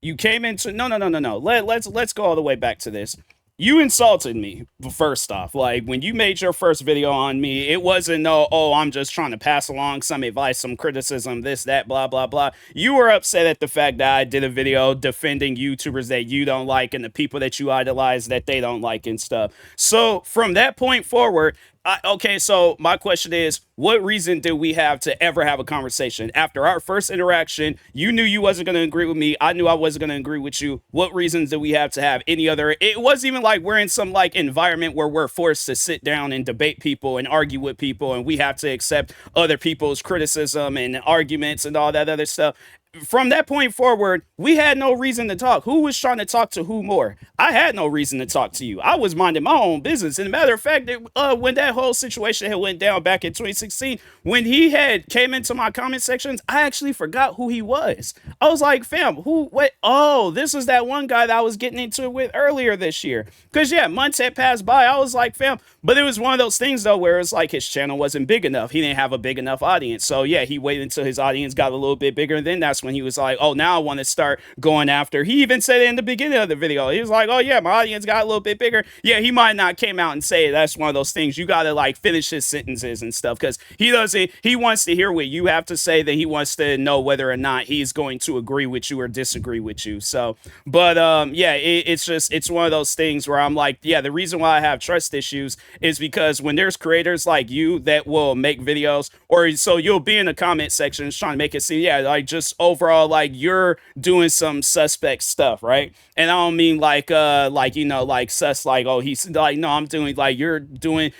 you came into no. Let's go all the way back to this. You insulted me, first off. Like, when you made your first video on me, it wasn't no, oh, I'm just trying to pass along some advice, some criticism, this, that, blah, blah, blah. You were upset at the fact that I did a video defending YouTubers that you don't like and the people that you idolize that they don't like and stuff. So, from that point forward, okay, so my question is, what reason did we have to ever have a conversation? After our first interaction, you knew you wasn't going to agree with me. I knew I wasn't going to agree with you. What reasons did we have to have any other? It wasn't even like we're in some like environment where we're forced to sit down and debate people and argue with people, and we have to accept other people's criticism and arguments and all that other stuff. from that point forward, we had no reason to talk. Who was trying to talk to who more? I had no reason to talk to you. I was minding my own business. And a matter of fact, when that whole situation had went down back in 2016, when he had came into my comment sections, I actually forgot who he was. I was like, fam, who, what? Oh, this is that one guy that I was getting into it with earlier this year. Because, yeah, months had passed by. I was like, fam, but it was one of those things, though, where it's like his channel wasn't big enough. He didn't have a big enough audience. So, yeah, he waited until his audience got a little bit bigger. And then that's when he was like, oh, now I want to start going after. He even said it in the beginning of the video. He was like, oh, yeah, my audience got a little bit bigger. Yeah, he might not came out and say it. That's one of those things. You got to, like, finish his sentences and stuff because he wants to hear what you have to say. Then he wants to know whether or not he's going to agree with you or disagree with you. So, but, yeah, it's one of those things where I'm like, yeah, the reason why I have trust issues is because when there's creators like you that will make videos, or so you'll be in the comment section trying to make it seem, yeah, like just overall, like you're doing some suspect stuff, right? And I don't mean like you know, like sus, like, oh, he's like, no, I'm doing like you're doing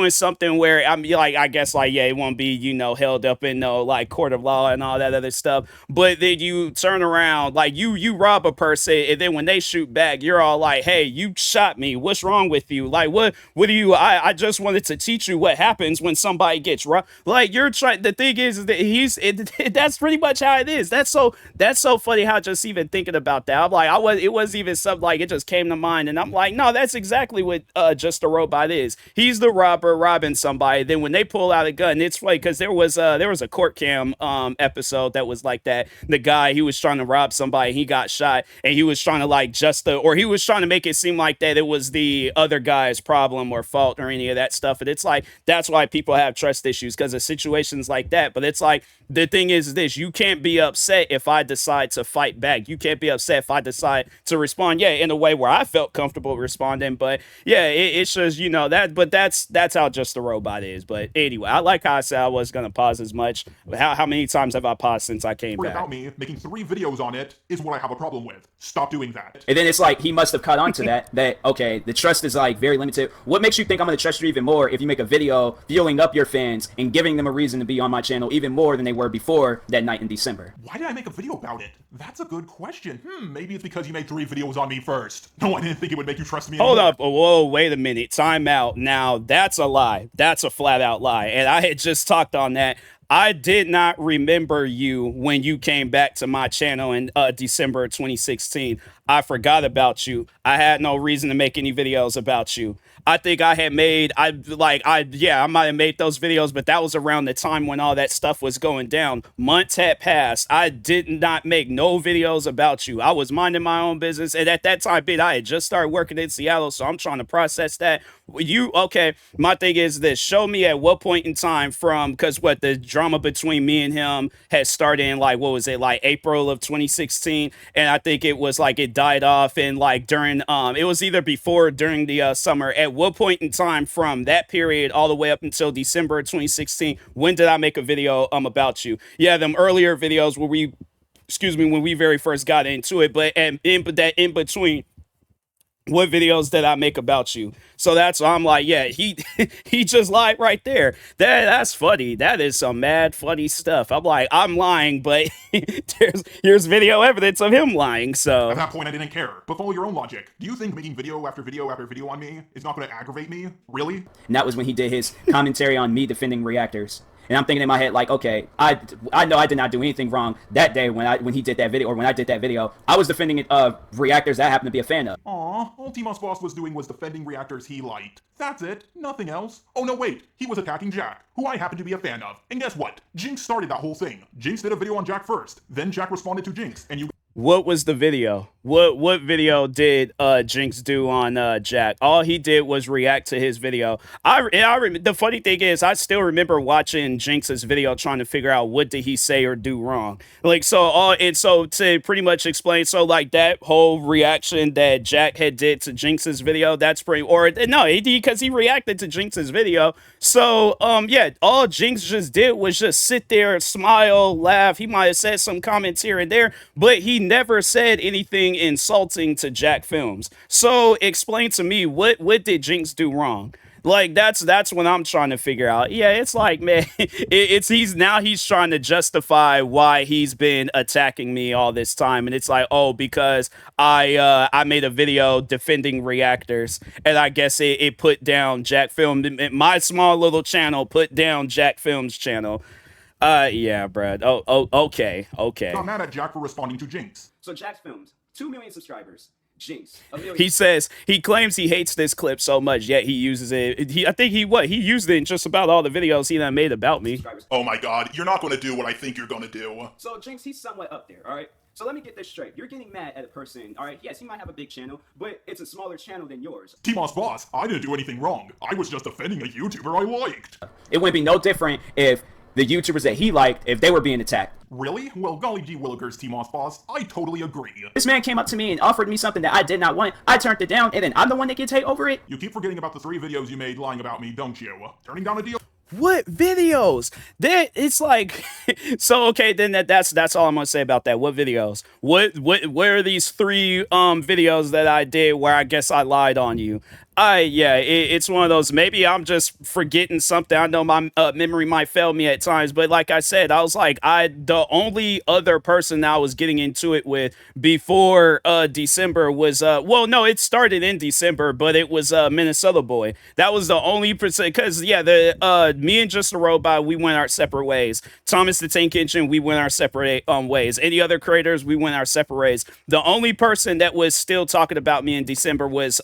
something where I'm like, I guess like, yeah, it won't be, you know, held up in no like court of law and all that other stuff. But then you turn around, like you rob a person, and then when they shoot back, you're all like, hey, you shot me. What's wrong with you? Like, what do you? I just wanted to teach you what happens when somebody gets robbed. Like you're trying. The thing is that that's pretty much how it is. That's so funny how just even thinking about that. I'm like, it wasn't even something like it just came to mind, and I'm like, no, that's exactly what Just a Robot is. He's the robber robbing somebody. Then when they pull out a gun, it's funny because there was a court cam episode that was like that. The guy, he was trying to rob somebody, he got shot, and he was trying to like he was trying to make it seem like that it was the other guy's problem or fault or any of that stuff. And it's like that's why people have trust issues because of situations like that. But it's like the thing is this: you can't be upset if I decide to fight back. You can't be upset if I decide to respond, yeah, in a way where I felt comfortable responding. But yeah, it's just, you know, that. But that's how Just a Robot is. But anyway, I like how I said I was gonna pause as much. How many times have I paused since I came back?
About me making 3 videos on it is what I have a problem with. Stop doing that.
And then it's like he must have caught on to that okay, the trust is like very limited. What makes you think I'm going to trust you even more if you make a video fueling up your fans and giving them a reason to be on my channel even more than they were before that night in December?
Why did I make a video about it? That's a good question. Maybe it's because you made 3 videos on me first. No, I didn't think it would make you trust me anymore.
Hold up. Whoa, wait a minute. Time out. Now, that's a lie. That's a flat out lie. And I had just talked on that. I did not remember you when you came back to my channel in December 2016. I forgot about you. I had no reason to make any videos about you. I think I had made, I might have made those videos, but that was around the time when all that stuff was going down. Months had passed. I did not make no videos about you. I was minding my own business. And at that time, I had just started working in Seattle. So I'm trying to process that. Okay, my thing is this: show me at what point in time because the drama between me and him had started in like, what was it, like April of 2016, and I think it was like it died off in like during it was either before or during the summer. At what point in time from that period all the way up until December of 2016, when did I make a video about you? Yeah, them earlier videos where when we very first got into it, but and in between, what videos did I make about you? So that's why I'm like, yeah, he just lied right there. That's funny. That is some mad funny stuff. I'm like, I'm lying, but here's video evidence of him lying. So
at that point, I didn't care. But follow your own logic. Do you think making video after video after video on me is not going to aggravate me? Really?
And that was when he did his commentary on me defending reactors. And I'm thinking in my head, like, okay, I know I did not do anything wrong that day when he did that video, or when I did that video. I was defending reactors that I happen to be a fan of.
Aw, all TMossBoss was doing was defending reactors he liked. That's it. Nothing else. Oh no, wait. He was attacking Jack, who I happen to be a fan of. And guess what? Jinx started that whole thing. Jinx did a video on Jack first. Then Jack responded to Jinx, and you...
What was the video? What video did Jinx do on Jack? All he did was react to his video. The funny thing is, I still remember watching Jinx's video trying to figure out what did he say or do wrong. Like, so to pretty much explain, so like that whole reaction that Jack had did to Jinx's video, that's pretty, or no, because he reacted to Jinx's video. So yeah, all Jinx just did was just sit there, smile, laugh. He might have said some comments here and there, but he never said anything insulting to Jack Films. So explain to me, what did Jinx do wrong? Like that's what I'm trying to figure out. Yeah, it's like, man, he's trying to justify why he's been attacking me all this time, and it's like, oh, because I made a video defending reactors, and I guess it put down Jack Film. My small little channel put down Jack Film's channel. Yeah, Brad. Okay.
Got mad at Jack for responding to Jinx.
So Jack's films, 2 million subscribers. Jinx, a million.
He claims he hates this clip so much, yet he uses it. He used it in just about all the videos he done made about me.
subscribers.
Oh my god, you're not gonna do what I think you're gonna do.
So Jinx, he's somewhat up there, all right? So let me get this straight. You're getting mad at a person, all right? Yes, he might have a big channel, but it's a smaller channel than yours.
TMossBoss, I didn't do anything wrong. I was just defending a YouTuber I liked.
It wouldn't be no different if the YouTubers that he liked, if they were being attacked.
Really? Well, golly gee willikers, TMossBoss, I totally agree.
This man came up to me and offered me something that I did not want. I turned it down, and then I'm the one that gets hate over it.
You keep forgetting about the 3 videos you made lying about me, don't you? Turning down a deal?
What videos? That it's like, so okay, then that's all I'm gonna say about that. What videos? What are these 3 videos that I did where I guess I lied on you? It's one of those. Maybe I'm just forgetting something. I know my memory might fail me at times, but like I said, I was like, the only other person I was getting into it with before December was well, no, it started in December, but it was Minnesota Boy. That was the only person, because me and Just a Robot, we went our separate ways. Thomas the Tank Engine, we went our separate ways. Any other creators, we went our separate ways. The only person that was still talking about me in December was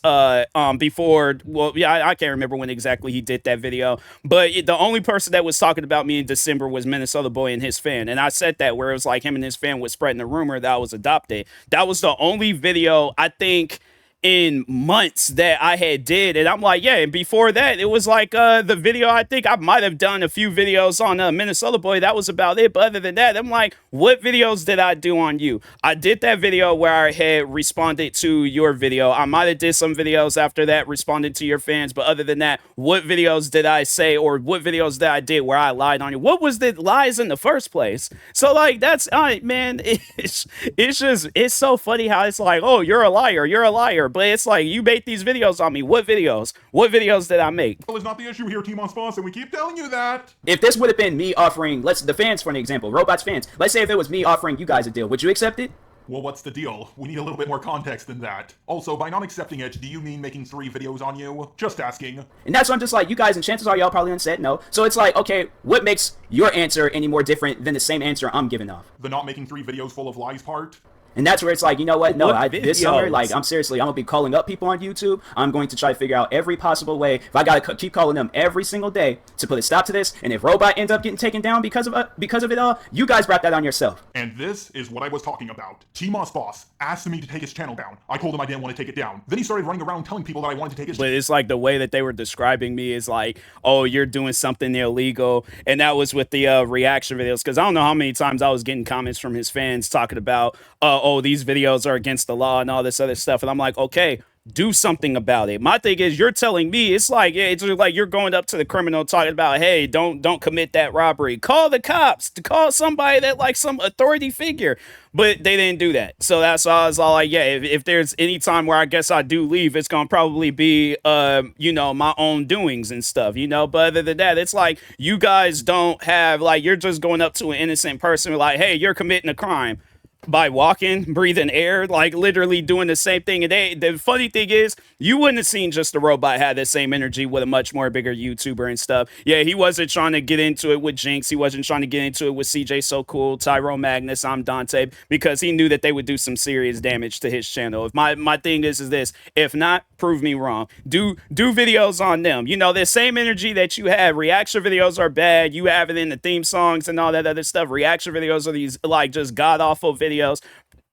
before. Well, yeah, I can't remember when exactly he did that video, but the only person that was talking about me in December was Minnesota Boy and his fan. And I said that where it was like him and his fan was spreading the rumor that I was adopted. That was the only video I think in months that I had did, and I'm like, yeah, and before that it was like the video, I think I might have done a few videos on Minnesota Boy. That was about it, but other than that, I'm like, what videos did I do on you? I did that video where I had responded to your video. I might have did some videos after that responding to your fans, but other than that, what videos did I say, or what videos that I did where I lied on you? What was the lies in the first place? So like, that's man, it's so funny how it's like, oh, you're a liar, but it's like, you made these videos on me. What videos did I make?
Well, it's not the issue here, TMossBoss, and we keep telling you that.
If this would have been me offering, the fans for an example, Robots fans, let's say if it was me offering you guys a deal, would you accept it?
Well, what's the deal? We need a little bit more context than that. Also, by not accepting it, do you mean making 3 videos on you? Just asking.
And that's why I'm just like, you guys, and chances are y'all probably said no. So it's like, okay, what makes your answer any more different than the same answer I'm giving off?
The not making 3 videos full of lies part?
And that's where it's like, you know what? No,
What
this summer,
videos?
like, I'm gonna be calling up people on YouTube. I'm going to try to figure out every possible way. If I gotta keep calling them every single day to put a stop to this, and if Robot ends up getting taken down because of it all, you guys brought that on yourself.
And this is what I was talking about. TMossBoss asked me to take his channel down. I told him I didn't want to take it down. Then he started running around telling people that I wanted to take his
But it's like the way that they were describing me is like, oh, you're doing something illegal. And that was with the reaction videos. Because I don't know how many times I was getting comments from his fans talking about, oh, these videos are against the law and all this other stuff. And I'm like, okay, do something about it. My thing is, you're telling me, it's like you're going up to the criminal talking about, hey, don't commit that robbery. Call the cops. To call somebody that, like, some authority figure. But they didn't do that. So that's why I was all like, yeah, if there's any time where I guess I do leave, it's going to probably be, my own doings and stuff, But other than that, it's like, you guys don't have, like, you're just going up to an innocent person like, hey, you're committing a crime. By walking, breathing air, like literally doing the same thing. And the funny thing is, you wouldn't have seen Just a Robot had the same energy with a much more bigger YouTuber and stuff. Yeah, he wasn't trying to get into it with Jinx. He wasn't trying to get into it with CJ So Cool, Tyrone Magnus, I'm Dante, because he knew that they would do some serious damage to his channel. If my thing is this, if not, prove me wrong. Do videos on them. The same energy that you have. Reaction videos are bad. You have it in the theme songs and all that other stuff. Reaction videos are these, like, just god-awful videos.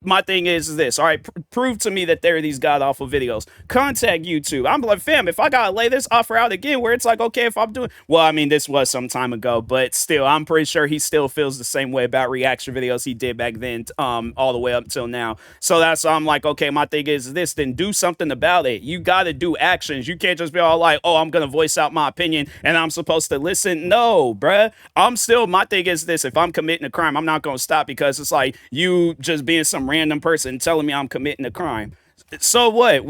My thing is this, all right, prove to me that there are these god-awful videos. Contact YouTube. I'm like, fam, if I gotta lay this offer out again where it's like, okay, if I'm doing, well, I mean, this was some time ago, but still, I'm pretty sure he still feels the same way about reaction videos he did back then, all the way up till now. So that's why I'm like, okay, my thing is this, then do something about it. You gotta do actions. You can't just be all like, oh, I'm gonna voice out my opinion and I'm supposed to listen. No, bruh. My thing is this, if I'm committing a crime, I'm not gonna stop because it's like you just being some random person telling me I'm committing a crime. So what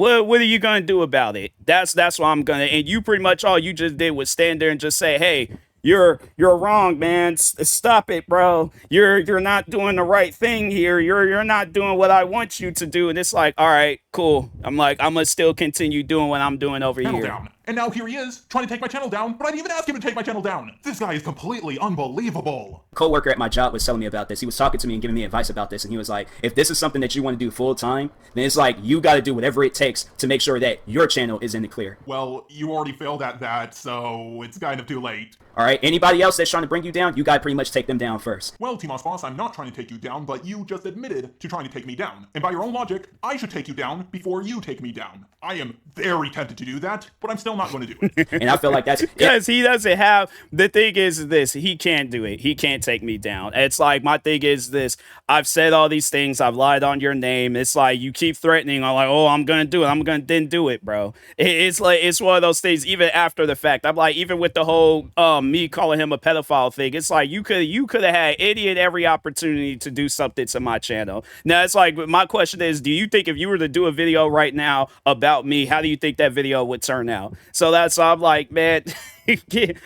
are you gonna do about it? That's what I'm gonna. And you pretty much all you just did was stand there and just say, hey, you're wrong, man. Stop it, bro. You're not doing the right thing here. You're not doing what I want you to do. And it's like, all right, cool. I'm like, I'm gonna still continue doing what I'm doing over
Channel
here.
down. And now here he is, trying to take my channel down, but I didn't even ask him to take my channel down. This guy is completely unbelievable.
Coworker at my job was telling me about this. He was talking to me and giving me advice about this, and he was like, if this is something that you want to do full time, then it's like you got to do whatever it takes to make sure that your channel is in the clear.
Well, you already failed at that, so it's kind of too late.
All right, anybody else that's trying to bring you down, you got to pretty much take them down first.
Well, TMossBoss, I'm not trying to take you down, but you just admitted to trying to take me down. And by your own logic, I should take you down before you take me down. I am very tempted to do that, but I'm still not going to do it.
And I feel like that's
because he doesn't have, the thing is this, he can't do it. He can't take me down. It's like, my thing is this, I've said all these things, I've lied on your name. It's like you keep threatening. I'm like, oh, I'm gonna do it, I'm gonna then do it, bro. It's like, it's one of those things. Even after the fact, I'm like, even with the whole me calling him a pedophile thing, it's like you could have had any and every opportunity to do something to my channel. Now it's like, my question is, do you think if you were to do a video right now about me, how do you think that video would turn out? So that's, I'm like, man,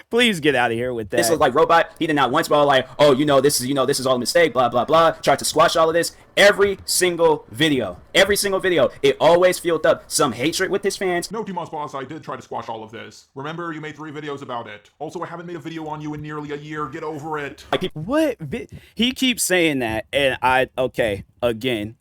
please get out of here with that.
This was like Robot. He did not once ball like, oh, this is all a mistake, blah blah blah. Tried to squash all of this. Every single video, it always fueled up some hatred with his fans.
No, TMossBoss, I did try to squash all of this. Remember, you made 3 videos about it. Also, I haven't made a video on you in nearly a year. Get over it.
Like,
what? He keeps saying that, and okay, again.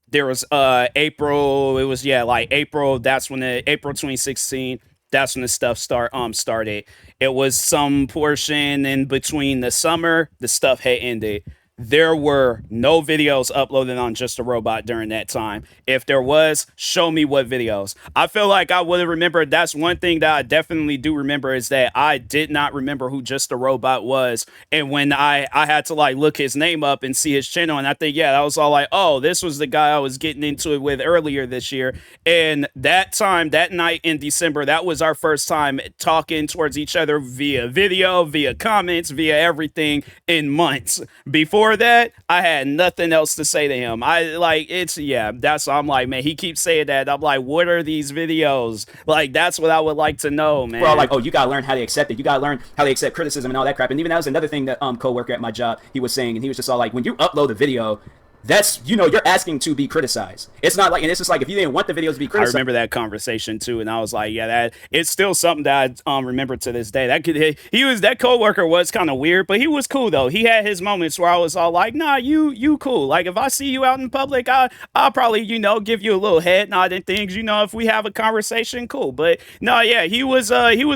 There was April. It was like April. That's when April 2016. That's when the stuff started. It was some portion in between the summer. The stuff had ended. There were no videos uploaded on Just a Robot during that time. If there was, show me what videos. I feel like I would have remembered. That's one thing that I definitely do remember, is that I did not remember who Just a Robot was. And when I had to like look his name up and see his channel, and I think, yeah, that was all like, oh, this was the guy I was getting into it with earlier this year. And that time, that night in December, that was our first time talking towards each other via video, via comments, via everything in months. Before that, I had nothing else to say to him. That's, I'm like, man, he keeps saying that. I'm like, what are these videos? Like, that's what I would like to know, man.
We're all like, oh, you gotta learn how to accept it. You gotta learn how to accept criticism and all that crap. And even that was another thing that coworker at my job, he was saying, and he was just all like, when you upload a video, that's, you're asking to be criticized. It's not like, and it's just like, if you didn't want the videos to be criticized.
I remember that conversation too, and I was like, yeah, that it's still something that I remember to this day. That coworker was kind of weird, but he was cool though. He had his moments where I was all like, nah, you cool. Like, if I see you out in public, I'll probably, give you a little head nod and things, if we have a conversation, cool. But no, yeah, he was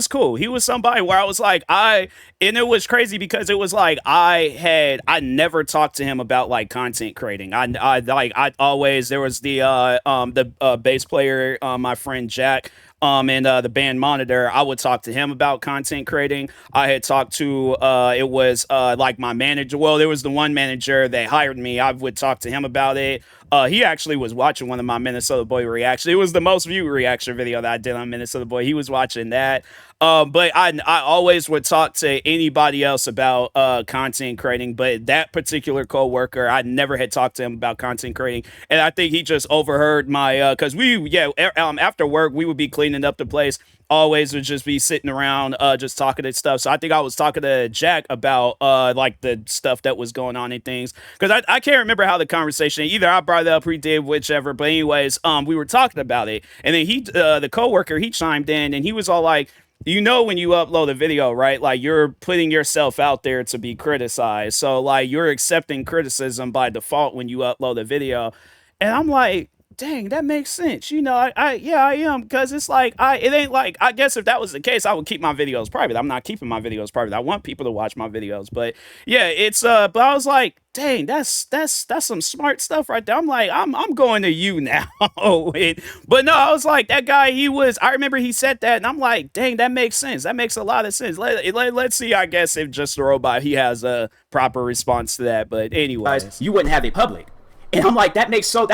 cool. He was somebody where I was like, and it was crazy because it was like, I never talked to him about like content creating. I always, there was the bass player, my friend Jack, and the band Monitor. I would talk to him about content creating. I had talked to it was like my manager. Well, there was the one manager that hired me. I would talk to him about it. He actually was watching one of my Minnesota Boy reactions. It was the most viewed reaction video that I did on Minnesota Boy. He was watching that. But I always would talk to anybody else about content creating. But that particular coworker, I never had talked to him about content creating. And I think he just overheard my, because after work, we would be cleaning up the place. Always would just be sitting around just talking and stuff. So I think I was talking to Jack about like the stuff that was going on and things, because I can't remember how the conversation, either I brought it up, he did, whichever, but anyways, we were talking about it, and then the coworker, he chimed in and he was all like, when you upload a video, right, like you're putting yourself out there to be criticized, so like you're accepting criticism by default when you upload a video. And I'm like, dang, that makes sense. I am, because it's like, it ain't like, I guess if that was the case, I would keep my videos private. I'm not keeping my videos private. I want people to watch my videos. But yeah, it's but I was like, dang, that's some smart stuff right there. I'm like, I'm going to you now. But no, I was like, that guy, I remember he said that, and I'm like, dang, that makes sense. That makes a lot of sense. Let's see, I guess, if Just a Robot, he has a proper response to that. But anyways,
you wouldn't have it public. And I'm like, that makes so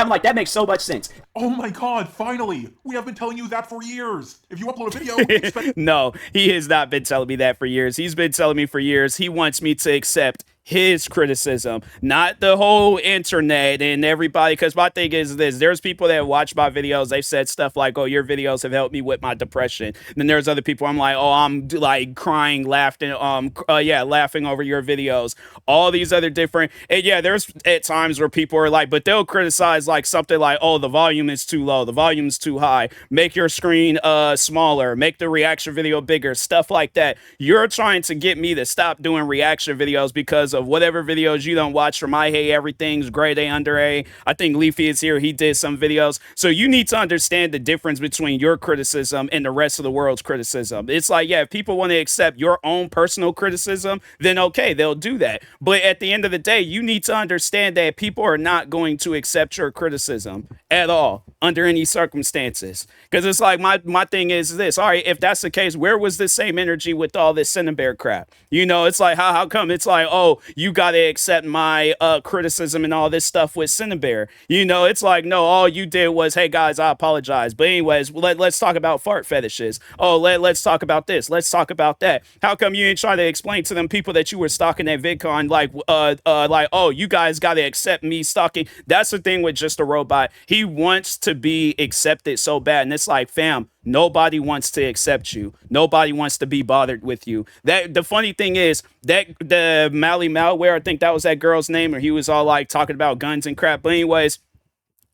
much sense.
Oh my god, finally! We have been telling you that for years! If you upload a video, expect—
No, he has not been telling me that for years. He's been telling me for years he wants me to accept his criticism, not the whole internet and everybody. Because my thing is this: there's people that watch my videos. They've said stuff like, "Oh, your videos have helped me with my depression." And then there's other people. I'm like, "Oh, I'm like crying, laughing, laughing over your videos." All these other different, and yeah, there's at times where people are like, but they'll criticize like something like, "Oh, the volume is too low, the volume is too high. Make your screen smaller, make the reaction video bigger," stuff like that. You're trying to get me to stop doing reaction videos because of whatever videos you don't watch from my Hey Everything's, Grade A Under A. I think Leafy is here. He did some videos. So you need to understand the difference between your criticism and the rest of the world's criticism. It's like, yeah, if people want to accept your own personal criticism, then okay, they'll do that. But at the end of the day, you need to understand that people are not going to accept your criticism at all under any circumstances. Because it's like my thing is this. All right, if that's the case, where was this same energy with all this Cinnamon crap? You know, it's like, how come it's like, oh, you got to accept my criticism and all this stuff with Cinnamon? You know, it's like, no, all you did was, hey, guys, I apologize. But anyways, let's talk about fart fetishes. Oh, let's talk about this. Let's talk about that. How come you didn't try to explain to them people that you were stalking at VidCon, like, oh, you guys got to accept me stalking? That's the thing with Just a Robot. He wants to be accepted so bad. And it's like, fam, nobody wants to accept you. Nobody wants to be bothered with you. That the funny thing is that the Mally Malware, I think that was that girl's name, or he was all like talking about guns and crap. But anyways,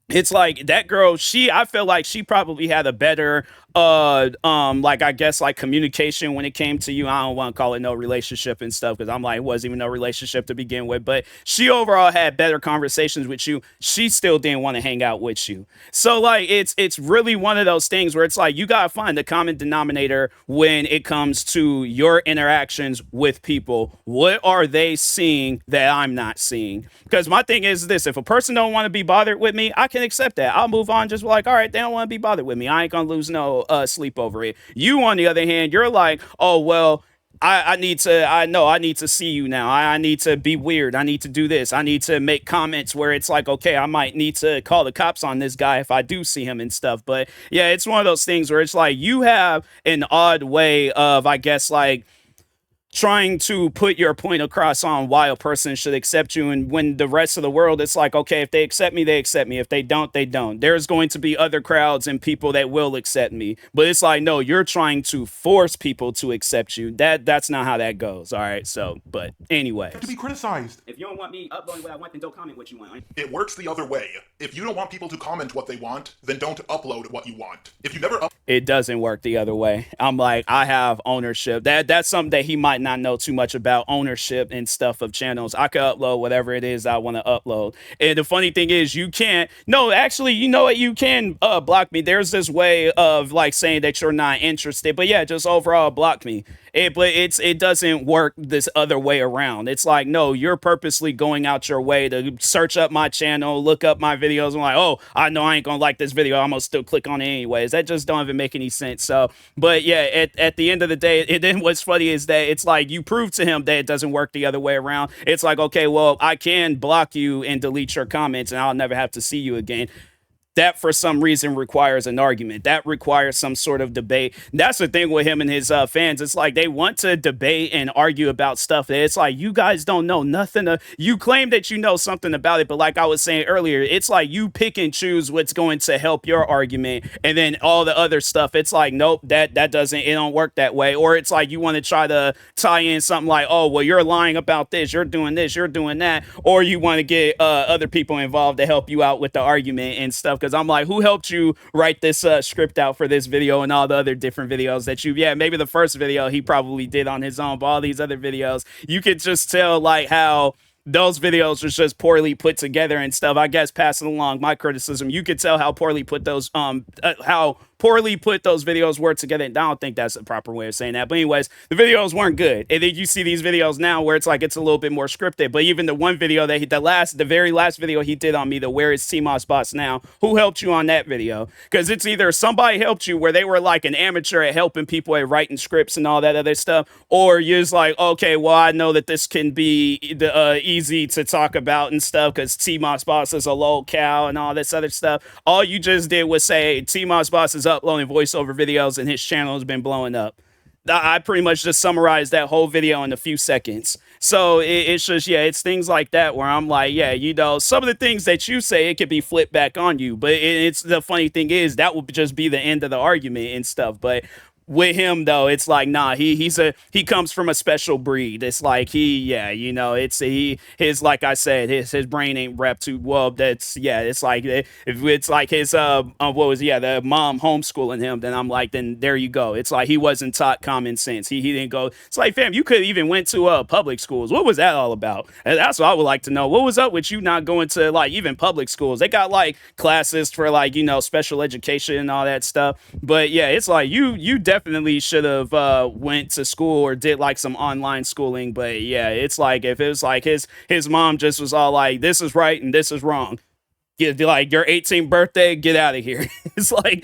it's like that girl, I feel like she probably had a better like I guess like communication when it came to you. I don't want to call it no relationship and stuff, because I'm like, it wasn't even no relationship to begin with, but she overall had better conversations with you. She still didn't want to hang out with you. So like it's really one of those things where it's like you gotta find the common denominator when it comes to your interactions with people. What are they seeing that I'm not seeing? Because my thing is this: if a person don't want to be bothered with me, I can accept that. I'll move on. Just like, all right, they don't want to be bothered with me. I ain't gonna lose no sleep over it. You, on the other hand, you're like, oh well, I need to see you now. I need to be weird. I need to do this. I need to make comments where it's like, okay, I might need to call the cops on this guy if I do see him and stuff. But yeah, it's one of those things where it's like you have an odd way of, I guess, like trying to put your point across on why a person should accept you. And when the rest of the world, it's like, okay, if they accept me, they accept me. If they don't, they don't. There's going to be other crowds and people that will accept me. But it's like, no, you're trying to force people to accept you. That's not how that goes. All right. So, but anyway.
To be criticized.
If you don't want me uploading what I want, then don't comment what you want.
It works the other way. If you don't want people to comment what they want, then don't upload what you want. If you never
It doesn't work the other way. I'm like, I have ownership. That's something that he might not know too much about, ownership and stuff of channels. I can upload whatever it is I want to upload. And the funny thing is, you can't. No, actually, you know what? You can block me. There's this way of like saying that you're not interested. But yeah, just overall block me. But it doesn't work this other way around. It's like, no, you're purposely going out your way to search up my channel, look up my videos. I'm like, oh, I know I ain't gonna like this video. I'm gonna still click on it anyways. That just don't even make any sense. So, but yeah, at the end of the day, then what's funny is that it's like you prove to him that it doesn't work the other way around. It's like, okay, well, I can block you and delete your comments, and I'll never have to see you again. That for some reason requires an argument. That requires some sort of debate. That's the thing with him and his fans. It's like they want to debate and argue about stuff that it's like you guys don't know nothing. You claim that you know something about it, but like I was saying earlier, it's like you pick and choose what's going to help your argument, and then all the other stuff, it's like, nope, that doesn't, it don't work that way. Or it's like you want to try to tie in something like, oh, well, you're lying about this, you're doing this, you're doing that, or you want to get other people involved to help you out with the argument and stuff. Because I'm like, who helped you write this script out for this video and all the other different videos that maybe the first video he probably did on his own, but all these other videos, you could just tell like how those videos are just poorly put together and stuff. I guess passing along my criticism, you could tell how poorly put those videos were together. And I don't think that's the proper way of saying that. But anyways, the videos weren't good. And then you see these videos now where it's like it's a little bit more scripted. But even the one video that the very last video he did on me, the Where is TMossBoss Now? Who helped you on that video? Because it's either somebody helped you where they were like an amateur at helping people at writing scripts and all that other stuff, or you're just like, okay, well, I know that this can be easy to talk about and stuff because TMossBoss is a low cow and all this other stuff. All you just did was say TMossBoss is uploading voiceover videos and his channel has been blowing up. I pretty much just summarized that whole video in a few seconds. So it's just, yeah, it's things like that where I'm like, yeah, some of the things that you say, it could be flipped back on you. But it's the funny thing is that would just be the end of the argument and stuff. But with him though, it's like, nah, he comes from a special breed. It's like his like I said, his brain ain't wrapped too well. It's like if it's like his what was the mom homeschooling him, then I'm like, then there you go. It's like he wasn't taught common sense. He didn't go. It's like, fam, you could even went to public schools. What was that all about? And that's what I would like to know. What was up with you not going to like even public schools? They got like classes for like special education and all that stuff. But yeah, it's like you definitely should have went to school or did like some online schooling. But yeah, it's like if it was like his mom just was all like, this is right and this is wrong. Get like your 18th birthday, get out of here. It's like,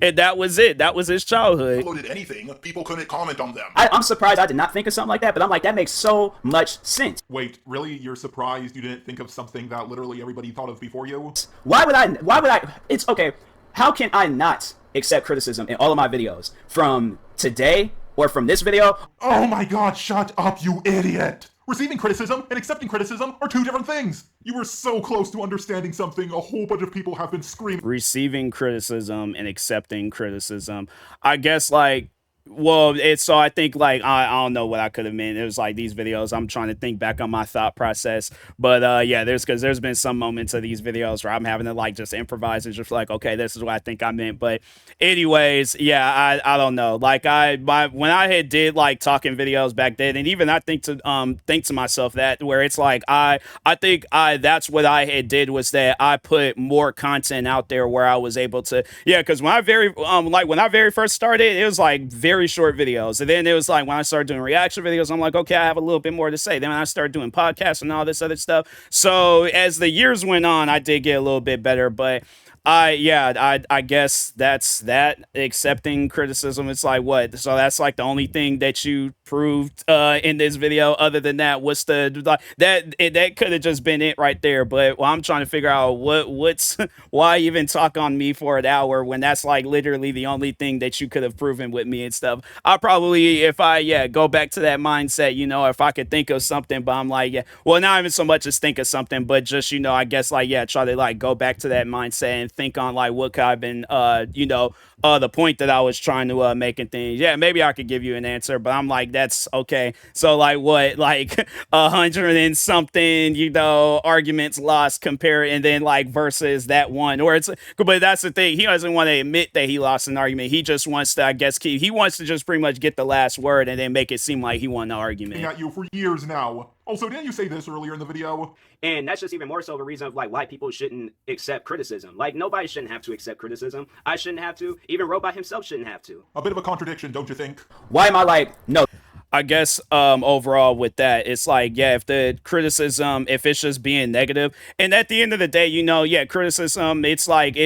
and that was it. That was his childhood.
Uploaded anything, people couldn't comment on them.
I'm surprised I did not think of something like that, but I'm like, that makes so much sense.
Wait, really? You're surprised you didn't think of something that literally everybody thought of before you?
Why would I? It's okay. How can I not accept criticism in all of my videos from today or from this video?
Oh my god, shut up, you idiot! Receiving criticism and accepting criticism are two different things. You were so close to understanding something a whole bunch of people have been screaming.
Receiving criticism and accepting criticism. I guess like, well, it's so I think like I don't know what I could have meant. It was like these videos. I'm trying to think back on my thought process, but yeah, there's been some moments of these videos where I'm having to like just improvise and just like, okay, this is what I think I meant. But anyways, yeah, I don't know. Like when I had did like talking videos back then, and even I think to myself that where it's like I think that's what I had did was that I put more content out there where I was able to, yeah, because when I very first started, it was like very short videos. And then it was like when I started doing reaction videos, I'm like, okay, I have a little bit more to say. Then when I started doing podcasts and all this other stuff. So as the years went on, I did get a little bit better, but I guess that's that. Accepting criticism, it's like what? So that's like the only thing that you proved in this video. Other than that, what's that could have just been it right there. But I'm trying to figure out what's why even talk on me for an hour when that's like literally the only thing that you could have proven with me and stuff. I probably, if I go back to that mindset, if I could think of something, but I'm like, yeah, well, not even so much as think of something, but just I guess like try to like go back to that mindset and think on like what could have been the point that I was trying to make and things. Yeah, maybe I could give you an answer, but I'm like, that's okay. So like what, like 100 and something, arguments lost compare, and then like versus that one, or but that's the thing. He doesn't want to admit that he lost an argument. He just wants to, I guess, he wants to just pretty much get the last word and then make it seem like he won the argument.
At you for years now. Also, didn't you say this earlier in the video?
And that's just even more so of a reason of like why people shouldn't accept criticism. Like nobody shouldn't have to accept criticism. I shouldn't have to. Even Robot himself shouldn't have to.
A bit of a contradiction, don't you think?
Why am I like, no?
I guess overall with that, it's like, yeah, if the criticism, if it's just being negative, and at the end of the day, criticism, it's like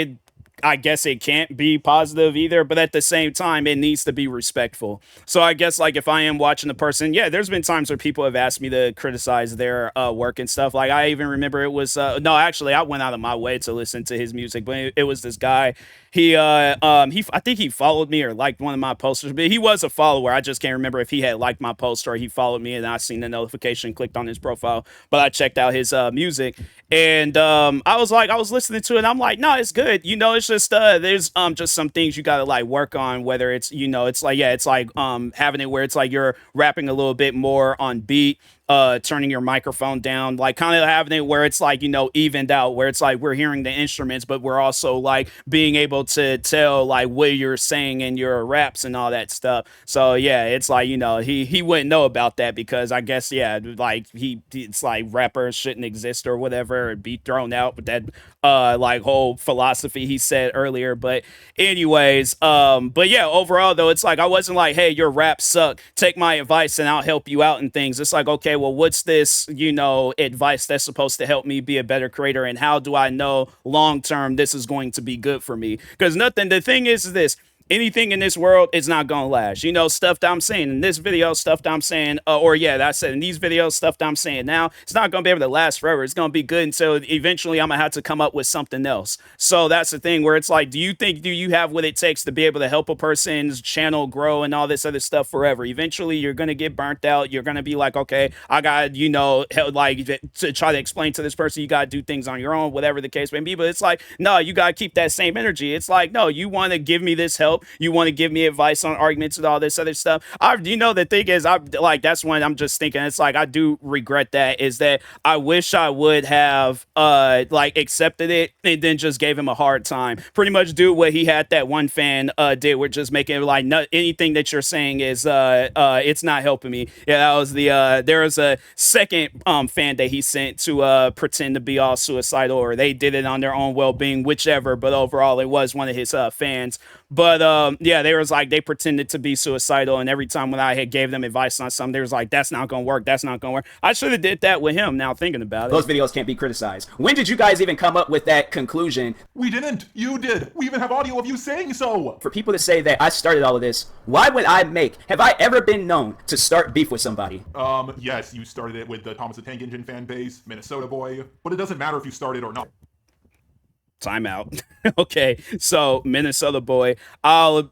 I guess it can't be positive either, but at the same time, it needs to be respectful. So I guess like if I am watching the person, there's been times where people have asked me to criticize their work and stuff. Like I even remember it was no, actually I went out of my way to listen to his music, but it was this guy. I think he followed me or liked one of my posters, but he was a follower. I just can't remember if he had liked my post or he followed me and I seen the notification, clicked on his profile, but I checked out his music and I was listening to it and I'm like, no, it's good. It's just there's just some things you gotta like work on, whether it's it's like having it where it's like you're rapping a little bit more on beat, turning your microphone down, like kind of having it where it's like evened out, where it's like we're hearing the instruments but we're also like being able to tell like what you're saying in your raps and all that stuff. So it's like he wouldn't know about that because I guess like it's like rappers shouldn't exist or whatever, or be thrown out with that like whole philosophy he said earlier. But anyways, but overall though, it's like I wasn't like, hey, your raps suck, take my advice and I'll help you out and things. It's like, okay, well, what's this advice that's supposed to help me be a better creator, and how do I know long term this is going to be good for me? Because the thing is this, anything in this world is not gonna last. You know, stuff that I'm saying in this video, stuff that I'm saying, or yeah, that I said in these videos, stuff that I'm saying now, it's not gonna be able to last forever. It's gonna be good until eventually I'm gonna have to come up with something else. So that's the thing where it's like, do you have what it takes to be able to help a person's channel grow and all this other stuff forever? Eventually, you're gonna get burnt out. You're gonna be like, okay, I got, you know, like to try to explain to this person, you gotta do things on your own, whatever the case may be. But it's like, no, you gotta keep that same energy. It's like, no, you want to give me this help. You want to give me advice on arguments and all this other stuff. You know, the thing is, I like that's when I'm just thinking, it's like I do regret that, is that I wish I would have like accepted it and then just gave him a hard time. Pretty much do what he had that one fan did, with just making it like, no, anything that you're saying is it's not helping me. Yeah, that was the there was a second fan that he sent to pretend to be all suicidal, or they did it on their own well-being, whichever, but overall it was one of his fans. But yeah, they was like, they pretended to be suicidal, and every time when I had gave them advice on something, they was like, that's not gonna work, that's not gonna work. I should have did that with him, now thinking about it.
Those videos can't be criticized. When did you guys even come up with that conclusion?
We didn't. You did. We even have audio of you saying so.
For people to say that I started all of this, why would I have I ever been known to start beef with somebody?
Yes, you started it with the Thomas the Tank Engine fan base, Minnesota boy, but it doesn't matter if you started or not.
Time out. Okay, so Minnesota boy, I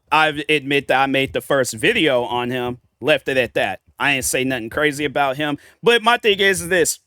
admit that I made the first video on him, left it at that. I ain't say nothing crazy about him, but my thing is this.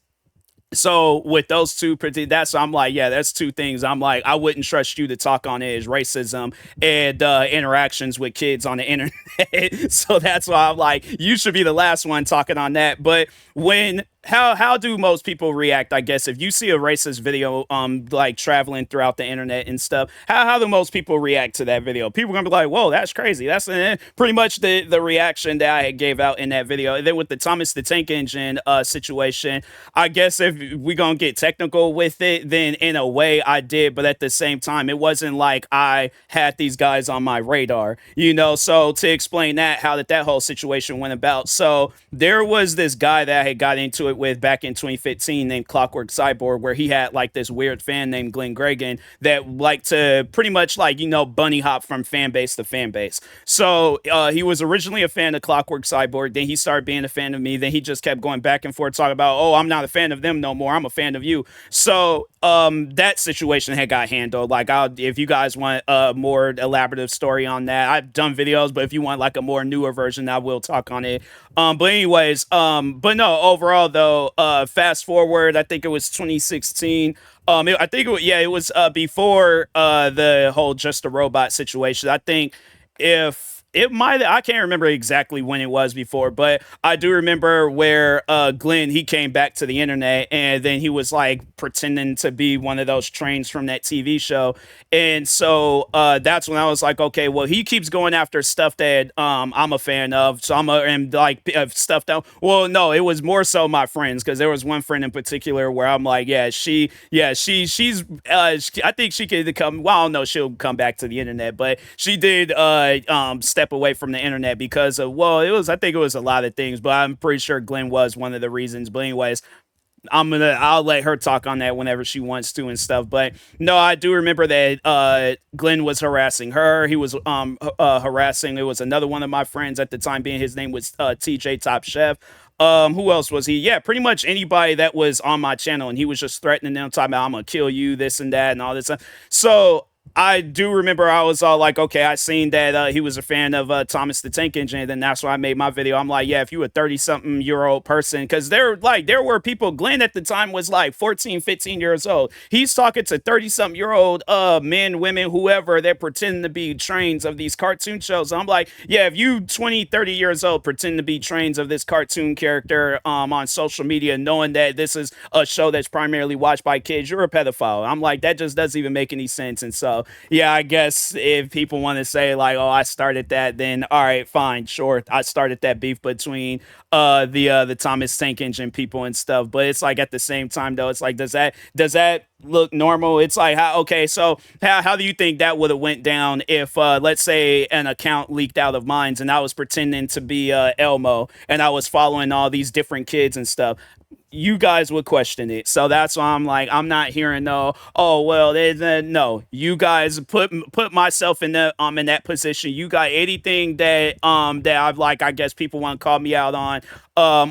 So with those two, that's, I'm like, yeah, that's two things. I'm like, I wouldn't trust you to talk on it, is racism and interactions with kids on the internet. So that's why I'm like, you should be the last one talking on that. But when how do most people react, I guess, if you see a racist video like traveling throughout the internet and stuff? How do most people react to that video? People are gonna be like, whoa, that's crazy. That's pretty much the reaction that I gave out in that video. And then with the Thomas the Tank Engine situation, I guess if we gonna get technical with it, then in a way I did, but at the same time, it wasn't like I had these guys on my radar, you know. So to explain that, how that whole situation went about. So there was this guy that I had got into it with back in 2015 named Clockwork Cyborg, where he had like this weird fan named Glenn Gregan that liked to pretty much, like, you know, bunny hop from fan base to fan base. So he was originally a fan of Clockwork Cyborg, then he started being a fan of me, then he just kept going back and forth talking about, oh, I'm not a fan of them no more, I'm a fan of you. So that situation had got handled. Like, if you guys want a more elaborative story on that, I've done videos, but if you want like a more newer version, I will talk on it. But anyways, but no, overall though, fast forward, I think it was 2016. It was before the whole Just a Robot situation. I think I can't remember exactly when it was before, but I do remember where Glenn, he came back to the internet, and then he was like pretending to be one of those trains from that TV show. And so that's when I was like, okay, well, he keeps going after stuff that I'm a fan of. So and like stuff that, well, no, it was more so my friends, because there was one friend in particular where I'm like, she's I think she could come, well, I don't know, she'll come back to the internet, but she did step away from the internet because of, well, I think it was a lot of things, but I'm pretty sure Glenn was one of the reasons. But anyways, I'll let her talk on that whenever she wants to and stuff. But no, I do remember that Glenn was harassing her. He was harassing, it was another one of my friends at the time, being his name was TJ Top Chef. Who else was he? Yeah, pretty much anybody that was on my channel, and he was just threatening them, talking about, I'm gonna kill you, this and that and all this stuff. So I do remember I was all like, okay, I seen that he was a fan of Thomas the Tank Engine, and then that's why I made my video. I'm like, yeah, if you a 30-something-year-old person, because there were people, Glenn at the time was like 14, 15 years old. He's talking to 30-something-year-old men, women, whoever, that pretend to be trains of these cartoon shows. I'm like, yeah, if you 20, 30 years old pretend to be trains of this cartoon character on social media, knowing that this is a show that's primarily watched by kids, you're a pedophile. I'm like, that just doesn't even make any sense. And so yeah, I guess if people want to say like, oh, I started that, then all right, fine, sure, I started that beef between the Thomas Tank Engine people and stuff. But it's like, at the same time though, it's like, does that look normal? It's like, how do you think that would have went down if let's say an account leaked out of mine and I was pretending to be Elmo and I was following all these different kids and stuff? you guys would question it. So that's why I'm like, I'm not hearing no, oh well, no. You guys put myself in that position. You got anything that I've like, I guess people want to call me out on,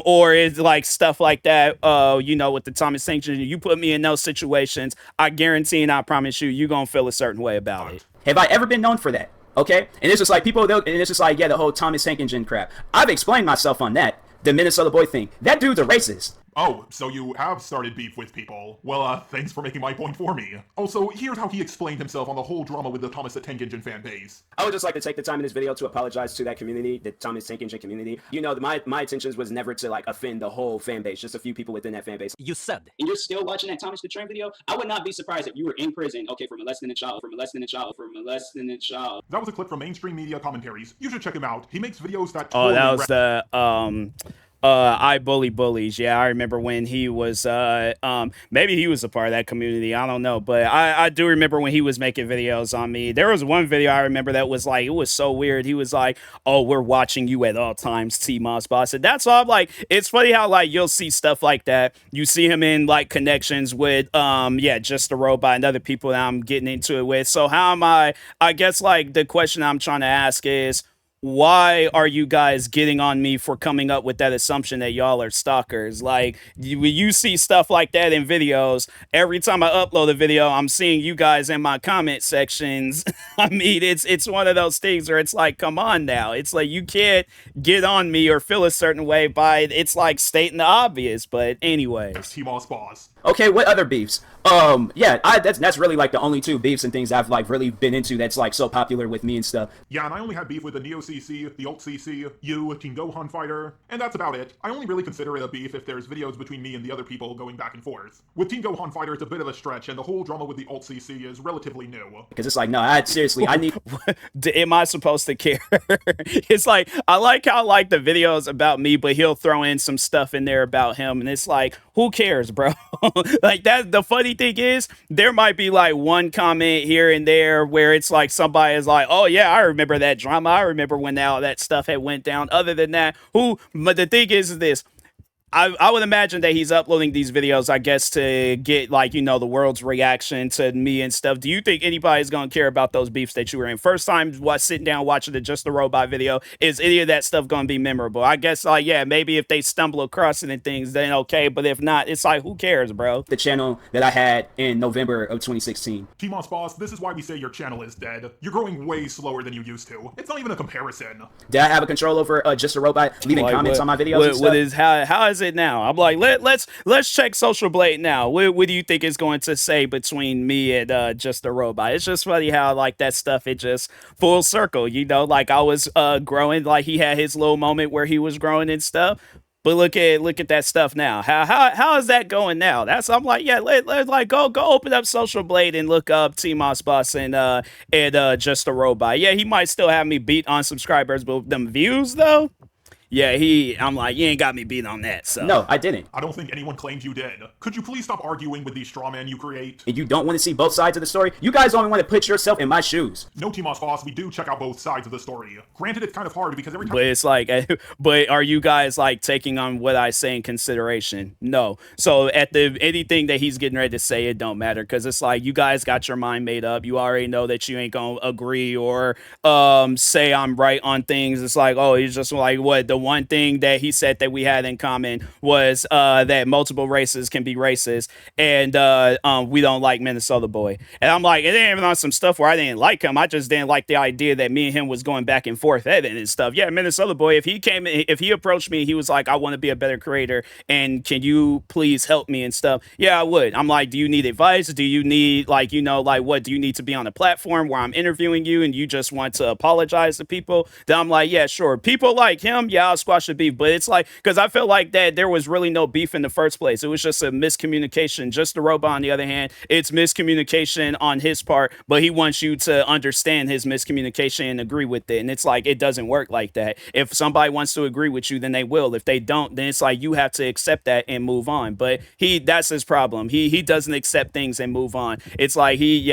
or it's like stuff like that, with the Thomas Sanction, you put me in those situations, I guarantee and I promise you, you're gonna feel a certain way about it.
Have I ever been known for that? Okay? And it's just like people, and it's just like, yeah, the whole Thomas Hank engine crap. I've explained myself on that. The Minnesota boy thing. That dude's a racist.
Oh, so you have started beef with people. Well, thanks for making my point for me. Also, here's how he explained himself on the whole drama with the Thomas the Tank Engine fan base.
I would just like to take the time in this video to apologize to that community, the Thomas Tank Engine community. You know, my intentions was never to like offend the whole fan base, just a few people within that fan base.
You subbed.
And you're still watching that Thomas the Train video? I would not be surprised if you were in prison, okay, for molesting a child, for molesting a child, for molesting a child.
That was a clip from mainstream media commentaries. You should check him out. He makes videos that
Oh,
totally
that was the I Bully Bullies. Yeah, I remember when he was maybe he was a part of that community, I don't know, but I do remember when he was making videos on me. There was one video I remember that was like, it was so weird. He was like, oh, we're watching you at all times, TMossBoss. And that's all. I'm like, it's funny how like you'll see stuff like that. You see him in like connections with Just a Robot and other people that I'm getting into it with. So how am I guess like the question I'm trying to ask is, why are you guys getting on me for coming up with that assumption that y'all are stalkers? Like, when you see stuff like that in videos, every time I upload a video, I'm seeing you guys in my comment sections. I mean, it's one of those things where it's like, come on now. It's like, you can't get on me or feel a certain way by, it's like stating the obvious. But anyways.
TMossBoss.
Okay, what other beefs? That's really like the only two beefs and things I've like really been into that's like so popular with me and stuff.
Yeah, and I only had beef with the Neo CC, the Alt CC, you, Team Gohan Fighter, and that's about it. I only really consider it a beef if there's videos between me and the other people going back and forth. With Team Gohan Fighter, it's a bit of a stretch, and the whole drama with the Alt CC is relatively new.
Because it's like, no, I need...
Am I supposed to care? It's like, I like how like the videos about me, but he'll throw in some stuff in there about him, and it's like, who cares, bro? Like that. The funny thing is, there might be like one comment here and there where it's like somebody is like, oh yeah, I remember that drama. I remember when all that stuff had went down. Other than that, but the thing is this. I would imagine that he's uploading these videos, I guess, to get, like, the world's reaction to me and stuff. Do you think anybody's going to care about those beefs that you were in? First time sitting down watching the Just a Robot video, is any of that stuff going to be memorable? I guess, like, yeah, maybe if they stumble across it and things, then okay. But if not, it's like, who cares, bro?
The channel that I had in November of 2016.
TMossBoss, this is why we say your channel is dead. You're growing way slower than you used to. It's not even a comparison.
Did I have a control over Just a Robot leaving comments on my videos and stuff?
How is it now? I'm like, let's check Social Blade now. What do you think is going to say between me and Just a Robot? It's just funny how like that stuff, it just full circle, like I was growing, like he had his little moment where he was growing and stuff. But look at that stuff now. How is that going now? I'm like, yeah, let's like go open up Social Blade and look up TMossBoss and Just a Robot. Yeah, he might still have me beat on subscribers, but them views though. Yeah, I'm like, you ain't got me beat on that, so.
No, I didn't.
I don't think anyone claimed you did. Could you please stop arguing with these straw men you create?
And you don't want to see both sides of the story? You guys only want to put yourself in my shoes.
No, TMossBoss, we do check out both sides of the story. Granted, it's kind of hard because every time—
But it's like, but are you guys like taking on what I say in consideration? No. So anything that he's getting ready to say, it don't matter, because it's like, you guys got your mind made up. You already know that you ain't gonna agree or say I'm right on things. It's like, oh, he's just like, what, the one thing that he said that we had in common was that multiple races can be racist, and we don't like Minnesota Boy. And I'm like, it ain't even on some stuff where I didn't like him. I just didn't like the idea that me and him was going back and forth at it and stuff. Yeah, Minnesota Boy, if he approached me, he was like, I want to be a better creator, and can you please help me and stuff? Yeah, I would. I'm like, do you need advice? Do you need like, what do you need to be on a platform where I'm interviewing you and you just want to apologize to people? Then I'm like, yeah, sure. People like him, yeah, I'll squash the beef. But it's like, because I feel like that there was really no beef in the first place. It was just a miscommunication. Just the Robot, on the other hand, it's miscommunication on his part, but he wants you to understand his miscommunication and agree with it. And it's like, it doesn't work like that. If somebody wants to agree with you, then they will. If they don't, then it's like, you have to accept that and move on. But that's his problem. He doesn't accept things and move on. It's like he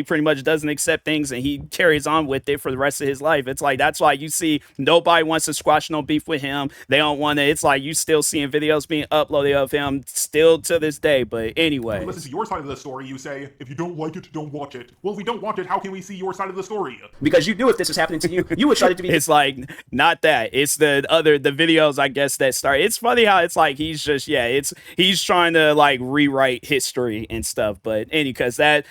pretty much doesn't accept things, and he carries on with it for the rest of his life. It's like, like that's why you see nobody wants to squash no beef with him. They don't want to. It's like you still seeing videos being uploaded of him still to this day. But anyway,
we listen to your side of the story, you say, if you don't like it, don't watch it. Well, if we don't watch it, how can we see your side of the story?
Because you knew if this was happening to you, you would try to be.
it's like not that. It's the videos I guess that start. It's funny how it's like he's just he's trying to like rewrite history and stuff. But because that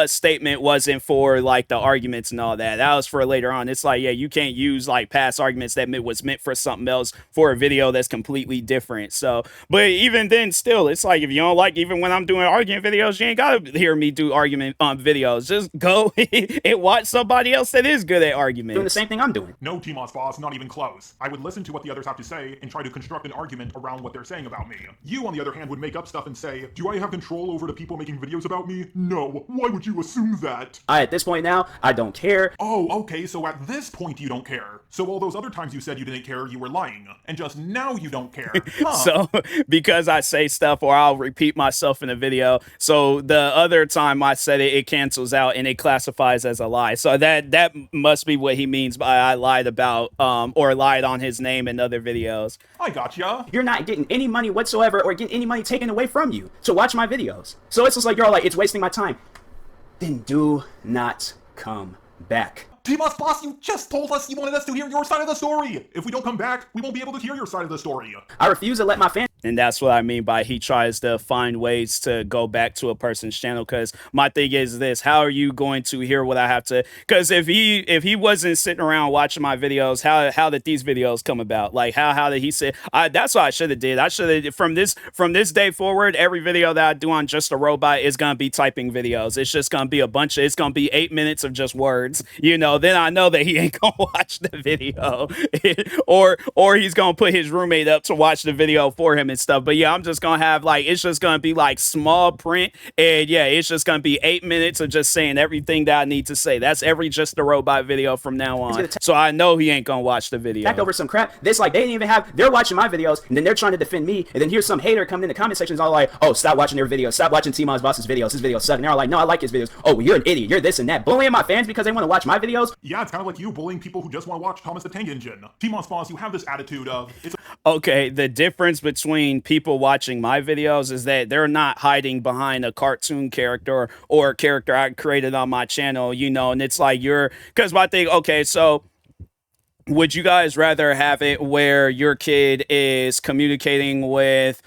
statement wasn't for like the arguments and all that. That was for later on. It's like you can't use like past arguments that was meant for something else for a video that's completely different. So, but even then, still, it's like if you don't like, even when I'm doing argument videos, you ain't gotta hear me do argument videos. Just go and watch somebody else that is good at arguments.
Doing the same thing I'm doing.
No, TMossBoss, not even close. I would listen to what the others have to say and try to construct an argument around what they're saying about me. You, on the other hand, would make up stuff and say, do I have control over the people making videos about me? No. Why would you assume that?
At this point now, I don't care.
Oh, okay, so at this point you don't care. So all those other times you said you didn't care, you were lying. And just now you don't care. Huh.
So, because I say stuff or I'll repeat myself in a video, so the other time I said it cancels out and it classifies as a lie. So that must be what he means by I lied about or lied on his name in other videos.
I gotcha.
You're not getting any money whatsoever or getting any money taken away from you to watch my videos. So it's just like you're all like, it's wasting my time. Then do not come back.
TMossBoss, you just told us you wanted us to hear your side of the story. If we don't come back, we won't be able to hear your side of the story.
I refuse to let my fans.
And that's what I mean by he tries to find ways to go back to a person's channel. Because my thing is this: how are you going to hear what I have to? Because if he wasn't sitting around watching my videos, how did these videos come about? Like how did he say? That's what I should have did. I should have from this day forward. Every video that I do on Just a Robot is gonna be typing videos. It's just gonna be it's gonna be 8 minutes of just words. Then I know that he ain't gonna watch the video, or he's gonna put his roommate up to watch the video for him and stuff. But I'm just gonna have it's just gonna be like small print, and it's just gonna be 8 minutes of just saying everything that I need to say. That's every Just a Robot video from now on. So I know he ain't gonna watch the video.
Back over some crap. This they didn't even have. They're watching my videos, and then they're trying to defend me, and then here's some hater coming in the comment sections all like, oh, stop watching their videos, stop watching TMossBoss's videos. His videos suck. And they're all like, no, I like his videos. Oh, you're an idiot. You're this and that. Bullying my fans because they want to watch my videos.
Yeah, it's kind of like you bullying people who just want to watch Thomas the Tank Engine. TMossBoss, you have this attitude of
okay, the difference between people watching my videos is that they're not hiding behind a cartoon character or a character I created on my channel, and it's like because my thing, okay, so would you guys rather have it where your kid is communicating with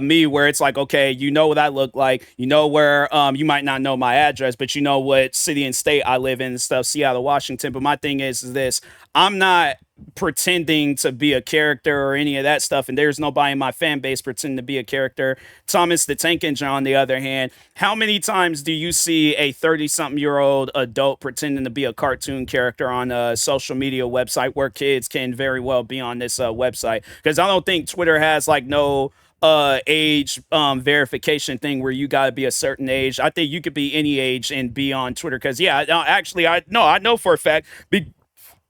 me, where it's like, okay, you know what I look like, where you might not know my address, but you know what city and state I live in and stuff, Seattle, Washington. But my thing is this: I'm not pretending to be a character or any of that stuff, and there's nobody in my fan base pretending to be a character. Thomas the Tank Engine, on the other hand, how many times do you see a 30-something-year-old adult pretending to be a cartoon character on a social media website where kids can very well be on this website? Because I don't think Twitter has no age verification thing where you gotta be a certain age. I think you could be any age and be on Twitter. Because I know for a fact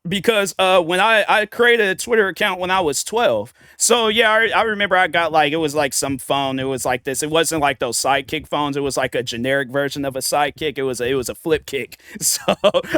because when I created a Twitter account when I was 12. So I remember I got it was like some phone. It was like this. It wasn't like those Sidekick phones. It was like a generic version of a Sidekick. It was a flip kick. So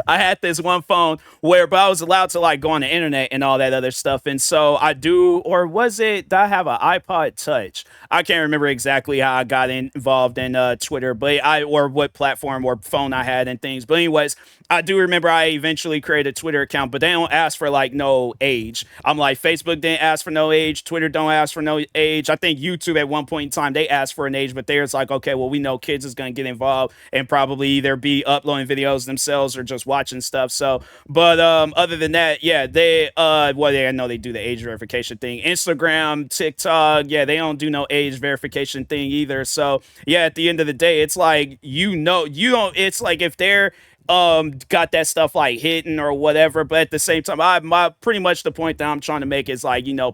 I had this one phone but I was allowed to go on the internet and all that other stuff. And so did I have an iPod Touch? I can't remember exactly how I got involved in Twitter, but or what platform or phone I had and things. But anyways, I do remember I eventually created a Twitter account, but they don't ask for no age. I'm like, Facebook didn't ask for no age. Twitter don't ask for no age. I think YouTube at one point in time, they asked for an age, but there's like, okay, well, we know kids is going to get involved and probably either be uploading videos themselves or just watching stuff. So, but other than that, they I know they do the age verification thing. Instagram, TikTok, they don't do no age verification thing either. So at the end of the day, it's like, you don't, it's like if they're got that stuff hidden or whatever, but at the same time, my pretty much the point that I'm trying to make is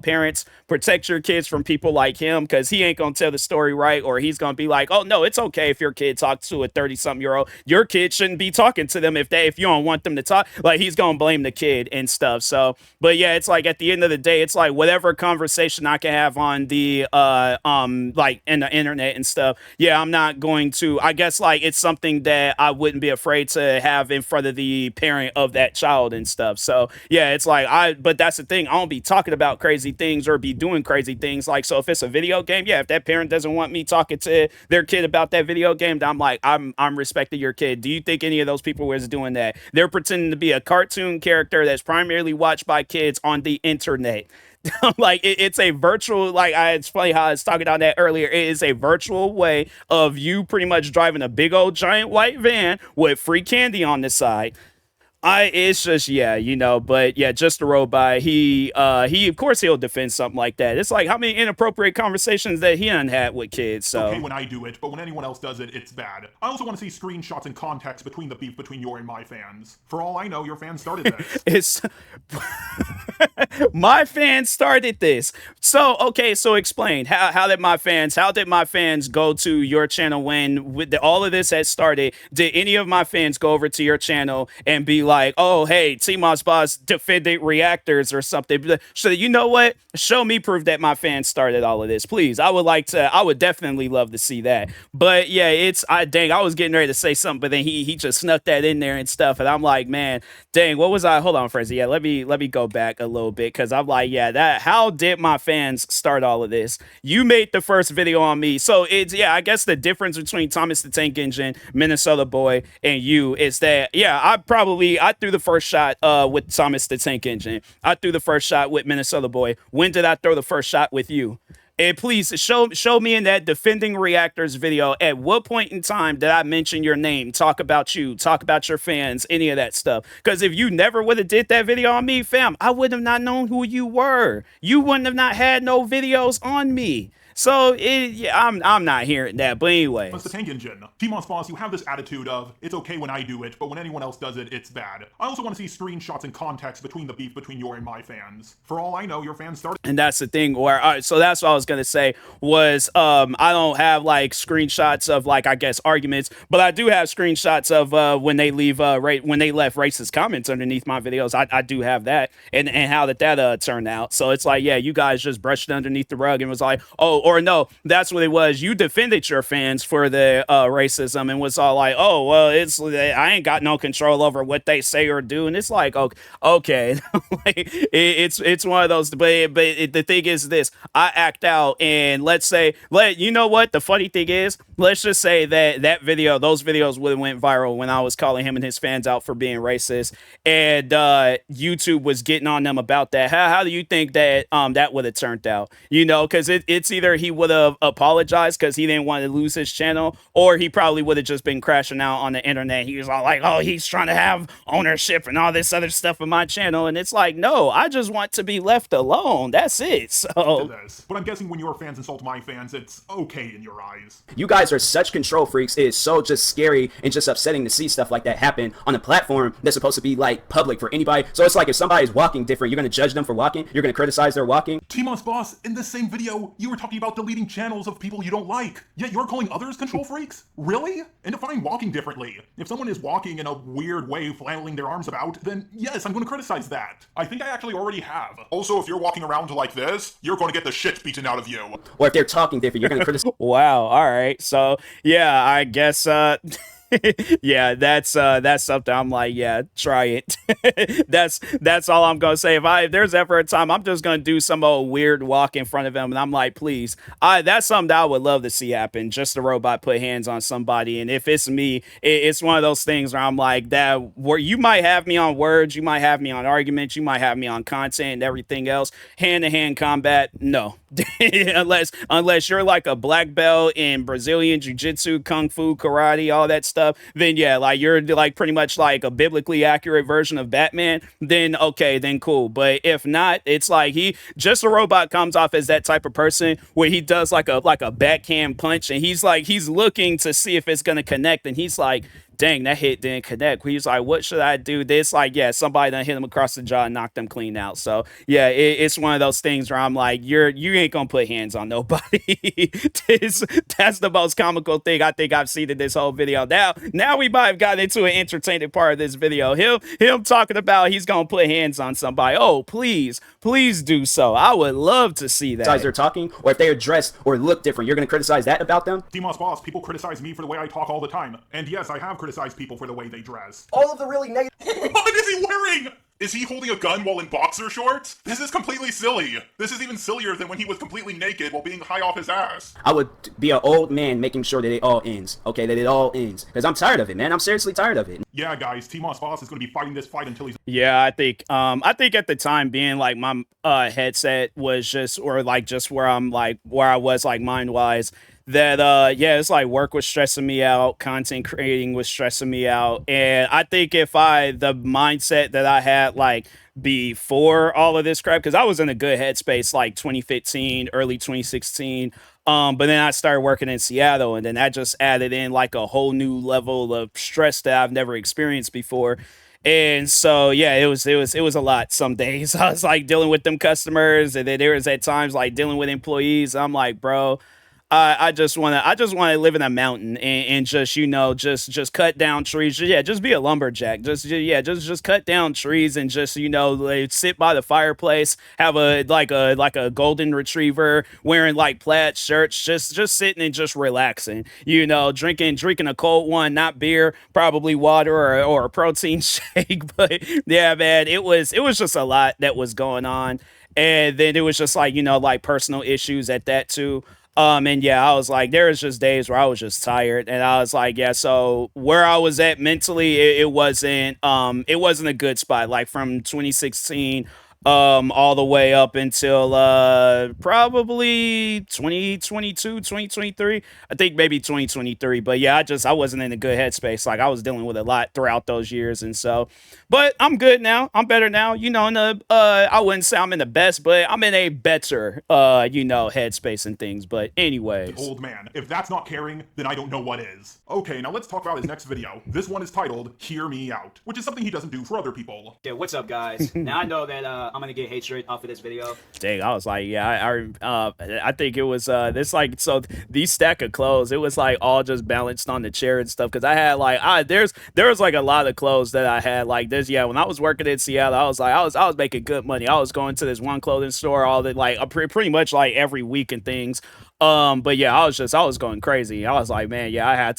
parents, protect your kids from people like him, because he ain't gonna tell the story right, or he's gonna be like, oh no, it's okay if your kid talks to a 30-something-year-old. Your kid shouldn't be talking to them if you don't want them to talk. He's gonna blame the kid and stuff. So, but it's like at the end of the day, it's like whatever conversation I can have on the in the internet and stuff. I'm not going to. I guess it's something that I wouldn't be afraid to have in front of the parent of that child and stuff. So yeah, it's like but that's the thing. I don't be talking about crazy things or be doing crazy things. Like, so if it's a video game, yeah, if that parent doesn't want me talking to their kid about that video game, then I'm like, I'm respecting your kid. Do you think any of those people was doing that? They're pretending to be a cartoon character that's primarily watched by kids on the internet. Like it's a virtual, like I explained how I was talking about that earlier. It is a virtual way of you pretty much driving a big old giant white van with free candy on the side. It's just, yeah, but yeah, just a robot. He of course he'll defend something like that. It's like how many inappropriate conversations that he done had with kids. So
okay when I do it, but when anyone else does it, it's bad. I also want to see screenshots and context between the beef between your and my fans. For all I know, your fans started this.
It's my fans started this. So okay, so explain how did my fans go to your channel when all of this had started? Did any of my fans go over to your channel and be like, oh hey, TMossBoss defended reactors or something? So you know what? Show me proof that my fans started all of this, please. I would definitely love to see that. But yeah, I was getting ready to say something, but then he just snuck that in there and stuff, and I'm like, man, dang, what was I? Hold on, Frizzy. Yeah, let me go back a little bit, because I'm like, yeah, how did my fans start all of this? You made the first video on me. So it's, yeah, I guess the difference between Thomas the Tank Engine, Minnesota Boy, and you is that, yeah, I threw the first shot with Thomas the Tank Engine. I threw the first shot with Minnesota Boy. When did I throw the first shot with you? And please show me in that defending reactors video, at what point in time did I mention your name, talk about you, talk about your fans, any of that stuff? Because if you never would have did that video on me, fam, I would have not known who you were. You wouldn't have not had no videos on me. So I'm not hearing that, but anyway.
That's the Tank Engine. TMossBoss, you have this attitude of, it's okay when I do it, but when anyone else does it, it's bad. I also want to see screenshots and context between the beef between your and my fans. For all I know, your fans started.
And that's the thing where, all right, so that's what I was gonna say was, I don't have like screenshots of like, I guess, arguments, but I do have screenshots of when they leave when they left racist comments underneath my videos. I do have that, and how did that turn out? So it's like, yeah, you guys just brushed it underneath the rug and was like, oh, or no, that's what it was. You defended your fans for the racism and was all like, oh, well, I ain't got no control over what they say or do. And it's like, okay, like, it's one of those, but the thing is this, I act out, and you know what? The funny thing is, let's just say that those videos would have went viral when I was calling him and his fans out for being racist, and YouTube was getting on them about that. How do you think that that would have turned out? Because it's either he would have apologized because he didn't want to lose his channel, or he probably would have just been crashing out on the internet. He was all like, oh, he's trying to have ownership and all this other stuff of my channel, and it's like, no, I just want to be left alone. That's it. So
but I'm guessing when your fans insult my fans, it's okay in your eyes.
You guys are such control freaks. It is so just scary and just upsetting to see stuff like that happen on a platform that's supposed to be like public for anybody. So it's like, if somebody's walking different, you're going to judge them for walking, you're going to criticize their walking.
TMossBoss, in this same video, you were talking about deleting channels of people you don't like, yet you're calling others control freaks? Really? And define walking differently. If someone is walking in a weird way, flailing their arms about, then yes, I'm going to criticize that. I think I actually already have. Also, if you're walking around like this, you're going to get the shit beaten out of you.
Or if they're talking different, you're going to criticize.
Wow, all right. So yeah, I guess yeah, that's something I'm like, yeah, try it. that's all I'm gonna say. If there's ever a time, I'm just gonna do some old weird walk in front of him, and I'm like, please, that's something that I would love to see happen. Just a robot put hands on somebody, and if it's me, it's one of those things where I'm like, where you might have me on words, you might have me on arguments, you might have me on content and everything else. Hand-to-hand combat, no. unless you're like a black belt in Brazilian jiu-jitsu, kung fu, karate, all that stuff, then yeah, like you're like pretty much like a biblically accurate version of Batman, then okay, then cool. But if not, it's like just a robot comes off as that type of person where he does like a backhand punch, and he's looking to see if it's gonna connect, and he's like, dang, that hit didn't connect. He's like, what should I do? This, like, yeah, somebody done hit him across the jaw and knocked them clean out. So yeah, it's one of those things where I'm like, you ain't gonna put hands on nobody. That's the most comical thing I think I've seen in this whole video. Now we might have gotten into an entertaining part of this video. Him talking about he's gonna put hands on somebody. Oh, please do so. I would love to see that.
They're talking, or if they are dressed or look different, you're gonna criticize that about them?
TMossBoss, people criticize me for the way I talk all the time. And yes, I have criticize people for the way they dress.
All of the really negative.
What is he wearing? Is he holding a gun while in boxer shorts? This is completely silly. This is even sillier than when he was completely naked while being high off his ass.
I would be an old man making sure that it all ends. Okay, that it all ends. Because I'm tired of it, man. I'm seriously tired of it.
Yeah, guys, TMossBoss is going to be fighting this fight until he's...
Yeah, I think at the time being like my headset was just, or like just where I'm like where I was like mind wise, that yeah, it's like work was stressing me out, content creating was stressing me out, and I think if the mindset that I had like before all of this crap, because I was in a good headspace like 2015, early 2016. But then I started working in Seattle, and then that just added in like a whole new level of stress that I've never experienced before. And so yeah, it was a lot. Some days I was like dealing with them customers, and then there was at times like dealing with employees. I'm like, bro, I just want to live in a mountain and just, you know, just cut down trees. Yeah, just be a lumberjack. Just cut down trees and just, you know, like, sit by the fireplace, have a golden retriever, wearing like plaid shirts, just sitting and just relaxing. You know, drinking a cold one, not beer, probably water or a protein shake. But yeah, man, it was just a lot that was going on, and then it was just like, you know, like personal issues at that too. And yeah, I was like, there was just days where I was just tired, and I was like, yeah, so where I was at mentally, it wasn't a good spot, like from 2016, all the way up until, probably 2022, 2023, I think maybe 2023, but yeah, I wasn't in a good headspace, like I was dealing with a lot throughout those years, and so, but I'm good now, I'm better now, you know, I wouldn't say I'm in the best, but I'm in a better, you know, headspace and things, but anyways.
Old man. If that's not caring, then I don't know what is. Okay, now let's talk about his next video. This one is titled, Hear Me Out, which is something he doesn't do for other people.
Yeah, what's up, guys? Now I know that I'm gonna get hatred off of this video.
Dang, I was like, yeah, I think it was this like, so these stack of clothes, it was like all just balanced on the chair and stuff, because I had like there was like a lot of clothes that I had like this. Yeah, when I was working in Seattle, I was like, I was making good money. I was going to this one clothing store all the like pretty much like every week and things. But yeah, I was going crazy. I was like, man, yeah,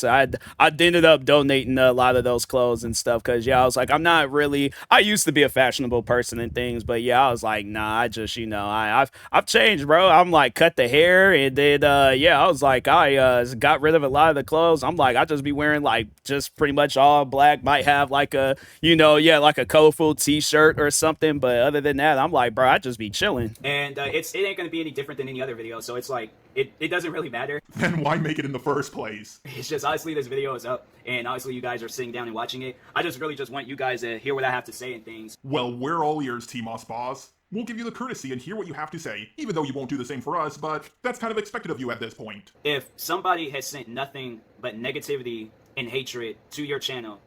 I ended up donating a lot of those clothes and stuff, because yeah, I was like, I used to be a fashionable person and things, but yeah, I was like, nah, I just, you know, I've changed, bro. I'm like, cut the hair, and then yeah, I was like, I got rid of a lot of the clothes. I'm like, I just be wearing like just pretty much all black, might have like a, you know, yeah, like a colorful t-shirt or something, but other than that, I'm like, bro, I just be chilling.
And it ain't gonna be any different than any other video, so it's like, it doesn't really matter.
Then why make it in the first place?
It's just, honestly, this video is up, and obviously you guys are sitting down and watching it. I just really just want you guys to hear what I have to say and things.
Well, we're all ears, TMossBoss. We'll give you the courtesy and hear what you have to say, even though you won't do the same for us, but that's kind of expected of you at this point.
If somebody has sent nothing but negativity and hatred to your channel,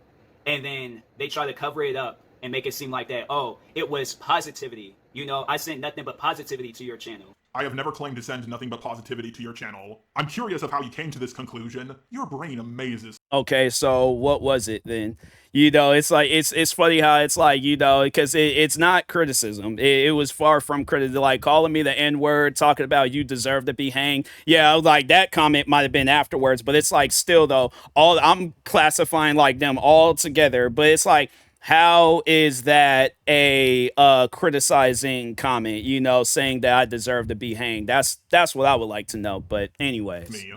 and then they try to cover it up and make it seem like that, oh, it was positivity. You know, I sent nothing but positivity to your channel.
I have never claimed to send nothing but positivity to your channel. I'm curious of how you came to this conclusion. Your brain amazes.
Okay, so what was it then? You know, it's like, it's funny how it's like, you know, because it's not criticism. It was far from criticism. Like calling me the N-word, talking about you deserve to be hanged. Yeah, like that comment might have been afterwards, but it's like still though, I'm classifying like them all together, but it's like, how is that a criticizing comment, you know, saying that I deserve to be hanged? That's what I would like to know. But anyways.
Me.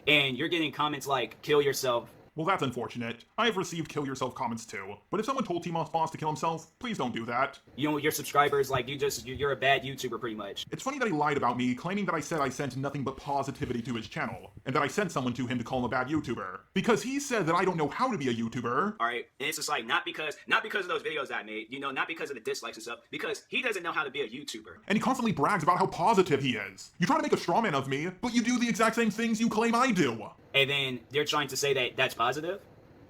And you're getting comments like, kill yourself.
Well, that's unfortunate. I have received kill yourself comments too. But if someone told TMossBoss to kill himself, please don't do that.
You know, your subscribers, like, you're a bad YouTuber pretty much.
It's funny that he lied about me, claiming that I said I sent nothing but positivity to his channel, and that I sent someone to him to call him a bad YouTuber. Because he said that I don't know how to be a YouTuber.
Alright, and it's just like, not because of those videos I made, you know, not because of the dislikes and stuff, because he doesn't know how to be a YouTuber.
And he constantly brags about how positive he is. You try to make a straw man of me, but you do the exact same things you claim I do.
And then they're trying to say that that's positive?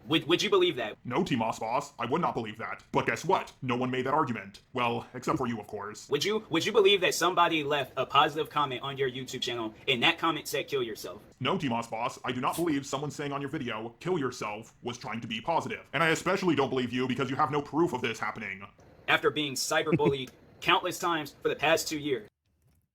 Would you believe that?
No, TMossBoss, I would not believe that. But guess what? No one made that argument. Well, except for you, of course.
Would you believe that somebody left a positive comment on your YouTube channel and that comment said kill yourself?
No, TMossBoss, I do not believe someone saying on your video, kill yourself, was trying to be positive. And I especially don't believe you because you have no proof of this happening.
After being cyberbullied countless times for the past 2 years.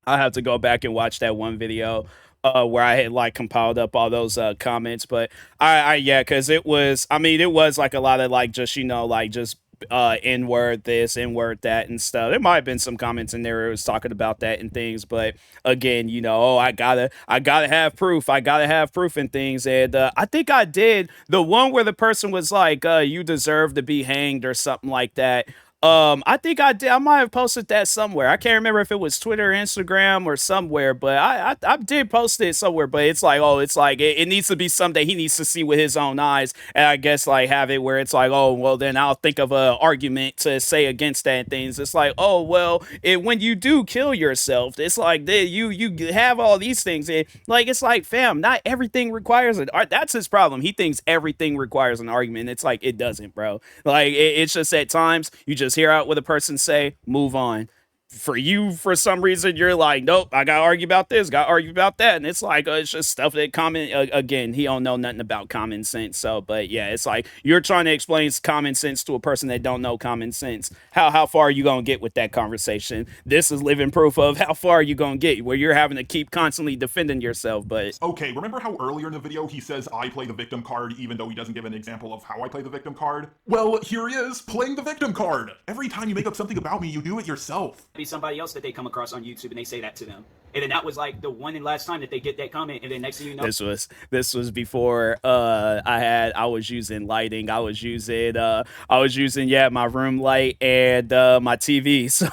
I have to go back and watch that one video where I had like compiled up all those comments. But yeah, because it was, I mean, it was like a lot of like just, like just n-word this, n-word that and stuff. There might have been some comments in there where it was talking about that and things, but again, oh, I gotta have proof. I gotta have proof and things. And I think I did the one where the person was like, you deserve to be hanged or something like that. I think I did. I might have posted that somewhere. I can't remember if it was Twitter, Instagram, or somewhere, but I did post it somewhere. But it's like, oh, it's like it needs to be something he needs to see with his own eyes, and I guess like have it where it's like, oh, well, then I'll think of a argument to say against that and things. It's like, oh, well, when you do kill yourself, it's like you have all these things. And like it's like, fam, not everything requires an art. That's his problem. He thinks everything requires an argument. It's like it doesn't, bro. Like it's just at times you just hear out what a person say, move on. For you, for some reason, you're like, nope, I gotta argue about this, gotta argue about that, and it's like it's just stuff that again, he don't know nothing about common sense. So, but yeah, it's like you're trying to explain common sense to a person that don't know common sense. How far are you gonna get with that conversation? This is living proof of how far are you gonna get, where you're having to keep constantly defending yourself. But
okay, remember how earlier in the video he says I play the victim card, even though he doesn't give an example of how I play the victim card? Well, here he is playing the victim card. Every time you make up something about me, you do it yourself.
Be somebody else that they come across on YouTube and they say that to them. And then that was like the one and last time that they get that comment, and then next thing you know,
this was before I was using lighting. I was using my room light and my TV. So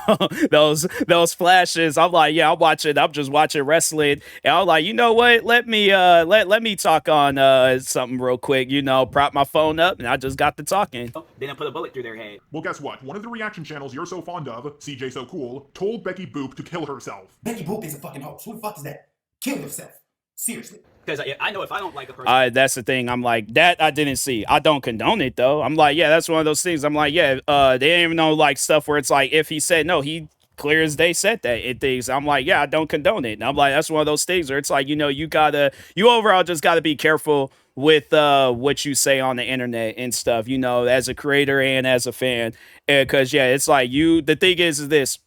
those flashes, I'm like, yeah, I'm just watching wrestling, and I'm like, you know what? Let me talk on something real quick. Prop my phone up, and I just got to talking.
then I put a bullet through their head.
Well, guess what? One of the reaction channels you're so fond of, CJ So Cool, told Becky Boop to kill herself.
Becky Boop is a fucking hoax. Who the fuck is that? Kill yourself. Seriously.
Because I know if I don't like a person,
That's the thing. I'm like, that I didn't see. I don't condone it though. I'm like, yeah, that's one of those things. I'm like, yeah, they didn't even know like stuff where it's like, if he said no, he clear as day said that it things. I'm like, yeah, I don't condone it. And I'm like, that's one of those things where it's like, you overall just gotta be careful with what you say on the internet and stuff, as a creator and as a fan. Because yeah, it's like the thing is this.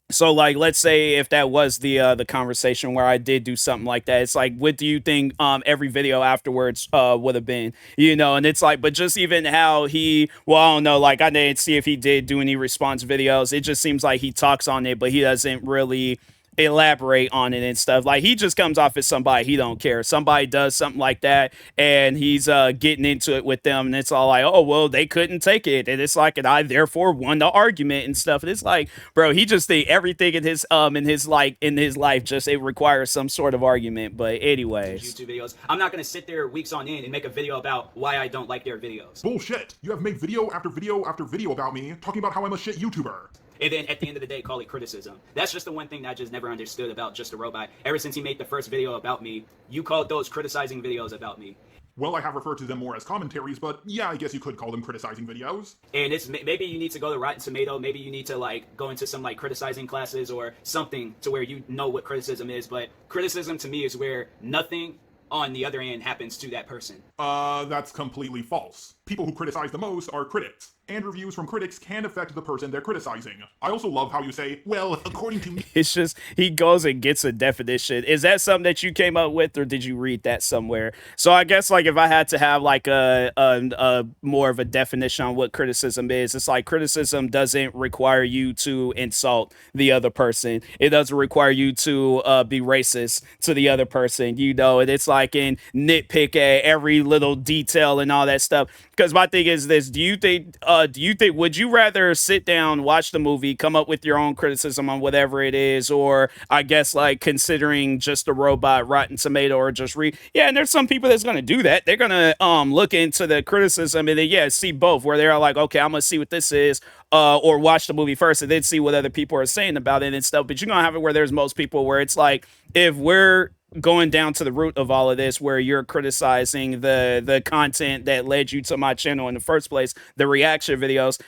So, like, let's say if that was the conversation where I did do something like that, it's like, what do you think every video afterwards would have been, And it's like, but just even how I don't know, like, I didn't see if he did do any response videos. It just seems like he talks on it, but he doesn't really elaborate on it and stuff. Like, he just comes off as somebody he don't care. Somebody does something like that and he's getting into it with them, and it's all like, oh well, they couldn't take it, and it's like, and I therefore won the argument and stuff. And it's like, bro, he just think everything in his life just it requires some sort of argument. But anyways,
YouTube videos, I'm not gonna sit there weeks on end and make a video about why I don't like their videos.
Bullshit. You have made video after video after video about me talking about how I'm a shit YouTuber.
And then at the end of the day, call it criticism. That's just the one thing that I just never understood about Just a Robot. Ever since he made the first video about me, you called those criticizing videos about me.
Well, I have referred to them more as commentaries, but yeah, I guess you could call them criticizing videos.
And it's maybe you need to go to Rotten Tomato, maybe you need to like go into some like criticizing classes or something to where you know what criticism is. But criticism to me is where nothing on the other end happens to that person.
That's completely false. People who criticize the most are critics, and reviews from critics can affect the person they're criticizing. I also love how you say, well, according to me.
It's just, he goes and gets a definition. Is that something that you came up with, or did you read that somewhere? So I guess like if I had to have like a more of a definition on what criticism is, it's like criticism doesn't require you to insult the other person. It doesn't require you to be racist to the other person, and it's like in nitpick at every little detail and all that stuff. Because my thing is this: do you think would you rather sit down, watch the movie, come up with your own criticism on whatever it is, or I guess like considering Just a Robot, Rotten Tomato, or just read? Yeah, and there's some people that's gonna do that. They're gonna look into the criticism and then see both, where they're like, okay, I'm gonna see what this is, or watch the movie first and then see what other people are saying about it and stuff. But you're gonna have it where there's most people where it's like, if we're going down to the root of all of this, where you're criticizing the content that led you to my channel in the first place, the reaction videos,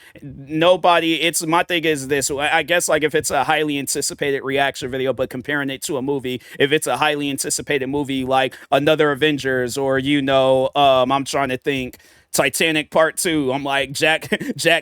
my thing is this: I guess like if it's a highly anticipated reaction video, but comparing it to a movie, if it's a highly anticipated movie like another Avengers, or I'm trying to think Titanic Part 2. I'm like, Jack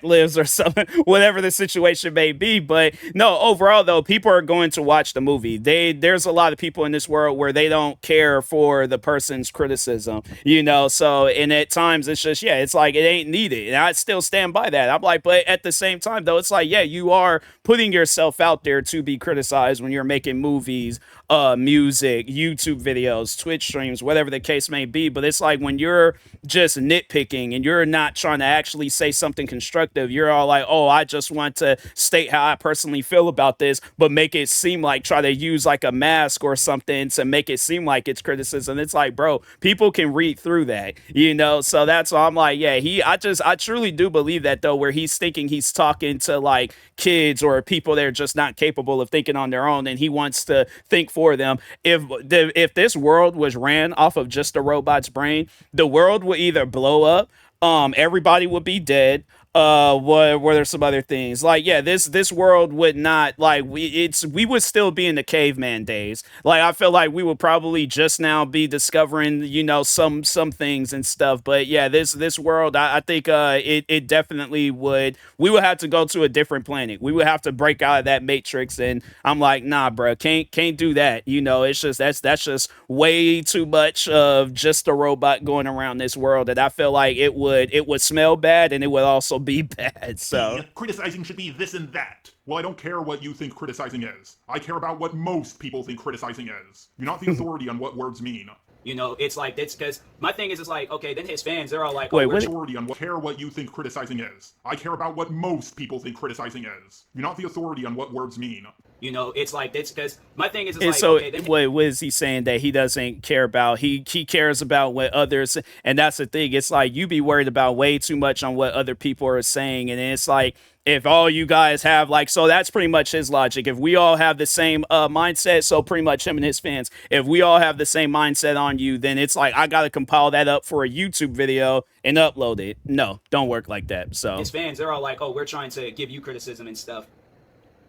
lives or something, whatever the situation may be. But no, overall though, people are going to watch the movie. There's a lot of people in this world where they don't care for the person's criticism, you know. So and at times it's just, yeah, it's like it ain't needed. And I still stand by that. I'm like, but at the same time though, it's like, yeah, you are putting yourself out there to be criticized when you're making movies, music, YouTube videos, Twitch streams, whatever the case may be. But it's like when you're just nitpicking and you're not trying to actually say something constructive, you're all like, oh, I just want to state how I personally feel about this, but make it seem like, try to use like a mask or something to make it seem like it's criticism. It's like, bro, people can read through that, you know. So that's why I'm like, yeah, I truly do believe that though, where he's thinking he's talking to like kids or people that are just not capable of thinking on their own, and he wants to think for them. If this world was ran off of just a robot's brain, the world would either blow up, everybody would be dead. What were there some other things? Like, yeah, this world would not, like, we would still be in the caveman days. Like, I feel like we would probably just now be discovering, you know, some things and stuff. But yeah, this world, I think it definitely would, we would have to go to a different planet. We would have to break out of that matrix. And I'm like, nah, bro, can't do that. You know, it's just that's just way too much of just a robot going around this world. And I feel like it would smell bad, and it would also be bad. So
criticizing should be this and that. Well, I don't care what you think criticizing is. I care about what most people think criticizing is. You're not the authority on what words mean.
You know, it's like, it's because my thing is, it's like, okay, then his fans, they're all like,
wait,
oh,
what?
Authority on what care what you think criticizing is. I care about what most people think criticizing is. You're not the authority on what words mean.
You know, it's like, it's because my thing is, it's
And
like,
so,
okay, then
what is he saying that he doesn't care about? He cares about what others, and that's the thing. It's like you be worried about way too much on what other people are saying, and it's like, if all you guys have, like, so that's pretty much his logic. If we all have the same mindset, so pretty much him and his fans, if we all have the same mindset on you, then it's like, I got to compile that up for a YouTube video and upload it. No, don't work like that. So
his fans, they're all like, oh, we're trying to give you criticism and stuff.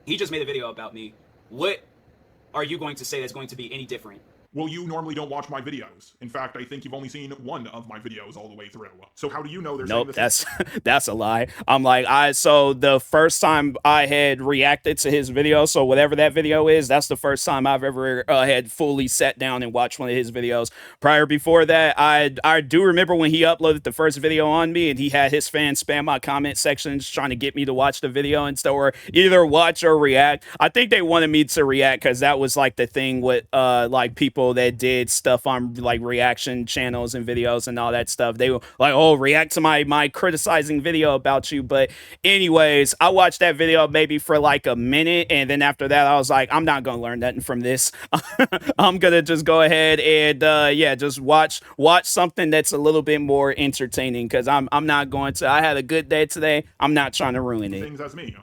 He just made a video about me. What are you going to say that's going to be any different?
Well, you normally don't watch my videos. In fact, I think you've only seen one of my videos all the way through. So how do you know they're saying
nope,
this?
that's a lie. I'm like, so the first time I had reacted to his video, so whatever that video is, that's the first time I've ever had fully sat down and watched one of his videos. Before that, I do remember when he uploaded the first video on me, and he had his fans spam my comment sections trying to get me to watch the video and stuff, or either watch or react. I think they wanted me to react because that was like the thing with like people that did stuff on like reaction channels and videos and all that stuff. They were like, oh, react to my criticizing video about you. But anyways, I watched that video maybe for like a minute, and then after that I was like, I'm not gonna learn nothing from this. I'm gonna just go ahead and yeah, just watch something that's a little bit more entertaining, because I'm not going to, I had a good day today, I'm not trying to ruin it.
Things as me.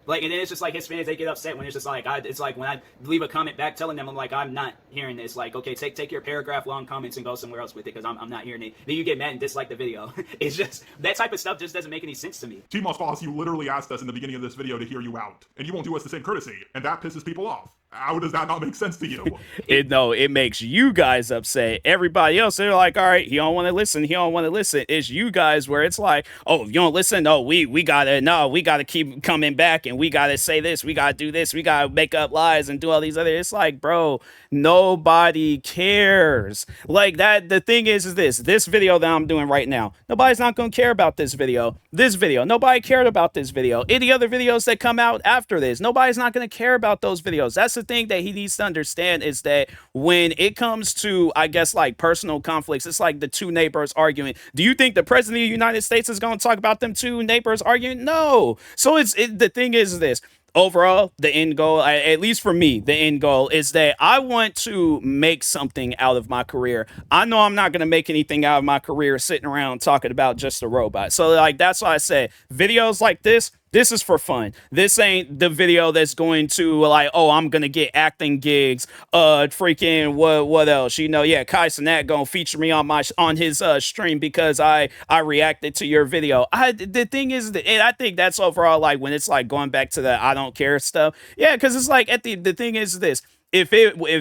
Like, and then it's just like his fans, they get upset when it's just like, it's like when I leave a comment back telling them, I'm like, I'm not hearing this. Like, okay, take your paragraph long comments and go somewhere else with it, because I'm not hearing it. Then you get mad and dislike the video. It's just, that type of stuff just doesn't make any sense to me.
TMossBoss, you literally asked us in the beginning of this video to hear you out, and you won't do us the same courtesy, and that pisses people off. How does that not make sense to you?
It makes you guys upset. Everybody else, they're like, all right, he don't want to listen. It's you guys where it's like, oh, if you don't listen, no, we gotta keep coming back, and we gotta say this, we gotta do this, we gotta make up lies and do all these other. It's like, bro, nobody cares. Like that. The thing is this video that I'm doing right now, nobody's not gonna care about this video. Nobody cared about this video. Any other videos that come out after this, nobody's not gonna care about those videos. That's the thing that he needs to understand, is that when it comes to, I guess, like personal conflicts, it's like the two neighbors arguing. Do you think the president of the United States is going to talk about them two neighbors arguing? No. So the thing is this. Overall, the end goal, at least for me, the end goal is that I want to make something out of my career. I know I'm not going to make anything out of my career sitting around talking about just a robot. So like, that's why I said videos like this is for fun. This ain't the video that's going to like, oh, I'm gonna get acting gigs. Freaking what else? You know, yeah, Kai Cenat gonna feature me on his stream because I reacted to your video. The thing is, and I think that's overall, like, when it's like going back to the I don't care stuff. Yeah, because it's like the thing is this. If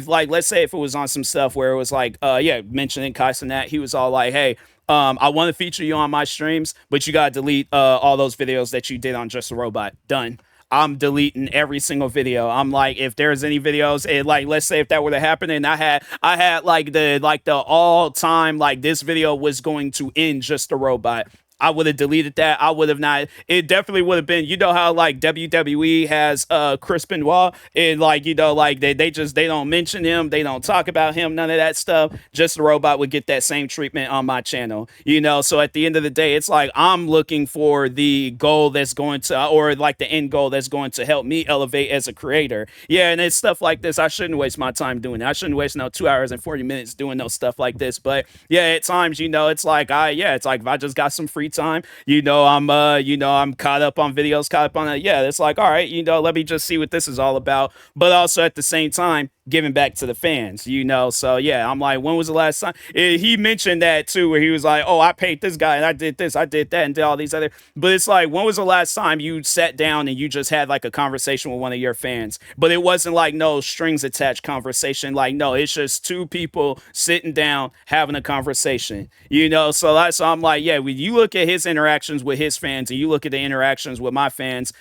like, let's say if it was on some stuff where it was like, yeah, mentioning Kai Cenat, he was all like, hey, I want to feature you on my streams, but you gotta delete all those videos that you did on Just a Robot. Done. I'm deleting every single video. I'm like, if there's any videos, like, let's say if that were to happen, and I had like the all time, like, this video was going to end Just a Robot, I would have deleted that. I would have not. It definitely would have been. You know how like WWE has Chris Benoit, and like, you know, like they don't mention him, they don't talk about him, none of that stuff. Just a Robot would get that same treatment on my channel. You know, so at the end of the day, it's like I'm looking for the goal that's going to, or like the end goal that's going to help me elevate as a creator. Yeah, and it's stuff like this. I shouldn't waste my time doing it. I shouldn't waste no 2 hours and 40 minutes doing no stuff like this. But yeah, at times, you know, it's like it's like if I just got some free time, you know, I'm caught up on videos, caught up on it. Yeah, it's like, all right, you know, let me just see what this is all about. But also at the same time, giving back to the fans, you know. So yeah, I'm like, when was the last time? He mentioned that too, where he was like, oh, I paid this guy and I did this, I did that, and did all these other. But it's like, when was the last time you sat down and you just had like a conversation with one of your fans? But it wasn't like no strings attached conversation. Like, no, it's just two people sitting down having a conversation, you know. So I'm like, yeah, when you look at his interactions with his fans and you look at the interactions with my fans,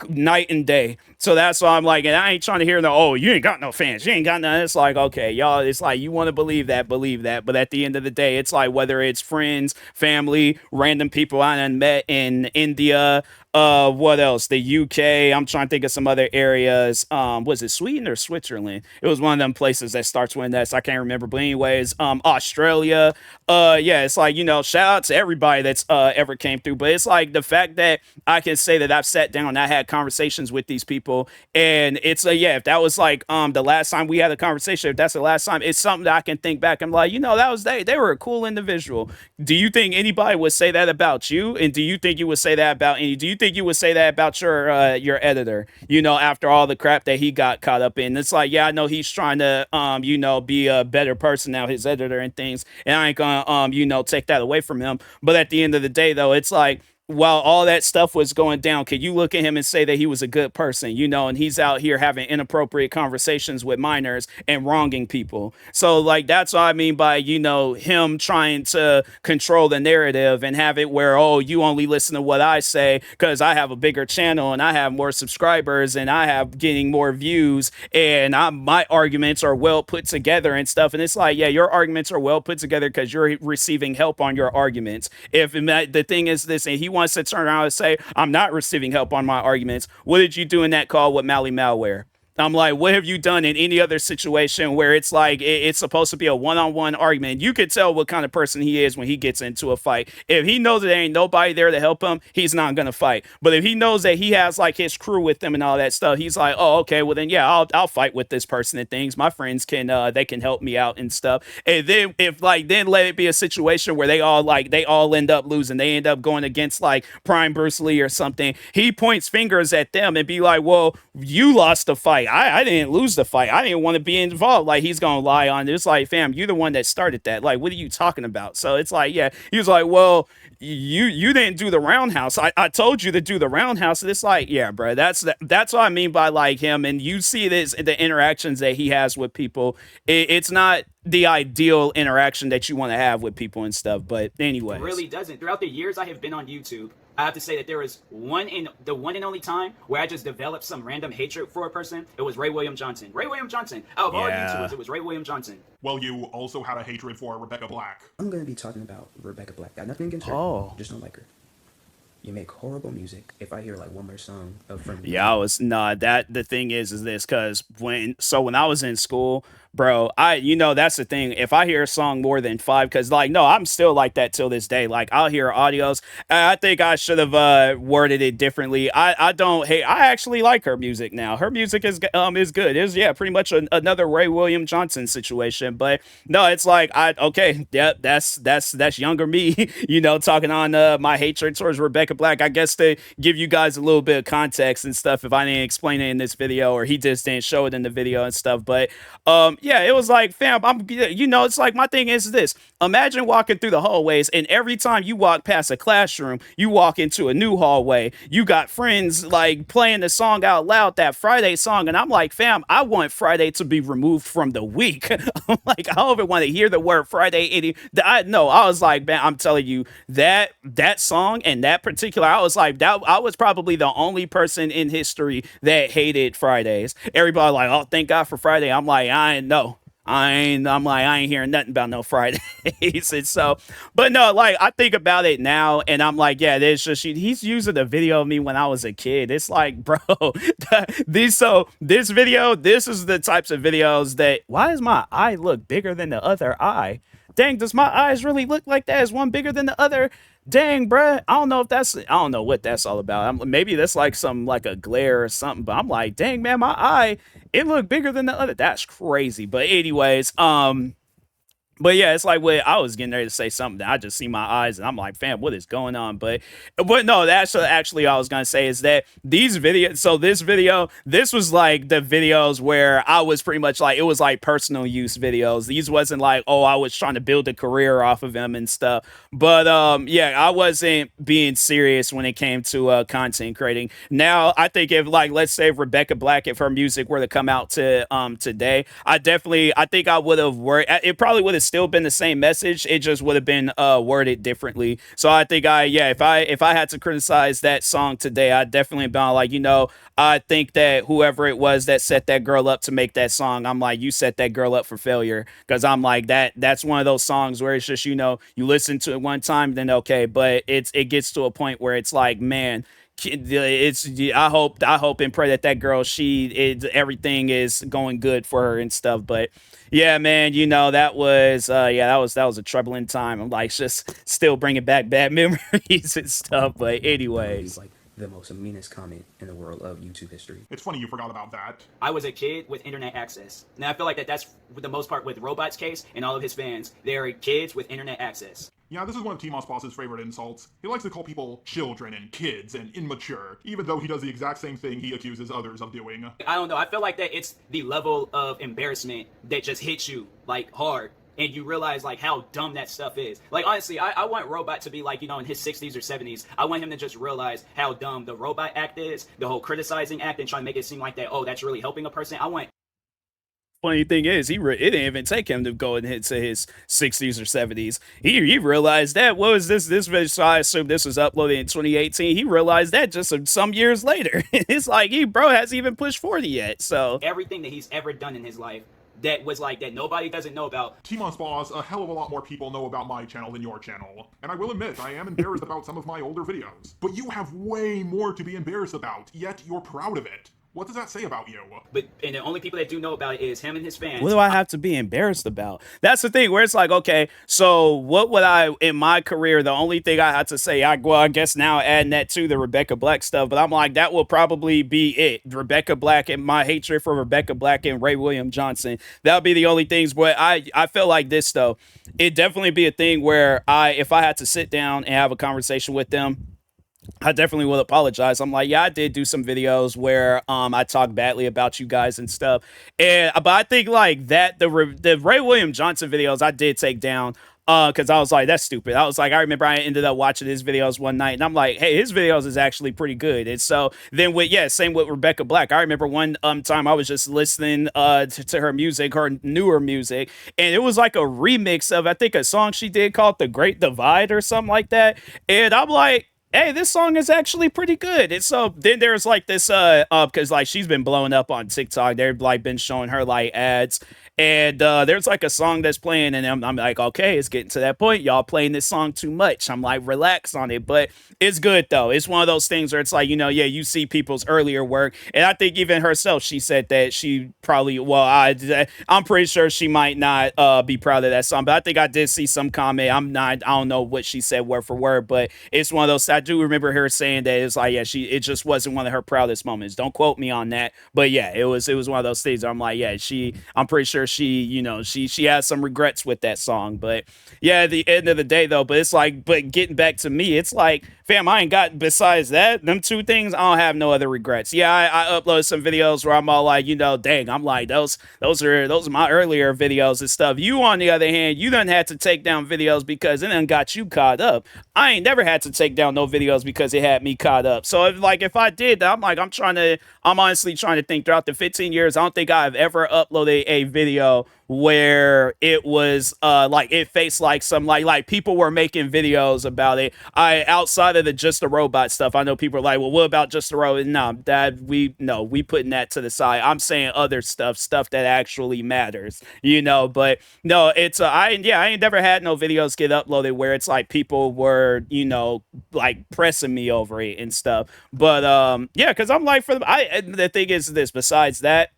night and day. So that's why I'm like, and I ain't trying to hear the, oh, you ain't got no fans, you ain't got none. It's like, okay, y'all, it's like, you want to believe that, but at the end of the day, it's like, whether it's friends, family, random people I done met in India, what else, the UK, I'm trying to think of some other areas, was it Sweden or Switzerland? It was one of them places that starts with an S, I can't remember, but anyways, Australia, yeah, it's like, you know, shout out to everybody that's ever came through. But it's like the fact that I can say that I've sat down and I had conversations with these people, and it's yeah, if that was like the last time we had a conversation, if that's the last time, it's something that I can think back. I'm like, you know, that was they were a cool individual. Do you think anybody would say that about you? And do you think you would say that about any? Do you think you would say that about your editor? You know, after all the crap that he got caught up in, it's like, yeah, I know he's trying to you know, be a better person now, his editor and things, and I ain't gonna you know, take that away from him. But at the end of the day, though, it's like, while all that stuff was going down, could you look at him and say that he was a good person, you know, and he's out here having inappropriate conversations with minors and wronging people? So like, that's what I mean by, you know, him trying to control the narrative and have it where, oh, you only listen to what I say because I have a bigger channel and I have more subscribers and I have getting more views, and my arguments are well put together and stuff. And it's like, yeah, your arguments are well put together because you're receiving help on your arguments. If the thing is this, and he wants to turn around and say, I'm not receiving help on my arguments, what did you do in that call with Mally Malware? I'm like, what have you done in any other situation where it's like it's supposed to be a one-on-one argument? You could tell what kind of person he is when he gets into a fight. If he knows that there ain't nobody there to help him, he's not gonna fight. But if he knows that he has like his crew with him and all that stuff, he's like, oh, okay, well then yeah, I'll fight with this person and things. My friends can they can help me out and stuff. And then if like, then let it be a situation where they all end up losing. They end up going against like Prime Bruce Lee or something. He points fingers at them and be like, well, you lost the fight. I didn't lose the fight. I didn't want to be involved. Like, he's gonna lie on it. It's like, fam, you're the one that started that. Like, what are you talking about? So it's like, yeah, he was like, well, you didn't do the roundhouse. I told you to do the roundhouse. And it's like, yeah, bro, that's what I mean by like him. And you see this, the interactions that he has with people. It's not the ideal interaction that you want to have with people and stuff. But anyways,
it really doesn't. Throughout the years I have been on YouTube, I have to say that there was one and only time where I just developed some random hatred for a person. It was Ray William Johnson. Ray William Johnson. Out of all YouTubers, it was Ray William Johnson.
Well, you also had a hatred for Rebecca Black.
I'm gonna be talking about Rebecca Black. Got nothing against her.
Oh.
Just don't like her. You make horrible music. If I hear like one more song of from
yeah, I was that the thing is this, because when I was in school, bro, you know, that's the thing. If I hear a song more than 5, because like, no, I'm still like that till this day. Like, I'll hear audios. I think I should have worded it differently. I don't hate. I actually like her music now. Her music is good. It's, yeah, pretty much another Ray William Johnson situation. But no, it's like, okay, yeah, that's younger me, you know, talking on my hatred towards Rebecca Black. I guess to give you guys a little bit of context and stuff, if I didn't explain it in this video or he just didn't show it in the video and stuff. But yeah, it was like, fam, it's like my thing is this. Imagine walking through the hallways, and every time you walk past a classroom, you walk into a new hallway. You got friends like playing the song out loud, that Friday song, and I'm like, fam, I want Friday to be removed from the week. I'm like, I don't even want to hear the word Friday. I was like, man, I'm telling you that song and that particular, I was like, that I was probably the only person in history that hated Fridays. Everybody like, oh, thank God for Friday. I'm like, I'm like, I ain't hearing nothing about no Fridays. And so, but no, like, I think about it now and I'm like, yeah, there's just, he's using a video of me when I was a kid. It's like, bro, this video, this is the types of videos that, why does my eye look bigger than the other eye? Dang, does my eyes really look like that? Is one bigger than the other? Dang, bruh. I don't know what that's all about. Maybe that's like like a glare or something, but I'm like, dang, man, my eye, it looked bigger than the other. That's crazy. But anyways, but yeah, it's like what I was getting ready to say something that I just see my eyes and I'm like, fam, what is going on? But no, that's actually all I was gonna say is that these videos. So this was like the videos where I was pretty much like, it was like personal use videos. These wasn't like, oh, I was trying to build a career off of them and stuff. But yeah, I wasn't being serious when it came to content creating. Now I think if, like, let's say if Rebecca Black, if her music were to come out to today, I think I would have worked. It probably would have still been the same message. It just would have been worded differently. So I think if I had to criticize that song today, I'd definitely been like, I think that whoever it was that set that girl up to make that song, I'm like, you set that girl up for failure. Because I'm like, that's one of those songs where it's just, you listen to it one time, then okay, but it gets to a point where it's like, man, I hope and pray that girl, everything is going good for her and stuff. But yeah, man, that was a troubling time. I'm like, just still bringing back bad memories and stuff. But anyways,
Like the most meanest comment in the world of YouTube history.
It's funny you forgot about that.
I was a kid with internet access. Now I feel like that's for the most part with Robot's case and all of his fans. They're kids with internet access.
Yeah, this is one of TMossBoss's favorite insults. He likes to call people children and kids and immature, even though he does the exact same thing he accuses others of doing.
I don't know. I feel like that it's the level of embarrassment that just hits you like hard. And you realize like how dumb that stuff is. Like honestly, I want Robot to be like, in his 60s or 70s. I want him to just realize how dumb the Robot act is, the whole criticizing act and trying to make it seem like that, oh, that's really helping a person. I want
funny thing is, it didn't even take him to go into his 60s or 70s. He realized that. What was this video? So I assume this was uploaded in 2018. He realized that just some years later. It's like, bro hasn't even pushed 40 yet. So
everything that he's ever done in his life that was like that nobody doesn't know about.
TMossBoss, a hell of a lot more people know about my channel than your channel. And I will admit, I am embarrassed about some of my older videos. But you have way more to be embarrassed about, yet you're proud of it. What does that say about you?
And the only people that do know about it is him and his fans.
What do I have to be embarrassed about? That's the thing where it's like, okay, so what would I, in my career, the only thing I had to say, I guess now adding that to the Rebecca Black stuff, but I'm like, that will probably be it. Rebecca Black and my hatred for Rebecca Black and Ray William Johnson. That'll be the only things. But I feel like this, though, it'd definitely be a thing where if I had to sit down and have a conversation with them, I definitely will apologize. I'm like, yeah, I did do some videos where I talk badly about you guys and stuff. But I think like that the Ray William Johnson videos I did take down because I was like, that's stupid. I was like, I remember I ended up watching his videos one night and I'm like, hey, his videos is actually pretty good. And so then same with Rebecca Black. I remember one time I was just listening to her music, her newer music, and it was like a remix of, I think, a song she did called The Great Divide or something like that. And I'm like, hey, this song is actually pretty good. And so then there's like this because like she's been blowing up on TikTok. They've like been showing her like ads, and there's like a song that's playing, and I'm like, okay, it's getting to that point. Y'all playing this song too much. I'm like, relax on it, but it's good though. It's one of those things where it's like, yeah, you see people's earlier work, and I think even herself, she said that she probably, I'm pretty sure she might not be proud of that song, but I think I did see some comment. I don't know what she said word for word, but it's one of those. I do remember her saying that it's like, yeah, it just wasn't one of her proudest moments. Don't quote me on that, but yeah, it was one of those things where I'm like, yeah, I'm pretty sure she has some regrets with that song. But yeah, at the end of the day though, but it's like, but getting back to me, it's like, fam, I ain't got, besides that, them two things, I don't have no other regrets. Yeah, I upload some videos where I'm all like, dang, I'm like, those are my earlier videos and stuff. You, on the other hand, you done had to take down videos because it done got you caught up. I ain't never had to take down no videos because it had me caught up. So if I did, I'm like, I'm honestly trying to think throughout the 15 years, I don't think I've ever uploaded a video where it was like it faced like some like people were making videos about it. Outside of the Just a Robot stuff, I know people are like, well, what about Just a Robot? No, we putting that to the side. I'm saying other stuff that actually matters, but no, it's I ain't never had no videos get uploaded where it's like people were like pressing me over it and stuff. But yeah, because I'm like, the thing is this, besides that,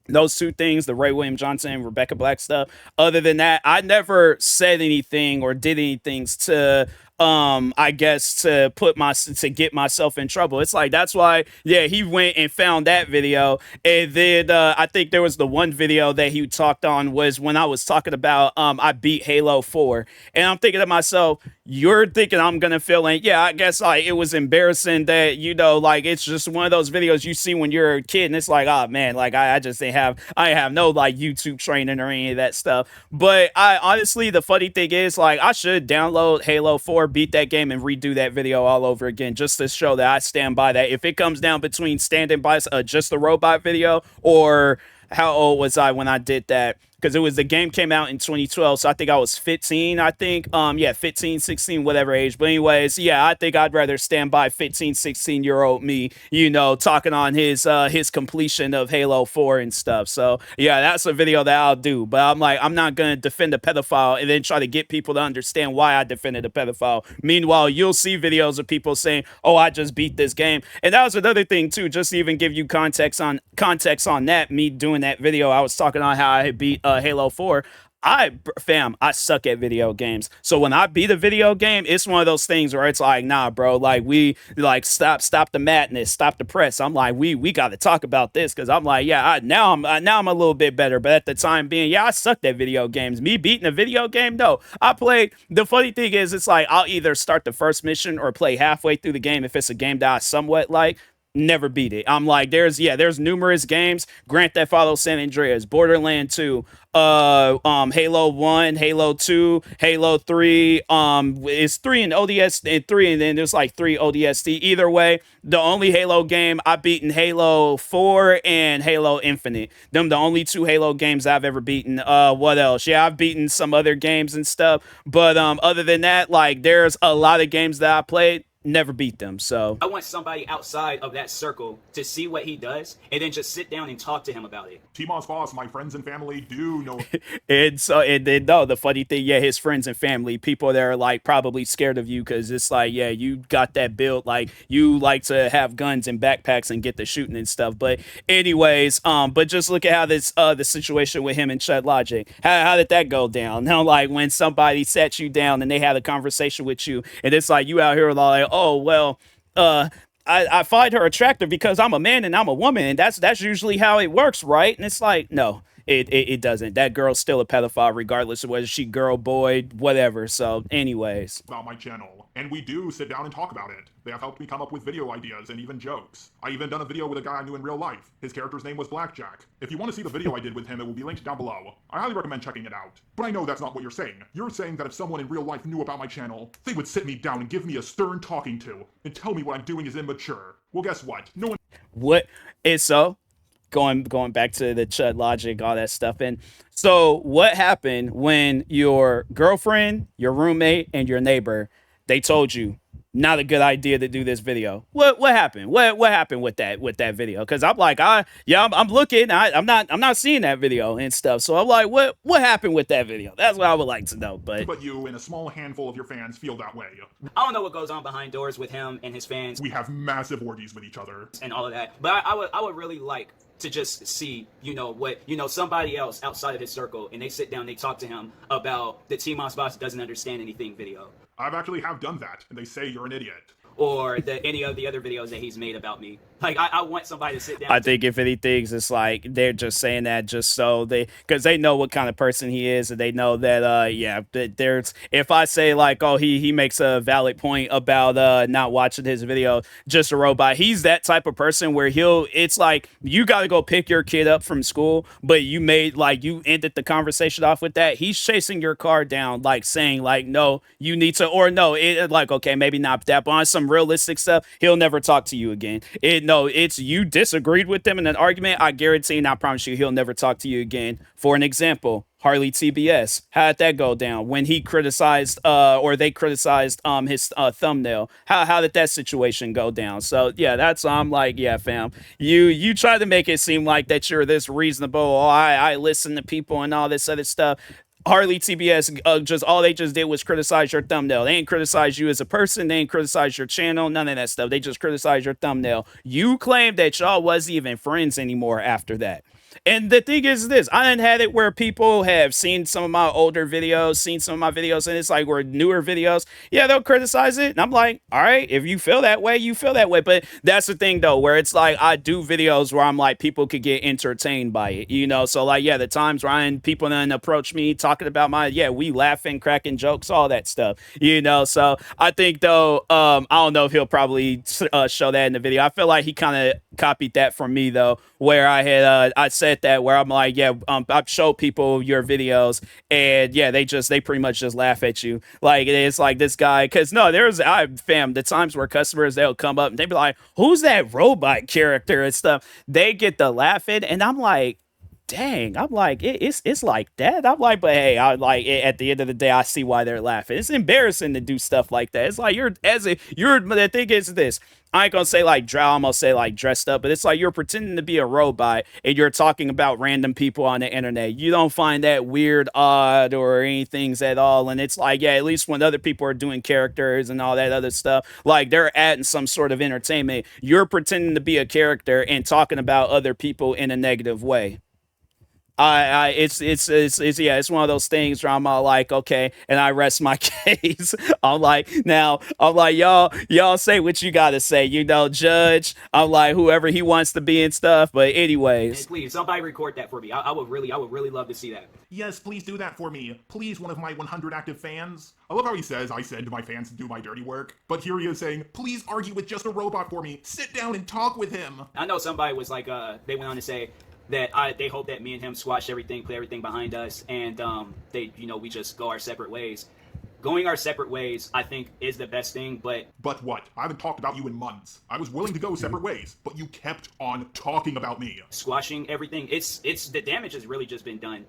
those two things, the Ray William Johnson and Rebecca Black stuff, other than that, I never said anything or did anything to I guess to get myself in trouble. It's like, that's why, yeah, he went and found that video. And then I think there was the one video that he talked on was when I was talking about I beat Halo 4. And I'm thinking to myself, you're thinking I'm gonna feel like, yeah, I guess like it was embarrassing that, like it's just one of those videos you see when you're a kid and it's like, oh man, like I just didn't have no like YouTube training or any of that stuff. But I honestly, the funny thing is, like, I should download Halo 4, beat that game, and redo that video all over again just to show that I stand by that. If it comes down between standing by Just a Robot video, or how old was I when I did that? Because the game came out in 2012, so I think I was 15, 15, 16, whatever age. But anyways, yeah, I think I'd rather stand by 15, 16-year-old me, talking on his completion of Halo 4 and stuff. So yeah, that's a video that I'll do. But I'm like, I'm not gonna defend a pedophile and then try to get people to understand why I defended a pedophile. Meanwhile, you'll see videos of people saying, oh, I just beat this game. And that was another thing too, just to even give you context on that, me doing that video, I was talking on how I beat Halo 4. I suck at video games. So when I beat a video game, it's one of those things where it's like, nah, bro, like we like stop the madness, stop the press. I'm like, we got to talk about this, because I'm like, yeah, now I'm a little bit better. But at the time being, yeah, I sucked at video games. Me beating a video game, no. I played. The funny thing is, it's like I'll either start the first mission or play halfway through the game if it's a game that I somewhat like. Never beat it. I'm like, there's numerous games: Grand Theft Auto San Andreas, Borderlands 2, Halo 1, Halo 2, Halo 3, it's 3 in ODS and 3, and then there's like 3 ODST. Either way, the only Halo game I've beaten Halo 4 and Halo Infinite. Them the only 2 Halo games I've ever beaten. What else? Yeah, I've beaten some other games and stuff, but other than that, like, there's a lot of games that I played, never beat them. So
I want somebody outside of that circle to see what he does and then just sit down and talk to him about it.
TMossBoss, my friends and family do know.
And then no, the funny thing, yeah, his friends and family, people that are like probably scared of you, because it's like, yeah, you got that build, like you like to have guns and backpacks and get the shooting and stuff. But anyways, but just look at how this the situation with him and Chud Logic, how did that go down? Now, like when somebody sat you down and they had a conversation with you, and it's like you out here like, oh well, I find her attractive because I'm a man and I'm a woman, and that's usually how it works, right? And it's like, no, it doesn't. That girl's still a pedophile regardless of whether she girl, boy, whatever. So anyways,
about my channel, and we do sit down and talk about it. They have helped me come up with video ideas and even jokes. I even done a video with a guy I knew in real life. His character's name was Blackjack. If you want to see the video I did with him, it will be linked down below. I highly recommend checking it out. But I know that's not what you're saying. You're saying that if someone in real life knew about my channel, they would sit me down and give me a stern talking to and tell me what I'm doing is immature. Well, guess what? No one.
What is so? Going back to the Chud Logic, all that stuff. And so what happened when your girlfriend, your roommate, and your neighbor, they told you not a good idea to do this video? What happened? What happened with that video? Because I'm like, I'm looking, I'm not seeing that video and stuff. So I'm like, what happened with that video? That's what I would like to know.
But you and a small handful of your fans feel that way.
I don't know what goes on behind doors with him and his fans.
We have massive orgies with each other
and all of that. But I would really like to just see, somebody else outside of his circle, and they sit down, they talk to him about the TMossBoss doesn't understand anything video.
I've actually have done that, and they say you're an idiot.
or any of the other videos that he's made about me. Like, I want somebody to sit down.
I think if anything, it's like they're just saying that just so because they know what kind of person he is, and they know that, yeah, there's, if I say like, oh, he makes a valid point about not watching his video, just a robot. He's that type of person where it's like, you got to go pick your kid up from school, but you ended the conversation off with that. He's chasing your car down, like saying like, no, you need to, or no, like, okay, maybe not that, but on some realistic stuff, he'll never talk to you again. It's you disagreed with them in an argument. I guarantee and I promise you he'll never talk to you again. For an example, Harley TBS. How'd that go down when he criticized or they criticized his thumbnail? How did that situation go down? So yeah, that's I'm like, yeah, fam. You try to make it seem like that you're this reasonable. Oh, I listen to people and all this other stuff. Harley TBS, just all they just did was criticize your thumbnail. They ain't criticize you as a person. They ain't criticize your channel. None of that stuff. They just criticize your thumbnail. You claim that y'all wasn't even friends anymore after that. And the thing is this, I done had it where people have seen some of my older videos, seen some of my videos, and it's like, we're newer videos. Yeah, they'll criticize it. And I'm like, all right, if you feel that way, you feel that way. But that's the thing, though, where it's like, I do videos where I'm like, people could get entertained by it, you know? So like, yeah, the times Ryan, people then approach me talking about we laughing, cracking jokes, all that stuff, you know? So I think, though, I don't know if he'll probably show that in the video. I feel like he kind of copied that from me, though, where I had, I said that, where I'm like, yeah, I've showed people your videos, and yeah, they pretty much just laugh at you. Like, it's like this guy, because no, the times where customers, they'll come up and they be like, who's that robot character and stuff? They get the laughing, and I'm like, dang, I'm like, it's like that. I'm like, but hey, I like at the end of the day, I see why they're laughing. It's embarrassing to do stuff like that. It's like the thing is this. I ain't gonna say like I almost say like dressed up, but it's like you're pretending to be a robot and you're talking about random people on the internet. You don't find that weird, odd, or anything at all. And it's like, yeah, at least when other people are doing characters and all that other stuff, like they're adding some sort of entertainment, you're pretending to be a character and talking about other people in a negative way. It's one of those things where I'm all like, okay, and I rest my case. I'm like, y'all say what you gotta say, you know, judge. I'm like, whoever he wants to be and stuff. But anyways,
and please, somebody record that for me. I would really love to see that.
Yes, please do that for me. Please, one of my 100 active fans. I love how he says, I said to my fans to do my dirty work. But here he is saying, please argue with just a robot for me. Sit down and talk with him.
I know somebody was like, they went on to say that they hope that me and him squash everything, put everything behind us, and we just go our separate ways. Going our separate ways, I think, is the best thing, but...
But what? I haven't talked about you in months. I was willing to go separate ways, but you kept on talking about me.
Squashing everything, it's the damage has really just been done.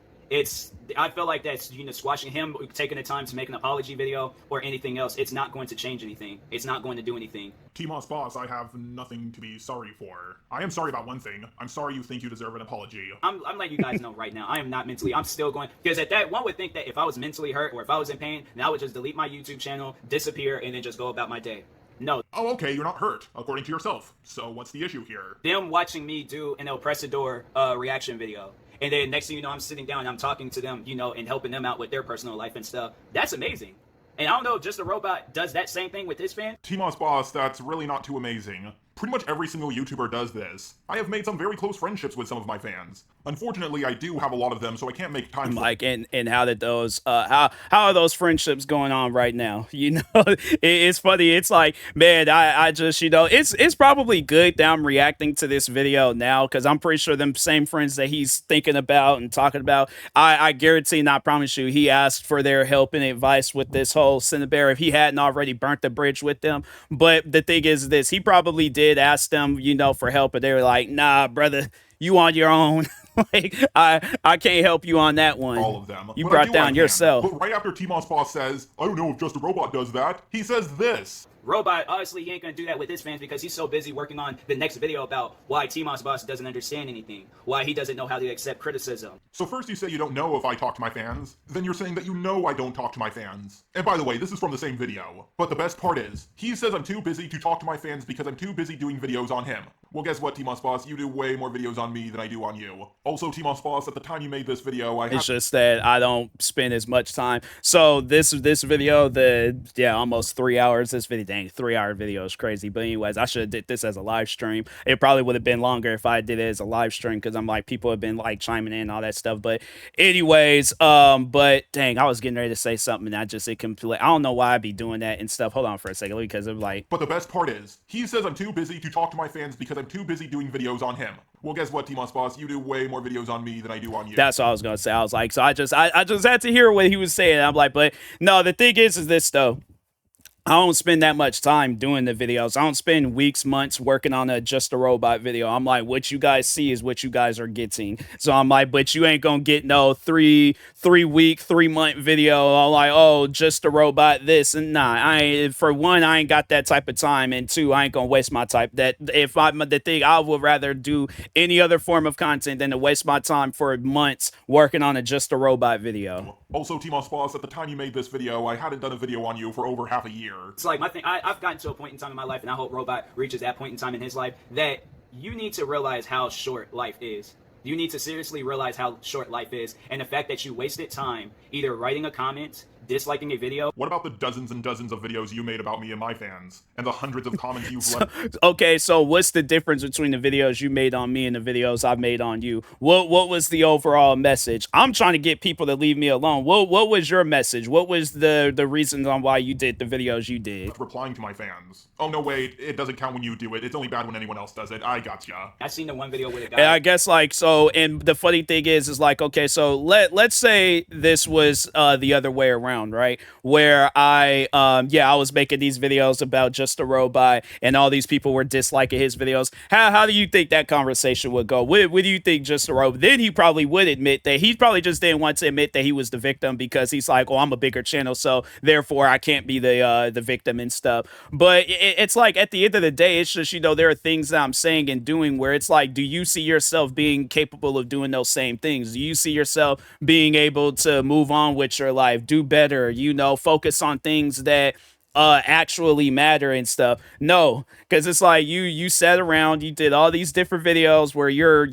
I feel like that's, squashing him, taking the time to make an apology video or anything else, it's not going to change anything. It's not going to do anything.
TMossBoss, I have nothing to be sorry for. I am sorry about one thing. I'm sorry you think you deserve an apology.
I'm letting you guys know right now, I am not mentally, I'm still going, because at that, one would think that if I was mentally hurt or if I was in pain, then I would just delete my YouTube channel, disappear, and then just go about my day. No.
Oh, okay, you're not hurt, according to yourself. So what's the issue here?
Them watching me do an El Pressador reaction video. And then next thing you know, I'm sitting down and I'm talking to them, and helping them out with their personal life and stuff. That's amazing. And I don't know if Just a Robot does that same thing with his fans.
TMossBoss, that's really not too amazing. Pretty much every single YouTuber does this. I have made some very close friendships with some of my fans. Unfortunately, I do have a lot of them, so I can't make time for...
Like, and how did those, how are those friendships going on right now? You know, it's funny. It's like, man, I just, it's probably good that I'm reacting to this video now, because I'm pretty sure them same friends that he's thinking about and talking about, I guarantee and I promise you, he asked for their help and advice with this whole Cinnabare if he hadn't already burnt the bridge with them. But the thing is this, he probably did ask them, for help, but they were like, nah, brother, you on your own. Like, I can't help you on that one.
All of them.
You brought down yourself.
But right after TMossBoss says, I don't know if Just a Robot does that, he says this.
Robot, obviously, he ain't gonna do that with his fans because he's so busy working on the next video about why TMossBoss doesn't understand anything, why he doesn't know how to accept criticism.
So first you say you don't know if I talk to my fans, then you're saying that you know I don't talk to my fans. And by the way, this is from the same video. But the best part is, he says I'm too busy to talk to my fans because I'm too busy doing videos on him. Well, guess what, TMossBoss? You do way more videos on me than I do on you. Also, TMossBoss, at the time you made this video,
It's just that I don't spend as much time. So this video, almost 3 hours. This video, dang, 3 hour video is crazy. But anyways, I should have did this as a live stream. It probably would have been longer if I did it as a live stream because I'm like people have been like chiming in and all that stuff. But anyways, but dang, I was getting ready to say something and I don't know why I'd be doing that and stuff. Hold on for a second because I'm like.
But the best part is, he says I'm too busy to talk to my fans because I'm too busy doing videos on him. Well, guess what, TMossBoss? You do way more videos on me than I do on you.
That's what I was gonna say. I was like, so I just had to hear what he was saying. I'm like, but no, the thing is this though. I don't spend that much time doing the videos. I don't spend weeks, months working on a Just a Robot video. I'm like, what you guys see is what you guys are getting. So I'm like, but you ain't gonna get no 3-week, 3-month video. I'm like, oh, Just a Robot this and nah. For one, I ain't got that type of time, and two, I ain't gonna waste my time. I would rather do any other form of content than to waste my time for months working on a Just a Robot video.
Also, TMossBoss, at the time you made this video, I hadn't done a video on you for over half a year.
It's like my thing. I've gotten to a point in time in my life, and I hope Robot reaches that point in time in his life, that you need to realize how short life is. You need to seriously realize how short life is, and the fact that you wasted time either writing a comment, disliking a video.
What about the dozens and dozens of videos you made about me and my fans? And the hundreds of comments you've left?
Okay, so what's the difference between the videos you made on me and the videos I've made on you? What was the overall message? I'm trying to get people to leave me alone. What was your message? What was the reasons on why you did the videos you did?
Replying to my fans. Oh, no, wait, it doesn't count when you do it. It's only bad when anyone else does it. I gotcha.
I seen the one video with a guy.
And I guess like, so, and the funny thing is like, okay, so let's say this was the other way around, right? Where I was making these videos about Just a Robot and all these people were disliking his videos. How do you think that conversation would go? What do you think Just a Robot? Then he probably would admit that he probably just didn't want to admit that he was the victim because he's like, oh, I'm a bigger channel, so therefore I can't be the victim and stuff. But it's like at the end of the day, it's just, there are things that I'm saying and doing where it's like, do you see yourself being capable of doing those same things? Do you see yourself being able to move on with your life, do better, focus on things that actually matter and stuff? No, because it's like you sat around, you did all these different videos where you're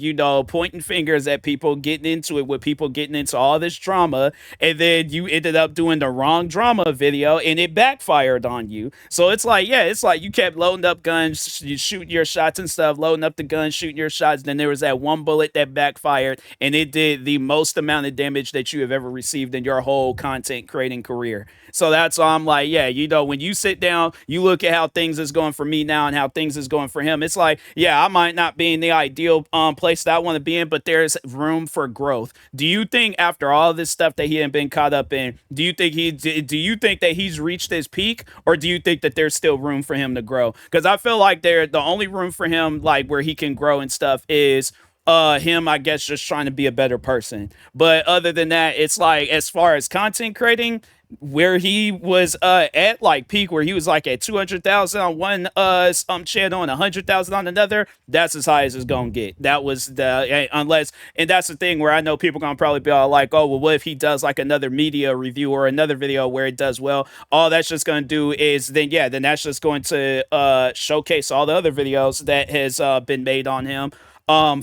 pointing fingers at people, getting into it with people, getting into all this drama, and then you ended up doing the wrong drama video and it backfired on you. So it's like, you kept loading up guns, shooting your shots and stuff, loading up the gun, shooting your shots, then there was that one bullet that backfired and it did the most amount of damage that you have ever received in your whole content creating career. So that's why I'm like, when you sit down, you look at how things is going for me now and how things is going for him. It's like, I might not be in the ideal place that I want to be in, but there's room for growth. Do you think after all this stuff that he had been caught up in, do you think that he's reached his peak, or do you think that there's still room for him to grow? Because I feel like the only room for him, like where he can grow and stuff, is him, I guess, just trying to be a better person. But other than that, it's like, as far as content creating, where he was at like peak, where he was like at 200,000 on one channel and 100,000 on another, that's as high as it's gonna get. That was and that's the thing where I know people gonna probably be all like, oh well, what if he does like another media review or another video where it does well? All that's just gonna do is then that's just going to showcase all the other videos that has been made on him.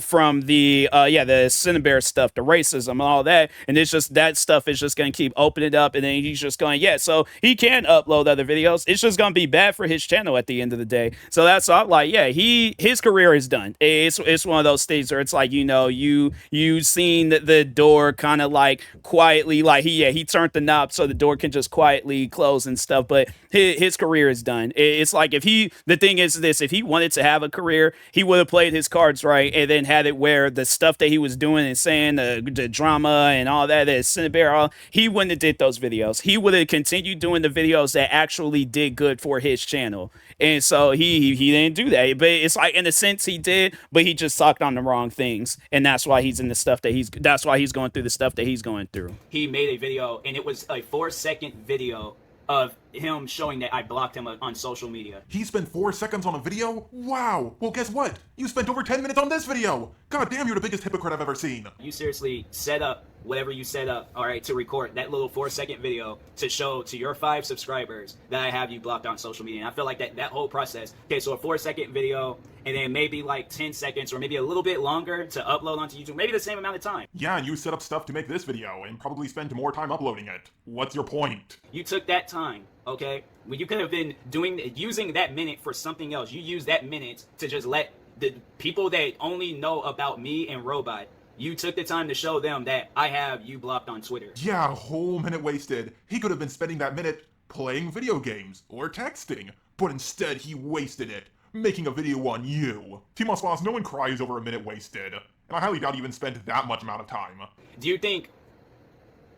From the Cinebear stuff, the racism and all that, and it's just that stuff is just gonna keep opening up, and then he's just going, so he can upload other videos. It's just gonna be bad for his channel at the end of the day. So that's all. Like, his career is done. It's one of those things where it's like, you seen the door kind of like quietly, like he turned the knob so the door can just quietly close and stuff, but his career is done. It's like, if he wanted to have a career, he would have played his cards right and then had it where the stuff that he was doing and saying, the drama and all that, Cinebear, he wouldn't have did those videos. He would have continued doing the videos that actually did good for his channel. And so he didn't do that. But it's like, in a sense, he did, but he just talked on the wrong things. And that's why he's in the stuff that's why he's going through the stuff that he's going through.
He made a video, and it was a 4-second video of him showing that I blocked him on social media.
He spent 4 seconds on a video? Wow! Well, guess what? You spent over 10 minutes on this video! God damn, you're the biggest hypocrite I've ever seen.
You seriously set up whatever you set up, all right, to record that little 4-second video to show to your 5 subscribers that I have you blocked on social media. And I feel like that whole process, okay, so a 4-second video and then maybe like 10 seconds or maybe a little bit longer to upload onto YouTube, maybe the same amount of time.
Yeah, and you set up stuff to make this video and probably spend more time uploading it. What's your point?
You took that time, okay? When you could have been using that minute for something else. You used that minute to just let the people that only know about me and Robot, you took the time to show them that I have you blocked on Twitter.
Yeah, a whole minute wasted. He could have been spending that minute playing video games or texting, but instead he wasted it making a video on you. TMossBoss, no one cries over a minute wasted, and I highly doubt he even spent that much amount of time.
Do you think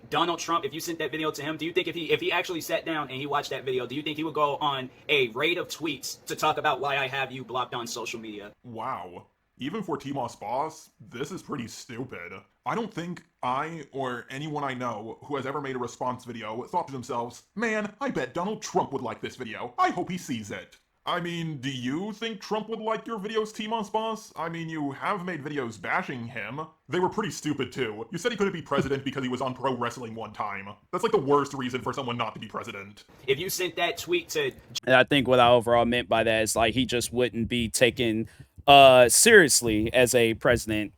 Donald Trump, if you sent that video to him, do you think if he actually sat down and he watched that video, do you think he would go on a raid of tweets to talk about why I have you blocked on social media?
Wow. Even for TMossBoss, this is pretty stupid. I don't think I, or anyone I know who has ever made a response video, thought to themselves, man, I bet Donald Trump would like this video. I hope he sees it. I mean, do you think Trump would like your videos, TMossBoss? I mean, you have made videos bashing him. They were pretty stupid, too. You said he couldn't be president because he was on pro wrestling one time. That's like the worst reason for someone not to be president.
If you sent that tweet to...
And I think what I overall meant by that is, like, he just wouldn't be taken seriously as a president.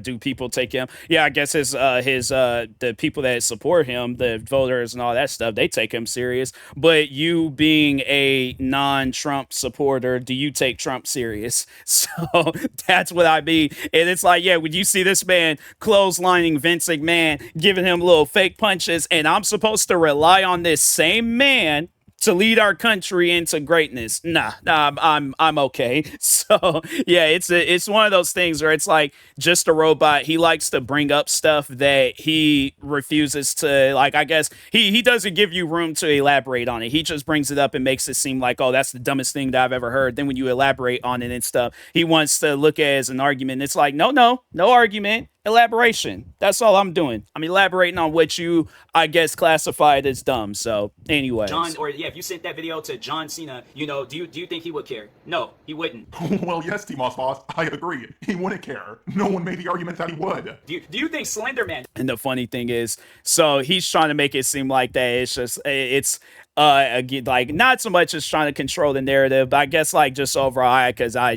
Do people take him? Yeah, I guess the people that support him, the voters and all that stuff, they take him serious. But you being a non-Trump supporter, do you take Trump serious? So that's what I mean. And it's like, yeah, when you see this man clotheslining Vince McMahon, giving him little fake punches, and I'm supposed to rely on this same man to lead our country into greatness. Nah, I'm okay. So yeah, it's one of those things where it's like just a robot. He likes to bring up stuff that he refuses to, like, I guess he doesn't give you room to elaborate on it. He just brings it up and makes it seem like, oh, that's the dumbest thing that I've ever heard. Then when you elaborate on it and stuff, he wants to look at it as an argument. It's like, no argument. Elaboration. That's all I'm doing. I'm elaborating on what you, I guess, classified as dumb. So, anyways.
John, or yeah, if you sent that video to John Cena, you know, do you think he would care? No, he wouldn't.
Well, yes, TMossBoss, I agree. He wouldn't care. No one made the argument that he would.
Do you think Slender Man?
And the funny thing is, so he's trying to make it seem like that it's again, like, not so much as trying to control the narrative, but I guess like just overall, because I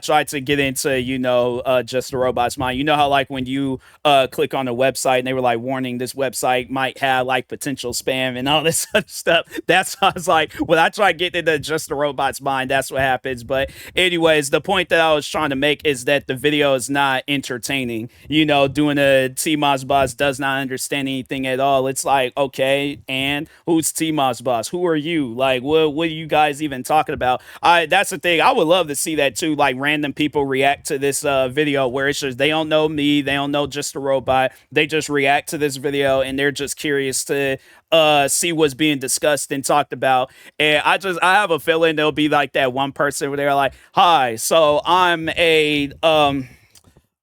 tried to get into, you know, just the robot's mind. You know how like when you click on a website and they were like warning this website might have like potential spam and all this other stuff. That's how I was like, when I try to get into just the robot's mind, that's what happens. But anyways, the point that I was trying to make is that the video is not entertaining. You know, doing a TMossBoss does not understand anything at all. It's like, okay, and who's TMossBoss? Who are you? Like, what are you guys even talking about? That's the thing. I would love to see that too. Like random people react to this video where it's just they don't know me, they don't know just a robot. They just react to this video and they're just curious to see what's being discussed and talked about. And I have a feeling there'll be like that one person where they're like, "Hi, so I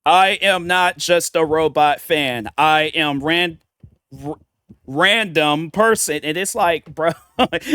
am not just a robot fan. I am random person." And it's like, bro,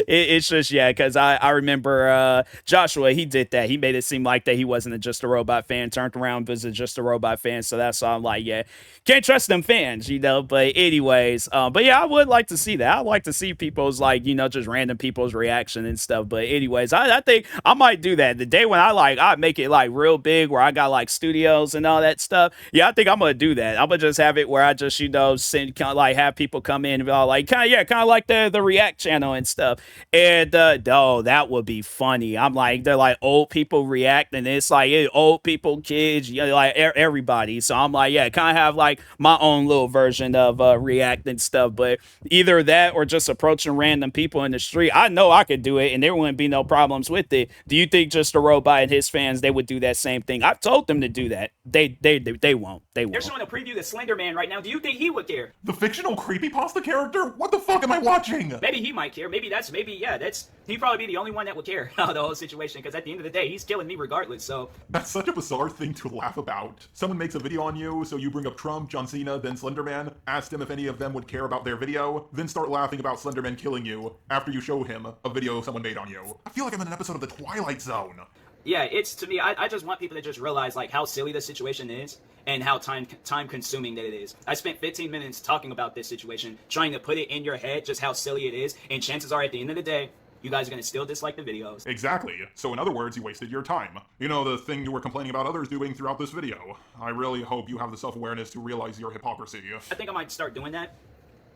it's just, yeah, because I remember Joshua, he did that. He made it seem like that he wasn't just a robot fan, turned around, was just a robot fan. So that's why I'm like, yeah, can't trust them fans, you know. But anyways, but yeah, I would like to see that. I'd like to see people's, like, you know, just random people's reaction and stuff. But anyways, I think I might do that the day when I make it like real big where I got like studios and all that stuff. Yeah, I think I'm gonna do that. I'm gonna just have it where I just, you know, send kind of like have people come in and be all like kind of like the React channel and stuff. And oh, that would be funny. I'm like, they're like old people react, and it's like old people, kids, you know, like everybody. So I'm like, yeah, kind of have like my own little version of react and stuff. But either that or just approaching random people in the street. I know I could do it, and there wouldn't be no problems with it. Do you think just a robot and his fans, they would do that same thing? I've told them to do that. They won't. They won't.
They're showing a preview of Slender Man right now. Do you think he would care?
The fictional creepypasta character? What the fuck am I watching?
Maybe he might care. Maybe he'd probably be the only one that would care the whole situation, because at the end of the day, he's killing me regardless, so.
That's such a bizarre thing to laugh about. Someone makes a video on you, so you bring up Trump, John Cena, then Slenderman, ask them if any of them would care about their video, then start laughing about Slenderman killing you after you show him a video someone made on you. I feel like I'm in an episode of The Twilight Zone.
Yeah, it's, to me, I just want people to just realize, like, how silly the situation is and how time consuming that it is. I spent 15 minutes talking about this situation, trying to put it in your head just how silly it is, and chances are, at the end of the day, you guys are going to still dislike the videos.
Exactly. So in other words, you wasted your time. You know, the thing you were complaining about others doing throughout this video. I really hope you have the self-awareness to realize your hypocrisy.
I think I might start doing that.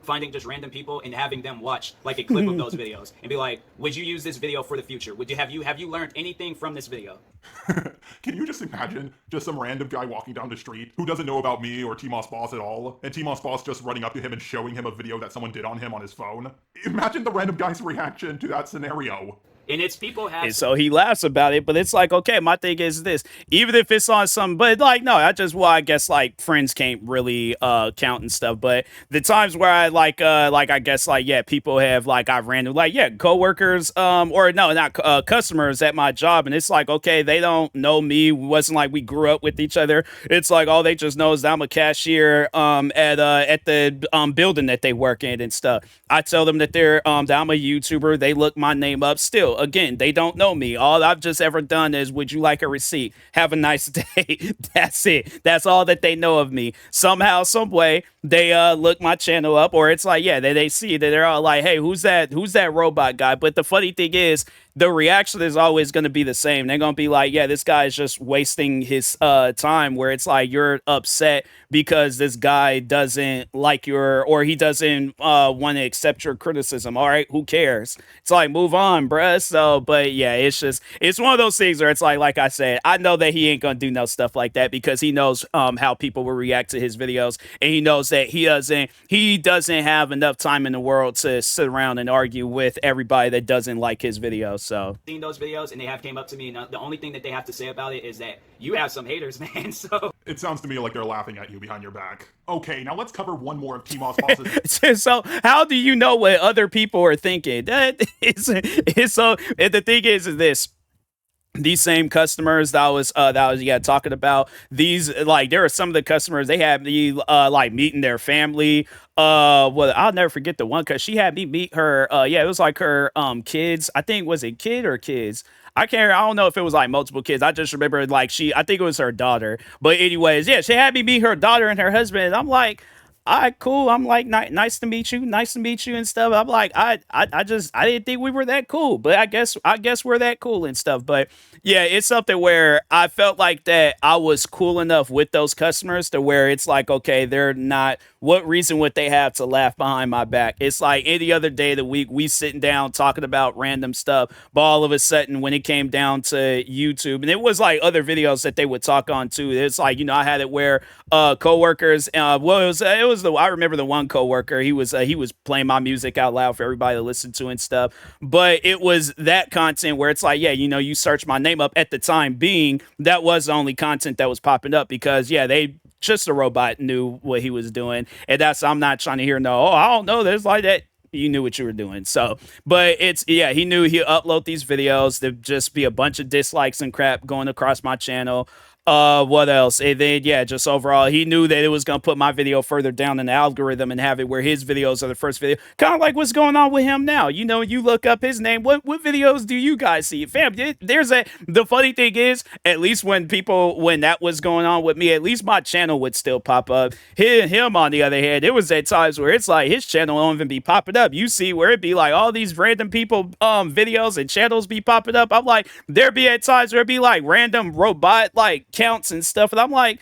Finding just random people and having them watch like a clip of those videos and be like, would you use this video for the future? Have you learned anything from this video?
Can you just imagine just some random guy walking down the street who doesn't know about me or TMossBoss at all, and TMossBoss just running up to him and showing him a video that someone did on him on his phone? Imagine the random guy's reaction to that scenario.
And it's people have.
And so he laughs about it, but it's like, okay, my thing is this, even if it's on some, but like, no, I guess like friends can't really count and stuff, but the times where I I guess like, yeah, people have like, I've random, like, yeah, coworkers, or no, not customers at my job. And it's like, okay, they don't know me. It wasn't like we grew up with each other. It's like, all they just know is that I'm a cashier at the building that they work in and stuff. I tell them that that I'm a YouTuber. They look my name up still. Again, they don't know me. All I've just ever done is, would you like a receipt? Have a nice day. That's it. That's all that they know of me. Somehow, some way, they look my channel up, or it's like, yeah, they see that they're all like, hey, who's that robot guy? But the funny thing is, the reaction is always going to be the same. They're going to be like, yeah, this guy is just wasting his time, where it's like, you're upset because this guy doesn't like or he doesn't want to accept your criticism. All right, who cares? It's like, move on, bruh. So, but yeah, it's one of those things where it's like I said, I know that he ain't going to do no stuff like that, because he knows how people will react to his videos, and he knows that he doesn't have enough time in the world to sit around and argue with everybody that doesn't like his videos. So
seen those videos, and they have came up to me, and the only thing that they have to say about it is that you have some haters, man. So
it sounds to me like they're laughing at you behind your back. Okay, now let's cover one more of TMossBoss's.
So how do you know what other people are thinking? So the thing is this. These same customers that I was talking about, these, like, there are some of the customers, they had me like meeting their family. Well, I'll never forget the one, because she had me meet her, it was like her kids. I think, was it kid or kids? I don't know if it was like multiple kids. I just remember like I think it was her daughter. But anyways, yeah, she had me meet her daughter and her husband, and I'm like, all right, cool. I'm like, nice to meet you and stuff. I'm like, I didn't think we were that cool, but I guess we're that cool and stuff. But yeah, it's something where I felt like that I was cool enough with those customers to where it's like, okay, they're not, what reason would they have to laugh behind my back? It's like any other day of the week, we sitting down talking about random stuff, but all of a sudden when it came down to YouTube, and it was like other videos that they would talk on too, it's like, you know, I had it where coworkers, I remember the one coworker, he was playing my music out loud for everybody to listen to and stuff, but it was that content where it's like, yeah, you know, you search my name up. At the time being, that was the only content that was popping up, because yeah, just a robot knew what he was doing, and I'm not trying to hear no, oh, I don't know, there's like that. You knew what you were doing. So, but it's, yeah, he knew he'd upload these videos, there'd just be a bunch of dislikes and crap going across my channel. What else? And then, yeah, just overall, he knew that it was going to put my video further down in the algorithm and have it where his videos are the first video. Kind of like what's going on with him now. You know, you look up his name. What videos do you guys see? Fam, the funny thing is, at least when that was going on with me, at least my channel would still pop up. Him, on the other hand, it was at times where it's like his channel won't even be popping up. You see where it'd be like all these random people, videos and channels be popping up. I'm like, there'd be at times where it'd be like random robot, like, counts and stuff, and I'm like,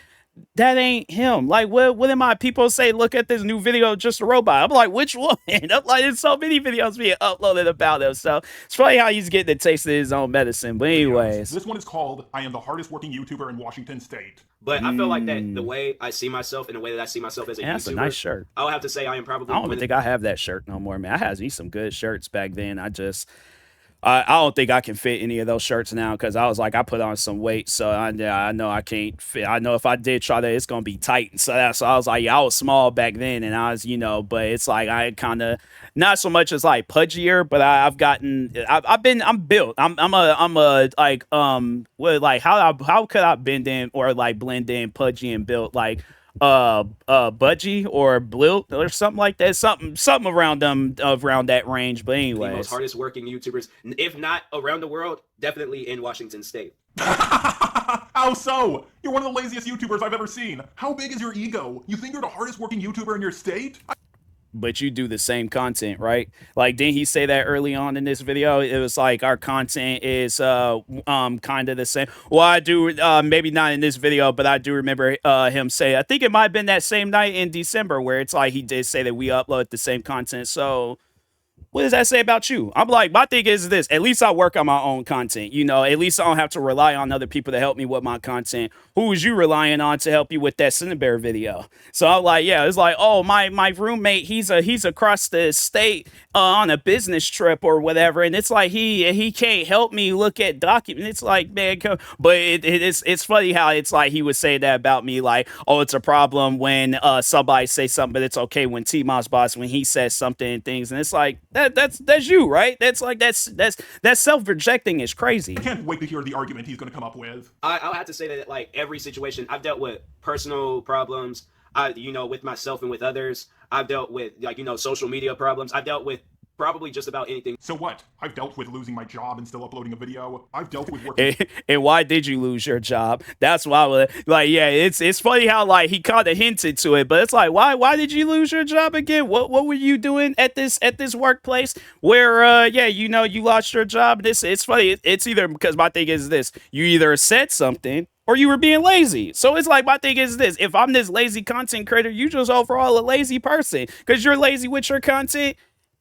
that ain't him. Like, what am I? People say, look at this new video, just a robot. I'm like, which one? I'm like, there's so many videos being uploaded about him. So it's funny how he's getting the taste of his own medicine. But anyways,
this one is called "I am the hardest working YouTuber in Washington State."
But I feel like that the way I see myself and the way that I see myself as a YouTuber,
that's a nice shirt.
I'll have to say I am probably.
I don't even think I have that shirt no more, man. I had me some good shirts back then. I don't think I can fit any of those shirts now because I was like, I put on some weight, so I know I can't fit. I know if I did try that, it's gonna be tight. So I was like, yeah, I was small back then, and I was, but it's like I kind of not so much as like pudgier, but I'm built. I'm a like what like how could I bend in or like blend in pudgy and built like budgie or blilt or something like that, something around that range. But
The most
anyways,
hardest working YouTubers, if not around the world, definitely in Washington State.
How so? You're one of the laziest YouTubers I've ever seen. How big is your ego? You think you're the hardest working YouTuber in your state?
but you do the same content, right? Like, didn't he say that early on in this video? It was like our content is kind of the same. Well, I do maybe not in this video, but I do remember him say, I think it might have been that same night in December where it's like he did say that we upload the same content. So what does that say about you? I'm like, my thing is this, at least I work on my own content, at least I don't have to rely on other people to help me with my content. Who was you relying on to help you with that Cinnabare video? So I'm like, yeah, it's like, oh, my roommate, he's across the state on a business trip or whatever, and it's like he can't help me look at documents. It's like, man, but it's funny how it's like he would say that about me, like, oh, it's a problem when somebody say something, but it's okay when TMossBoss when he says something and things, and it's like that's you, right? That's like that's self-rejecting is crazy.
I can't wait to hear the argument he's gonna come up with.
I'll have to say that like every situation I've dealt with personal problems, with myself and with others. I've dealt with social media problems. I've dealt with probably just about anything.
So what? I've dealt with losing my job and still uploading a video. I've dealt with working.
And why did you lose your job? That's why I was like, yeah, it's funny how like he kind of hinted to it, but it's like, why did you lose your job again? What were you doing at this workplace where you lost your job? It's funny. It's either because my thing is this: you either said something or you were being lazy. So it's like, my thing is this: if I'm this lazy content creator, you just overall a lazy person because you're lazy with your content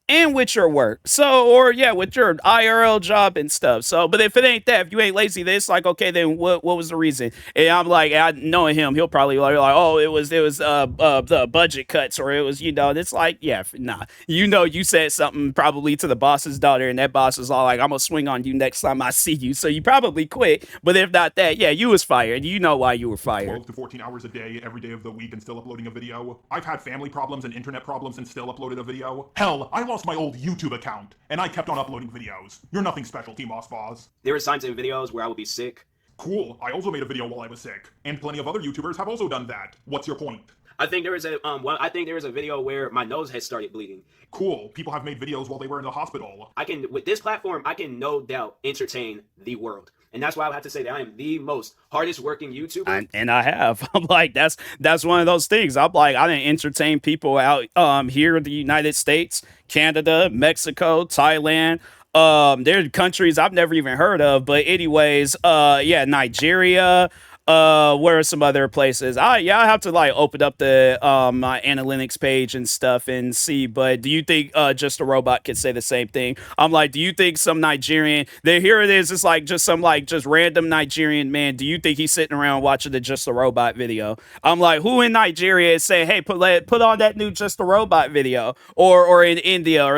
and with your work. So, or yeah, with your IRL job and stuff. So, but if it ain't that, if you ain't lazy, then it's like, okay, then what was the reason? And I'm like, knowing him, he'll probably like, oh, it was the budget cuts, or it was, it's like, yeah, nah. You said something probably to the boss's daughter, and that boss was all like, I'm gonna swing on you next time I see you. So you probably quit. But if not that, yeah, you was fired. You know why you were fired.
12 to 14 hours a day, every day of the week, and still uploading a video. I've had family problems and internet problems and still uploaded a video. Hell, I lost my old YouTube account, and I kept on uploading videos. You're nothing special, TMossBoss.
There were times in videos where I would be sick.
Cool, I also made a video while I was sick, and plenty of other YouTubers have also done that. What's your point?
I think there was a video where my nose had started bleeding.
Cool, people have made videos while they were in the hospital.
With this platform, I can no doubt entertain the world. And that's why I would have to say that I am the most hardest working YouTuber.
And I have. I'm like, that's one of those things. I'm like, I didn't entertain people out here in the United States, Canada, Mexico, Thailand. There are countries I've never even heard of. But anyways, Nigeria. Where are some other places? I have to like open up the my analytics page and stuff and see. But do you think Just a Robot could say the same thing? I'm like, do you think some Nigerian? Here it is. It's like just random Nigerian man. Do you think he's sitting around watching the Just a Robot video? I'm like, who in Nigeria is saying, hey, put on that new Just a Robot video, or in India, or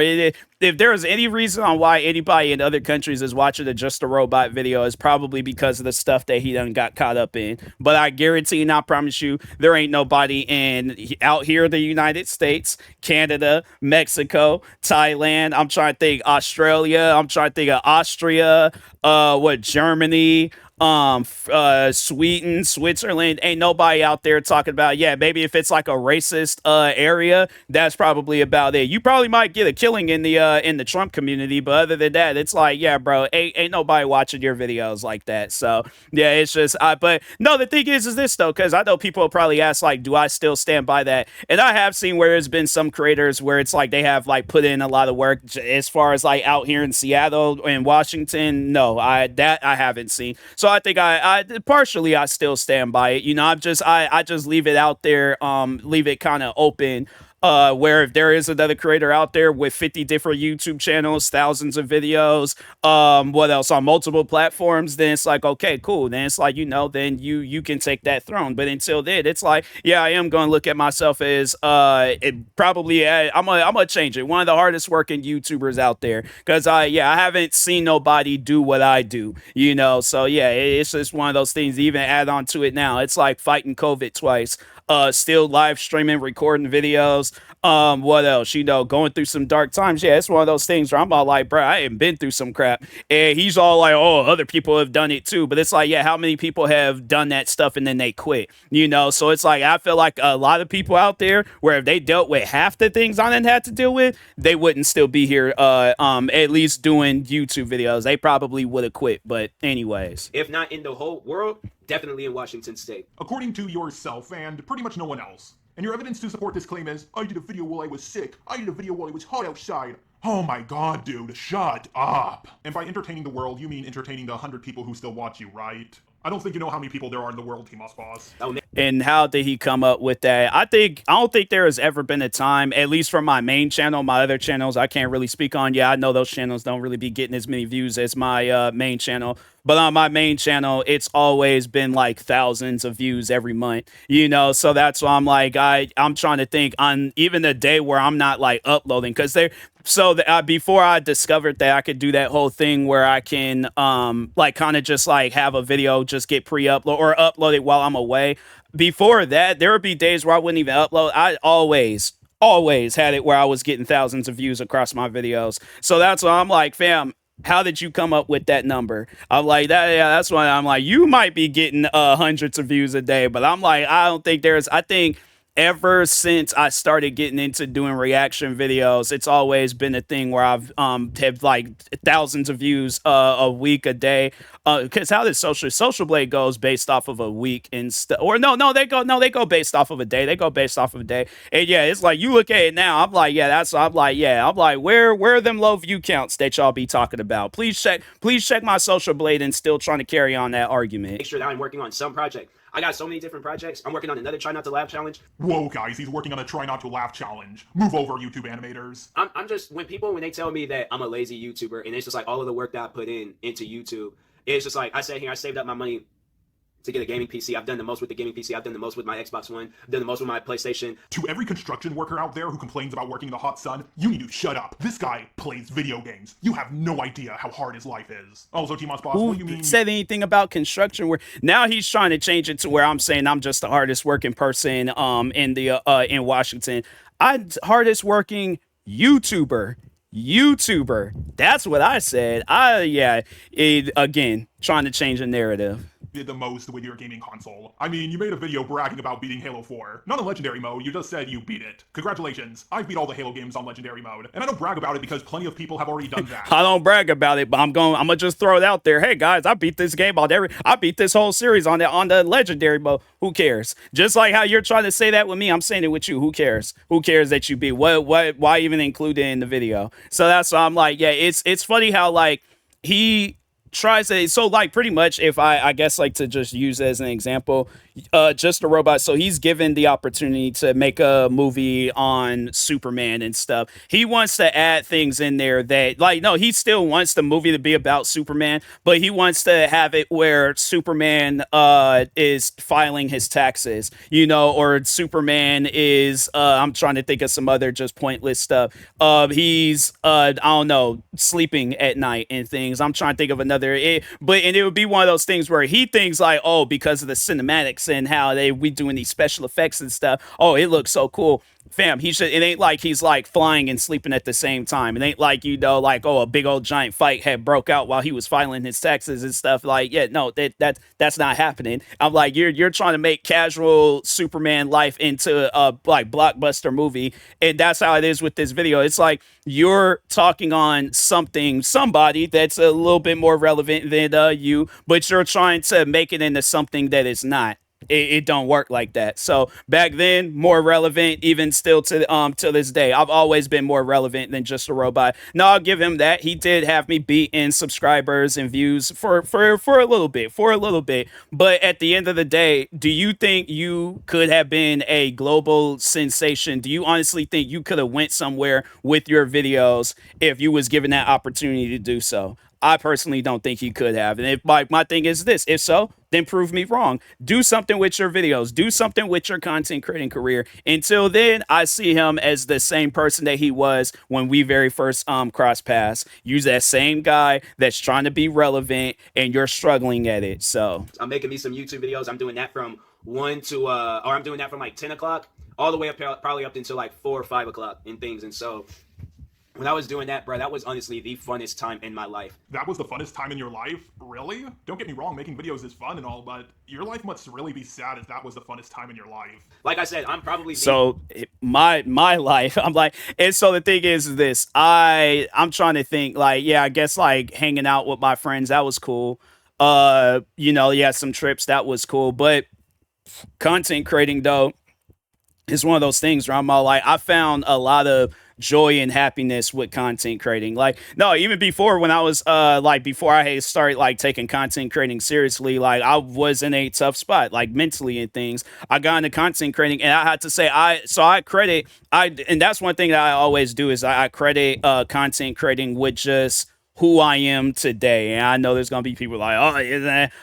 if there is any reason on why anybody in other countries is watching the Just a Robot video, is probably because of the stuff that he done got caught up in. But I guarantee and I promise you, there ain't nobody out here in the United States, Canada, Mexico, Thailand. I'm trying to think Australia. I'm trying to think of Austria, Germany, Sweden, Switzerland. Ain't nobody out there talking about, yeah, maybe if it's like a racist area, that's probably about it. You probably might get a killing in the Trump community, but other than that, it's like, yeah, bro, ain't nobody watching your videos like that. So yeah, it's just but no, the thing is this though, because I know people will probably ask, like, do I still stand by that? And I have seen where there's been some creators where it's like they have like put in a lot of work as far as like out here in Seattle and Washington. No, I haven't seen. So I think I partially I still stand by it. I just leave it out there, leave it kind of open where if there is another creator out there with 50 different YouTube channels, thousands of videos, what else, on multiple platforms, then it's like, okay, cool. Then it's like, then you can take that throne. But until then, it's like, yeah, I am going to look at myself as I'm gonna change it. One of the hardest working YouTubers out there, because I haven't seen nobody do what I do, So yeah, it's just one of those things. To even add on to it now, it's like fighting COVID twice. Still live streaming, recording videos. What else? Going through some dark times. Yeah, it's one of those things where I'm all like, bro, I ain't been through some crap. And he's all like, oh, other people have done it too. But it's like, yeah, how many people have done that stuff and then they quit? So it's like, I feel like a lot of people out there where if they dealt with half the things I didn't have to deal with, they wouldn't still be here, at least doing YouTube videos. They probably would have quit. But anyways.
If not in the whole world, definitely in Washington State.
According to yourself and pretty much no one else. And your evidence to support this claim is, I did a video while I was sick. I did a video while it was hot outside. Oh my god, dude, shut up. And by entertaining the world, you mean entertaining the 100 people who still watch you, right? I don't think you know how many people there are in the world, TMossBoss.
And how did he come up with that? I don't think there has ever been a time, at least for my main channel, my other channels, I can't really speak on. Yeah, I know those channels don't really be getting as many views as my main channel. But on my main channel, it's always been like thousands of views every month, So that's why I'm like, I'm trying to think on even a day where I'm not like uploading, because before I discovered that I could do that whole thing where I can like kind of just like have a video just get pre-upload or upload it while I'm away. Before that, there would be days where I wouldn't even upload. I always had it where I was getting thousands of views across my videos. So that's why I'm like, fam, how did you come up with that number? I'm like, that's why I'm like, you might be getting hundreds of views a day, but I'm like, I think ever since I started getting into doing reaction videos, it's always been a thing where I've have like thousands of views a week, a day. Because how does Social Blade goes based off of a week and stuff, or they go based off of a day. They go based off of a day. And yeah, it's like you look at it now. I'm like, where are them low view counts that y'all be talking about? Please check my Social Blade and still trying to carry on that argument.
Make sure that I'm working on some project. I got so many different projects. I'm working on another Try Not to Laugh challenge.
Whoa, guys, he's working on a Try Not to Laugh challenge. Move over, YouTube animators.
I'm just, when they tell me that I'm a lazy YouTuber, and it's just like all of the work that I put into YouTube, it's just like, I sat here, I saved up my money to get a gaming PC. I've done the most with the gaming PC. I've done the most with my Xbox One. I've done the most with my PlayStation.
To every construction worker out there who complains about working in the hot sun, you need to shut up. This guy plays video games. You have no idea how hard his life is. Also, TMossBoss, what do you mean?
Who said anything about construction work? Now he's trying to change it to where I'm saying I'm just the hardest working person in Washington. I'm hardest working YouTuber. That's what I said. Again, trying to change the narrative.
Did the most with your gaming console. I mean, you made a video bragging about beating Halo 4. Not on Legendary mode, you just said you beat it. Congratulations, I've beat all the Halo games on Legendary mode. And I don't brag about it because plenty of people have already done that.
I don't brag about it, but I'm gonna just throw it out there. Hey guys, I beat this game I beat this whole series on the Legendary mode. Who cares? Just like how you're trying to say that with me, I'm saying it with you. Who cares? Who cares that you beat? Why even include it in the video? So that's why I'm like, yeah, it's funny how like he tries to, so like pretty much if I guess like to just use as an example, just a robot. So he's given the opportunity to make a movie on Superman and stuff. He wants to add things in there that like, no, he still wants the movie to be about Superman, but he wants to have it where Superman is filing his taxes, or Superman is I'm trying to think of some other just pointless stuff. He's I don't know, sleeping at night and things. I'm trying to think of another, and it would be one of those things where he thinks like, oh, because of the cinematics and how we doing these special effects and stuff, oh, it looks so cool. Fam, it ain't like he's like flying and sleeping at the same time. It ain't like, like, oh, a big old giant fight had broke out while he was filing his taxes and stuff. Like, yeah, no, that's not happening. I'm like, you're trying to make casual Superman life into a like blockbuster movie, and that's how it is with this video. It's like you're talking on somebody that's a little bit more relevant than you, but you're trying to make it into something that is not. it don't work like that. So back then, more relevant, even still to this day. I've always been more relevant than just a robot. No, I'll give him that. He did have me beat in subscribers and views for a little bit. But at the end of the day, do you think you could have been a global sensation? Do you honestly think you could have went somewhere with your videos if you was given that opportunity to do so? I personally don't think he could have. And if my thing is this, if so, then prove me wrong. Do something with your videos. Do something with your content creating career. Until then, I see him as the same person that he was when we very first crossed paths. Use that same guy that's trying to be relevant and you're struggling at it. So
I'm making me some YouTube videos. I'm doing that from 1 to or I'm doing that from like 10 o'clock all the way up probably up until like 4 or 5 o'clock and things. And so when I was doing that, bro, that was honestly the funnest time in my life.
That was the funnest time in your life? Really? Don't get me wrong, making videos is fun and all, but your life must really be sad if that was the funnest time in your life.
Like I said, I'm probably
my life, I'm like, and so the thing is this, I'm trying to think, like, yeah, I guess like hanging out with my friends, that was cool. Yeah, some trips, that was cool. But content creating though is one of those things where I'm all like, I found a lot of joy and happiness with content creating. Like, no, even before when I was before I had started like taking content creating seriously, like I was in a tough spot, like mentally and things. I got into content creating and I had to say and that's one thing that I always do is I credit content creating with just who I am today. And I know there's gonna be people like, oh, isn't that?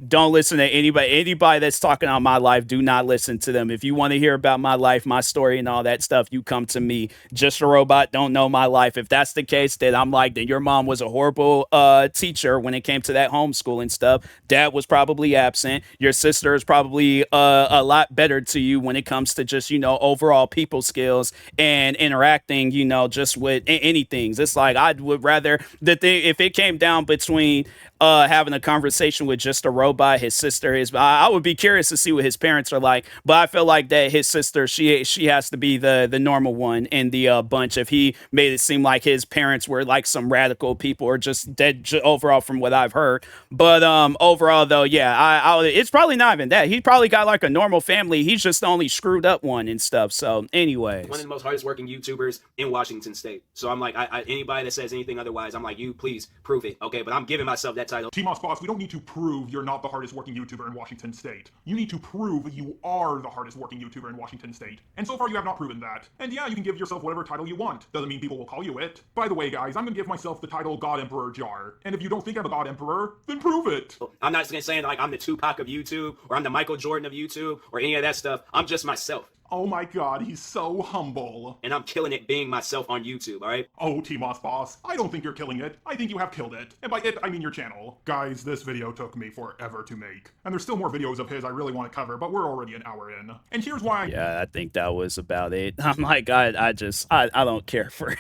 Don't listen to anybody that's talking about my life. Do not listen to them. If you want to hear about my life, my story, and all that stuff, you come to me. Just a robot, don't know my life. If that's the case, then I'm like, then your mom was a horrible teacher when it came to that homeschooling stuff. Dad was probably absent. Your sister is probably a lot better to you when it comes to just, overall people skills and interacting, just with anything. It's like I would rather if it came down between having a conversation with just a robot, his sister, I would be curious to see what his parents are like, but I feel like that his sister, she has to be the normal one in the bunch. If he made it seem like his parents were like some radical people or just dead overall from what I've heard. But overall though, yeah, it's probably not even that. He probably got like a normal family. He's just the only screwed up one and stuff. So anyways,
one of the most hardest working YouTubers in Washington State. So I'm like, anybody that says anything otherwise, I'm like, you please prove it. Okay, but I'm giving myself that title.
TMossBoss, we don't need to prove you're not the hardest working YouTuber in Washington State. You need to prove you are the hardest working YouTuber in Washington State. And so far you have not proven that. And yeah, you can give yourself whatever title you want. Doesn't mean people will call you it. By the way, guys, I'm gonna give myself the title God Emperor Jar. And if you don't think I'm a God Emperor, then prove it.
I'm not saying like I'm the Tupac of YouTube or I'm the Michael Jordan of YouTube or any of that stuff. I'm just myself.
Oh my god, he's so humble.
And I'm killing it being myself on YouTube, alright?
Oh, TMossBoss, I don't think you're killing it. I think you have killed it. And by it, I mean your channel. Guys, this video took me forever to make. And there's still more videos of his I really want to cover, but we're already an hour in. And here's why.
Yeah, I think that was about it. I'm like, I don't care for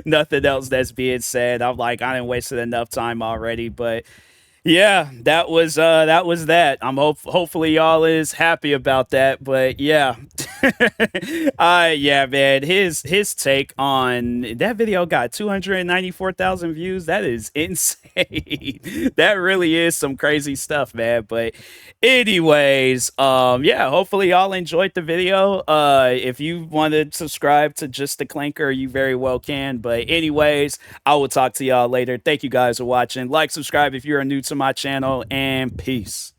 nothing else that's being said. I'm like, I didn't wasted enough time already, but yeah, that was that. I'm hopefully y'all is happy about that, but yeah. Yeah, man, his take on that video got 294,000 views. That is insane. That really is some crazy stuff, man. But anyways, yeah, hopefully y'all enjoyed the video. If you want to subscribe to Just the Clanker, you very well can. But anyways, I will talk to y'all later. Thank you guys for watching. Like, subscribe if you're new to my channel, and peace.